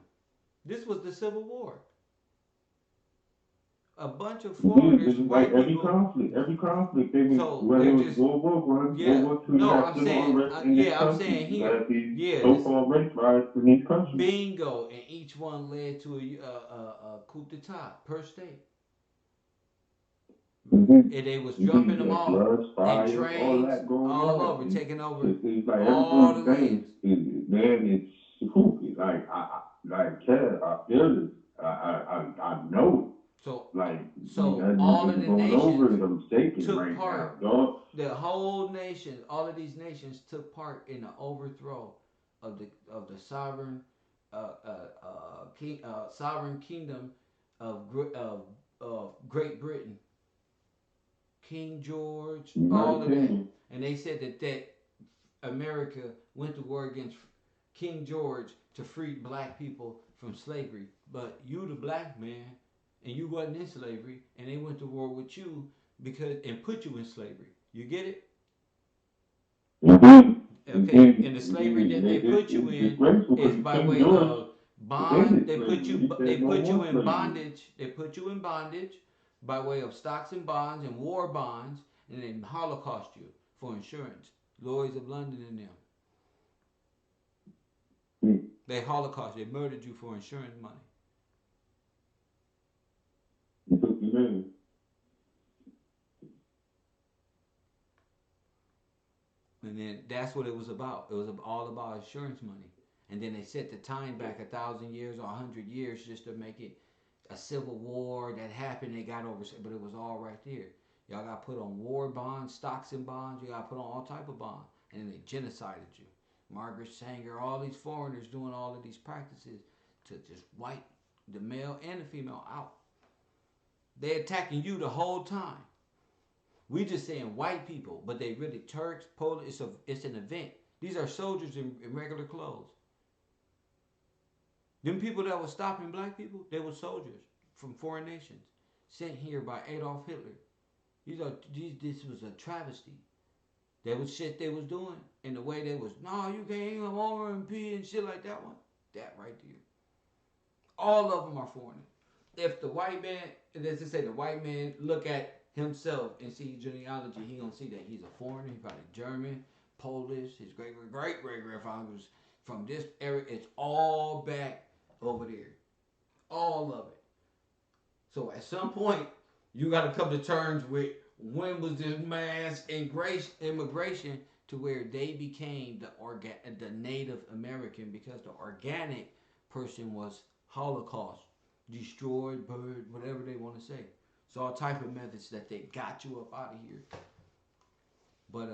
This was the Civil War. A bunch of foreigners,
Like
white people.
every conflict, they was,
So
whether
they're
it was
just
World War One,
yeah.
World War Two, you
No,
have
I'm
civil
saying
unrest in this
yeah. I'm
country.
saying
You
here.
have these
Yeah.
so-called race riots in these countries.
Bingo, and each one led to a coup d'état per state.
Mm-hmm.
And they was dropping them off
Floods,
in
fires, all
trains
that going
all
on.
over, taking over
It's like
all the
everyone's
lands.
saying, man, it's like I feel it. I know it.
So
Like
all of the
going over
nations
it, I'm shaking
took
right
part.
now, dog.
The whole nation, all of these nations took part in the overthrow of the sovereign sovereign kingdom of Great Britain. King George, all of that, and they said that America went to war against King George to free black people from slavery. But you, the black man, and you wasn't in slavery, and they went to war with you and put you in slavery. You get it? Okay, and the slavery that they put you in is by way of bond. They put you in bondage. They put you in bondage by way of stocks and bonds and war bonds, and then Holocaust you for insurance. Lloyd's of London and them. They Holocaust. They murdered you for insurance money. And then that's what it was about. It was all about insurance money. And then they set the time back 1,000 years or 100 years just to make it a civil war that happened. They got over, but it was all right there. Y'all got put on war bonds, stocks and bonds. You got put on all type of bonds, and then they genocided you. Margaret Sanger, all these foreigners doing all of these practices to just wipe the male and the female out. They attacking you the whole time. We just saying white people, but they really Turks, Polish. It's an event. These are soldiers in regular clothes. Them people that were stopping black people, they were soldiers from foreign nations sent here by Adolf Hitler. This was a travesty. That was shit they was doing, and the way they was, no, you can't come over and pee and shit like that one. That right there. All of them are foreigners. If the white man, let's just say the white man look at himself and see genealogy, he gonna see that he's a foreigner. He's probably German, Polish. His great grandfather was from this area. It's all back over there, all of it. So at some point, you got to come to terms with when was this mass immigration to where they became the Native American, because the organic person was Holocaust, destroyed, burned, whatever they want to say. It's all type of methods that they got you up out of here. But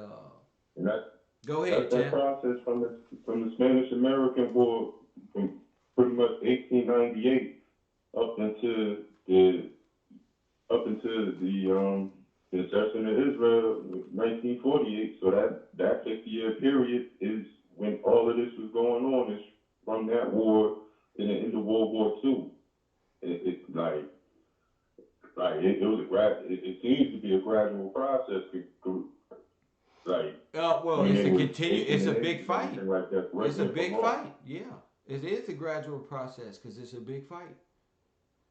go ahead,
that process from the Spanish American War, from pretty much 1898 up into the the inception of Israel, 1948. So that 50-year period is when all of this was going on. Is from that war and the end of World War II. It it was it seems to be a gradual process. Like
Well,
when
it's
they
a
was
continue.
taking
It's
the
a
names
big
and
fight.
everything like that.
It's a
Correct me if I'm
big
wrong.
fight. Yeah, it is a gradual process because it's a big fight.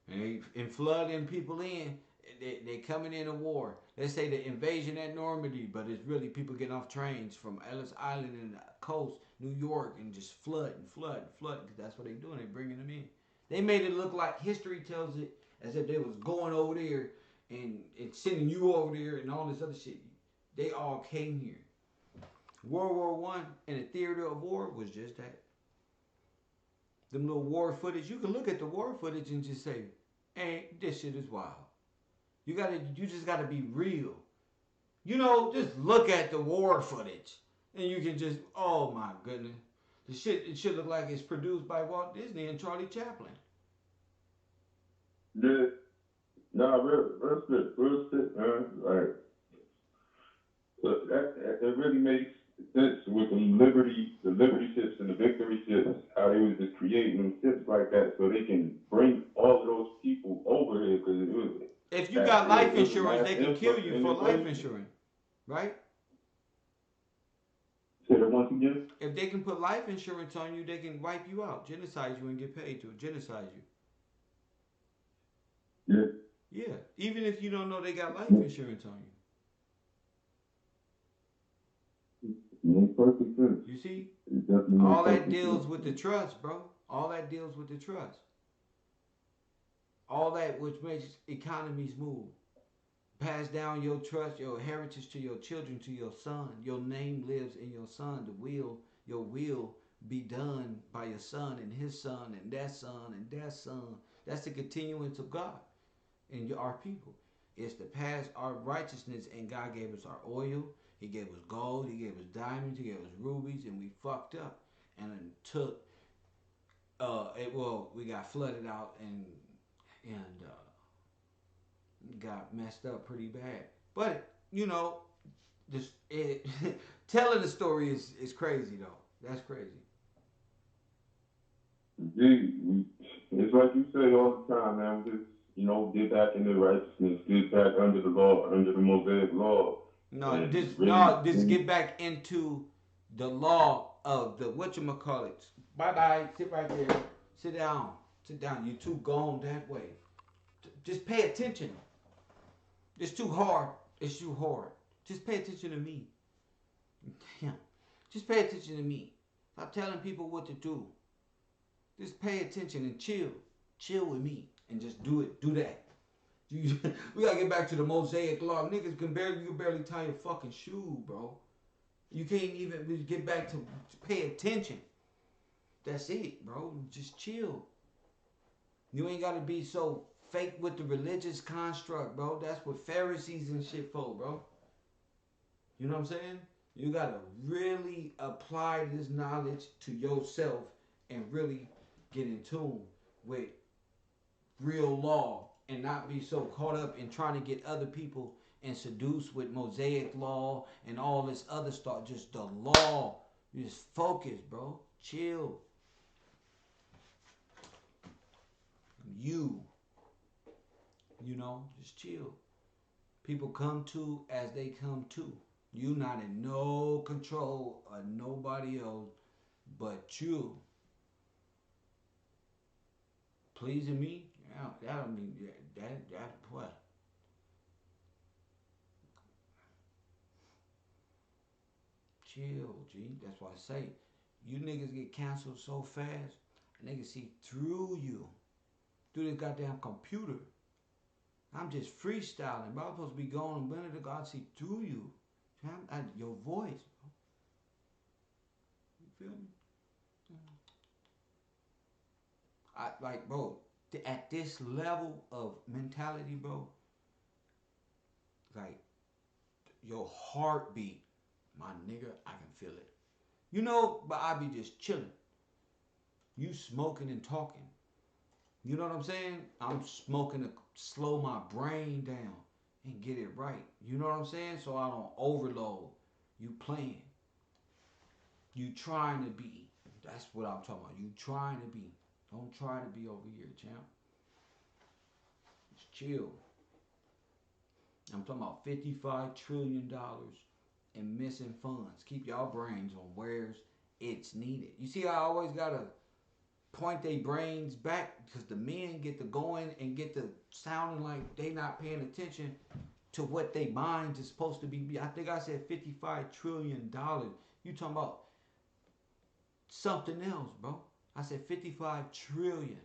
And flooding people in. They coming in a war. They say the invasion at Normandy, but it's really people getting off trains from Ellis Island and the coast, New York, and just flooding, because that's what they doing. They bringing them in. They made it look like history tells it as if they was going over there and sending you over there and all this other shit. They all came here. World War One and the theater of war was just that. Them little war footage. You can look at the war footage and just say, "Hey, this shit is wild." You just gotta be real. Just look at the war footage, and you can just, oh my goodness, it should look like it's produced by Walt Disney and Charlie Chaplin.
The, no, real shit, man. Like, it really makes sense with the liberty ships and the victory ships, how they was just creating them ships like that so they can bring all of those people over here because it was.
If you got life insurance, they can kill
influx
you
in
for life
inflation.
insurance, right?
Say that once again.
If they can put life insurance on you, they can wipe you out, genocide you, and get paid to genocide you.
Yeah.
Yeah, even if you don't know they got life insurance on you.
Makes perfect sense.
You see?
It definitely
All
makes
that
perfect
deals
sense.
with the trust, bro. All that deals with the trust. All that which makes economies move. Pass down your trust, your heritage to your children, to your son. Your name lives in your son. Your will be done by your son and his son and that son and that son. That's the continuance of God in our people. It's to pass our righteousness, and God gave us our oil. He gave us gold. He gave us diamonds. He gave us rubies, and we fucked up. And it took. We got flooded out and got messed up pretty bad. But just telling the story is crazy though. That's crazy.
It's like you say all the time, man. Just get back into righteousness, get back under the law, under the Mosaic law.
No,
Really,
just get back into the law of the whatchamacallit. Bye bye. Sit right there. Sit down. Sit down. You too gone that way. Just pay attention. It's too hard. It's too hard. Just pay attention to me. Damn. Just pay attention to me. Stop telling people what to do. Just pay attention and chill. Chill with me. And just do it. Do that. We gotta get back to the Mosaic law. Niggas you can barely tie your fucking shoe, bro. You can't even get back to pay attention. That's it, bro. Just chill. You ain't gotta be so fake with the religious construct, bro. That's what Pharisees and shit for, bro. You know what I'm saying? You gotta really apply this knowledge to yourself and really get in tune with real law and not be so caught up in trying to get other people and seduce with Mosaic law and all this other stuff. Just the law. You just focus, bro. Chill. Just chill. People come to as they come to. You not in no control of nobody else but you. Pleasing me? Yeah, that don't mean that what? Chill, G. That's why I say you niggas get canceled so fast, niggas see through you. Through this goddamn computer. I'm just freestyling, bro. I'm supposed to be going a minute ago. I see through you. Your voice, bro. You feel me? Bro, at this level of mentality, bro, like, your heartbeat, my nigga, I can feel it. But I be just chilling. You smoking and talking. You know what I'm saying? I'm smoking to slow my brain down. and get it right. You know what I'm saying? So I don't overload. You playing. You trying to be. That's what I'm talking about. You trying to be. Don't try to be over here, champ. Just chill. I'm talking about $55 trillion in missing funds. Keep y'all brains on where's it's needed. You see, I always gotta point their brains back because the men get to going and get to sounding like they not paying attention to what their minds is supposed to be. I think I said $55 trillion. You talking about something else, bro. I said 55 trillion.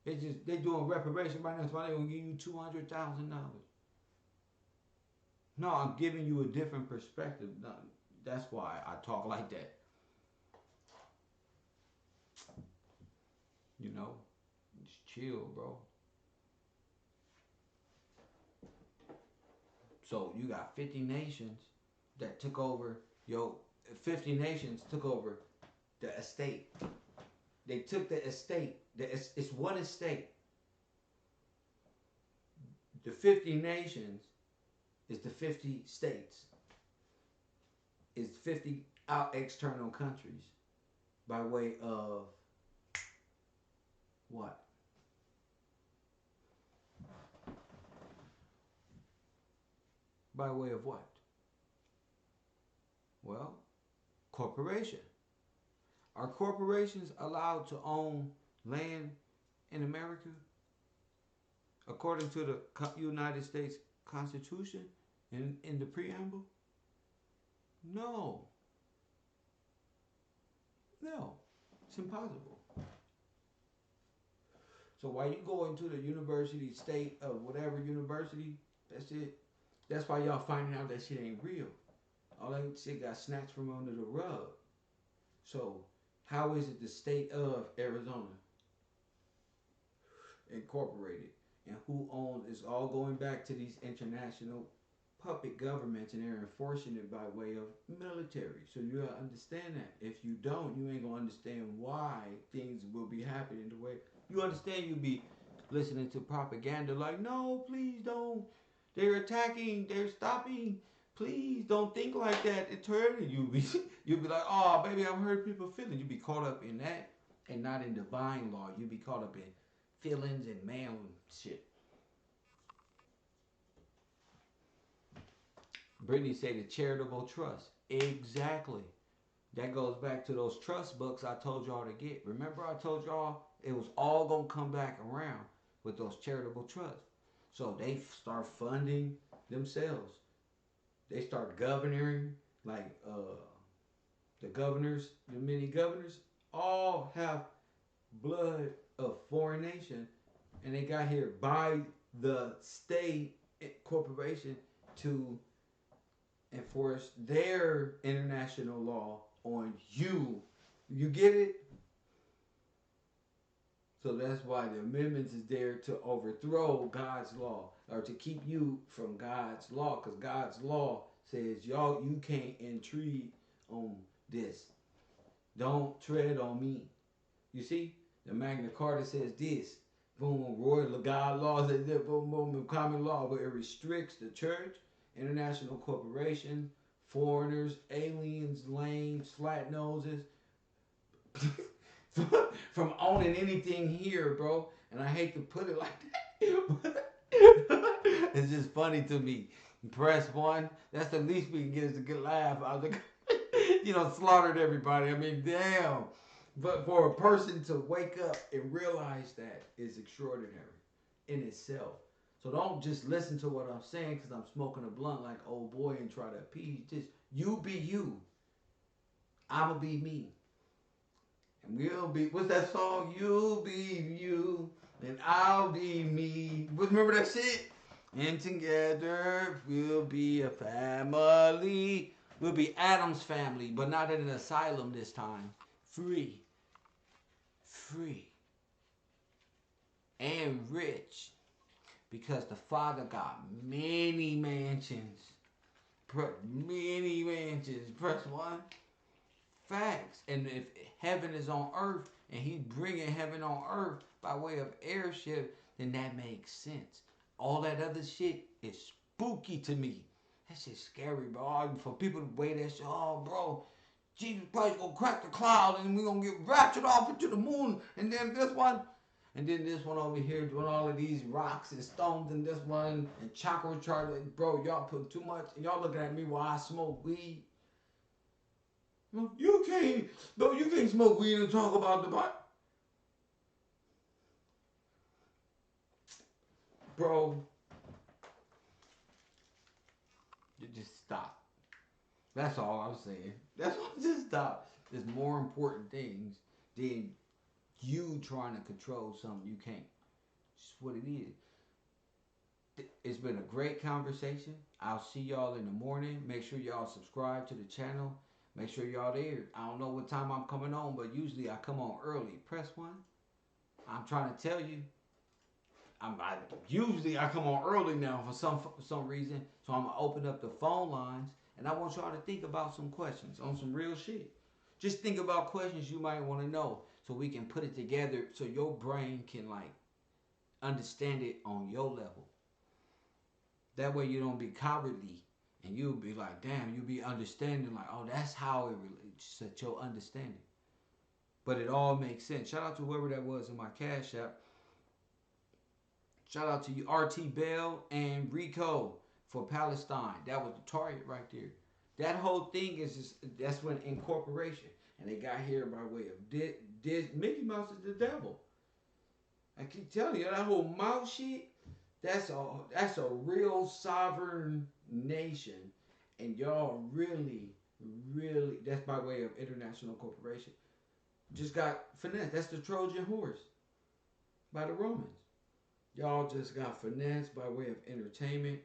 They doing reparation right now. That's why they gonna give you $200,000. No, I'm giving you a different perspective. No, that's why I talk like that. You know, just chill, bro. So you got 50 nations that took over. 50 nations took over the estate. They took the estate. It's one estate. The 50 nations is the 50 states. It's 50 out external countries by way of what? By way of what? Well, corporation. Are corporations allowed to own land in America? According to the United States Constitution in the preamble? No. No. It's impossible. So while you go into the university, state of whatever university, that's it. That's why y'all finding out that shit ain't real. All that shit got snatched from under the rug. So how is it the state of Arizona incorporated? And who owns it's all going back to these international puppet governments, and they're enforcing it by way of military. So you gotta understand that. If you don't, you ain't gonna understand why things will be happening the way you understand. You be listening to propaganda like, no, please don't. They're attacking. They're stopping. Please don't think like that. It's hurting you. You'll be like, oh, baby, I've heard people feeling. You be caught up in that and not in divine law. You be caught up in feelings and man shit. Brittany said the charitable trust. Exactly. That goes back to those trust books I told y'all to get. Remember I told y'all it was all going to come back around with those charitable trusts. So they start funding themselves. They start governing, like the governors, the many governors, all have blood of foreign nation, and they got here by the state corporation to enforce their international law on you. You get it? So that's why the amendments is there to overthrow God's law or to keep you from God's law, because God's law says y'all you can't intrude on this. Don't tread on me. You see, the Magna Carta says this. Boom, royal God law says that. Boom, boom, common law, but it restricts the church, international corporations, foreigners, aliens, lames, flat noses. From owning anything here, bro. And I hate to put it like that. It's just funny to me. Press one. That's the least we can get is a good laugh. I was like, slaughtered everybody. I mean, damn. But for a person to wake up and realize that is extraordinary in itself. So don't just listen to what I'm saying because I'm smoking a blunt like old boy and try to appease. Just you be you. I'ma be me. And we'll be, what's that song? You'll be you, and I'll be me. Remember that shit? And together we'll be a family. We'll be Adam's family, but not in an asylum this time. Free. Free. And rich. Because the Father got many mansions. Many mansions. Press one. Facts. And if heaven is on earth and he's bringing heaven on earth by way of airship, then that makes sense. All that other shit is spooky to me. That shit's scary, bro. For people to weigh that shit, oh, bro, Jesus Christ gonna crack the cloud and we gonna get raptured off into the moon. And then this one, and then this one over here doing all of these rocks and stones and this one and chakra chart. Bro, y'all put too much. Y'all looking at me while I smoke weed. You can't, bro, you can't smoke weed and talk about the Bible. Bro, you just stop. That's all I'm saying. That's all. Just stop. There's more important things than you trying to control something you can't. It's just what it is. It's been a great conversation. I'll see y'all in the morning. Make sure y'all subscribe to the channel. Make sure y'all there. I don't know what time I'm coming on, but usually I come on early. Press 1. I'm trying to tell you. Usually I come on early now for some reason. So I'm gonna open up the phone lines and I want y'all to think about some questions on some real shit. Just think about questions you might want to know so we can put it together so your brain can like understand it on your level. That way you don't be cowardly and you'll be like, damn, you'll be understanding like, oh, that's how it relates to your understanding. But it all makes sense. Shout out to whoever that was in my Cash App. Shout out to you, RT Bell and Rico for Palestine. That was the target right there. That whole thing is just, that's when incorporation. And they got here by way of Mickey Mouse is the devil. I keep telling you, that whole mouse shit, that's a real sovereign nation. And y'all really, that's by way of international corporation. Just got finessed. That's the Trojan horse by the Romans. Y'all just got finessed by way of entertainment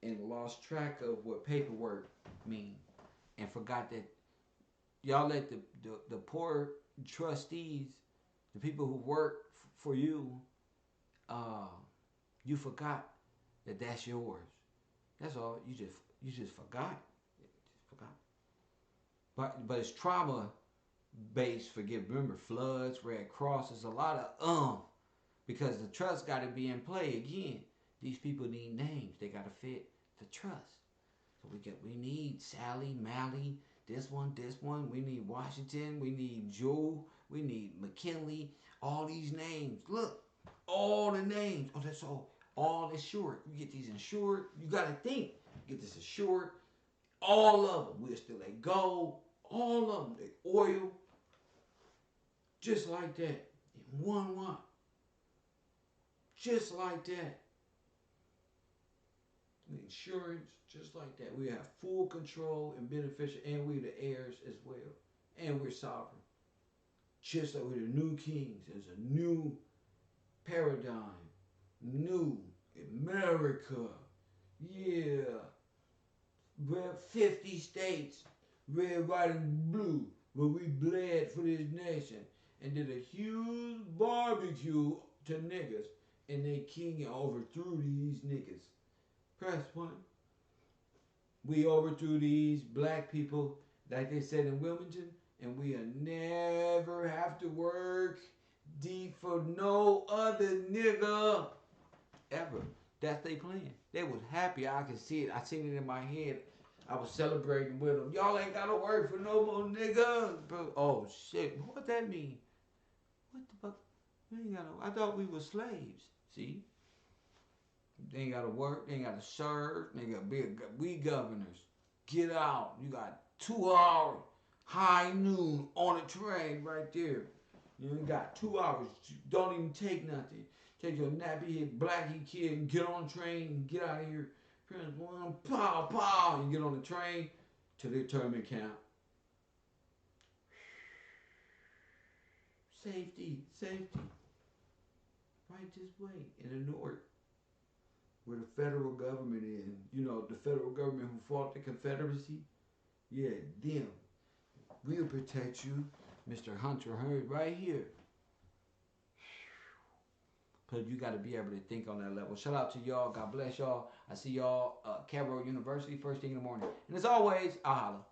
and lost track of what paperwork mean and forgot that y'all let the poor trustees, the people who work for you, you forgot that that's yours. That's all. You just forgot. But it's trauma based. Remember floods, Red Cross. There's a lot of because the trust got to be in play again. These people need names. They got to fit the trust. So we need Sally, Mally, this one. We need Washington. We need Joe. We need McKinley. All these names. Look, all the names. Oh, that's all insured. You get these insured. You got to think. Get this insured. All of them. We'll still let go. All of them. They oil. Just like that. In one lot. Just like that. Insurance, just like that. We have full control and beneficial, and we're the heirs as well. And we're sovereign. Just like we're the new kings. There's a new paradigm. New America. Yeah. We're 50 states. Red, white, and blue. Where we bled for this nation. And did a huge barbecue to niggas. And they king overthrew these niggas. Press 1. We overthrew these black people, like they said in Wilmington, and we'll never have to work deep for no other nigga ever. That's they plan. They was happy. I could see it. I seen it in my head. I was celebrating with them. Y'all ain't gotta work for no more nigga. Oh shit. What that mean? What the fuck? We ain't gotta. I thought we were slaves. See? They ain't gotta work, they ain't gotta serve, they gotta be we governors. Get out. You got 2 hours, high noon on a train right there. You ain't got 2 hours. Don't even take nothing. Take your nappy head, blacky kid and get on the train and get out of here. Press 1, pow, pow, and get on the train to the internment camp. Safety. Right this way in the north. Where the federal government is. You know, the federal government who fought the Confederacy. Yeah, them. We'll protect you, Mr. Hunter Heard, right here. But you got to be able to think on that level. Shout out to y'all. God bless y'all. I see y'all Cairo University first thing in the morning. And as always, I'll holla.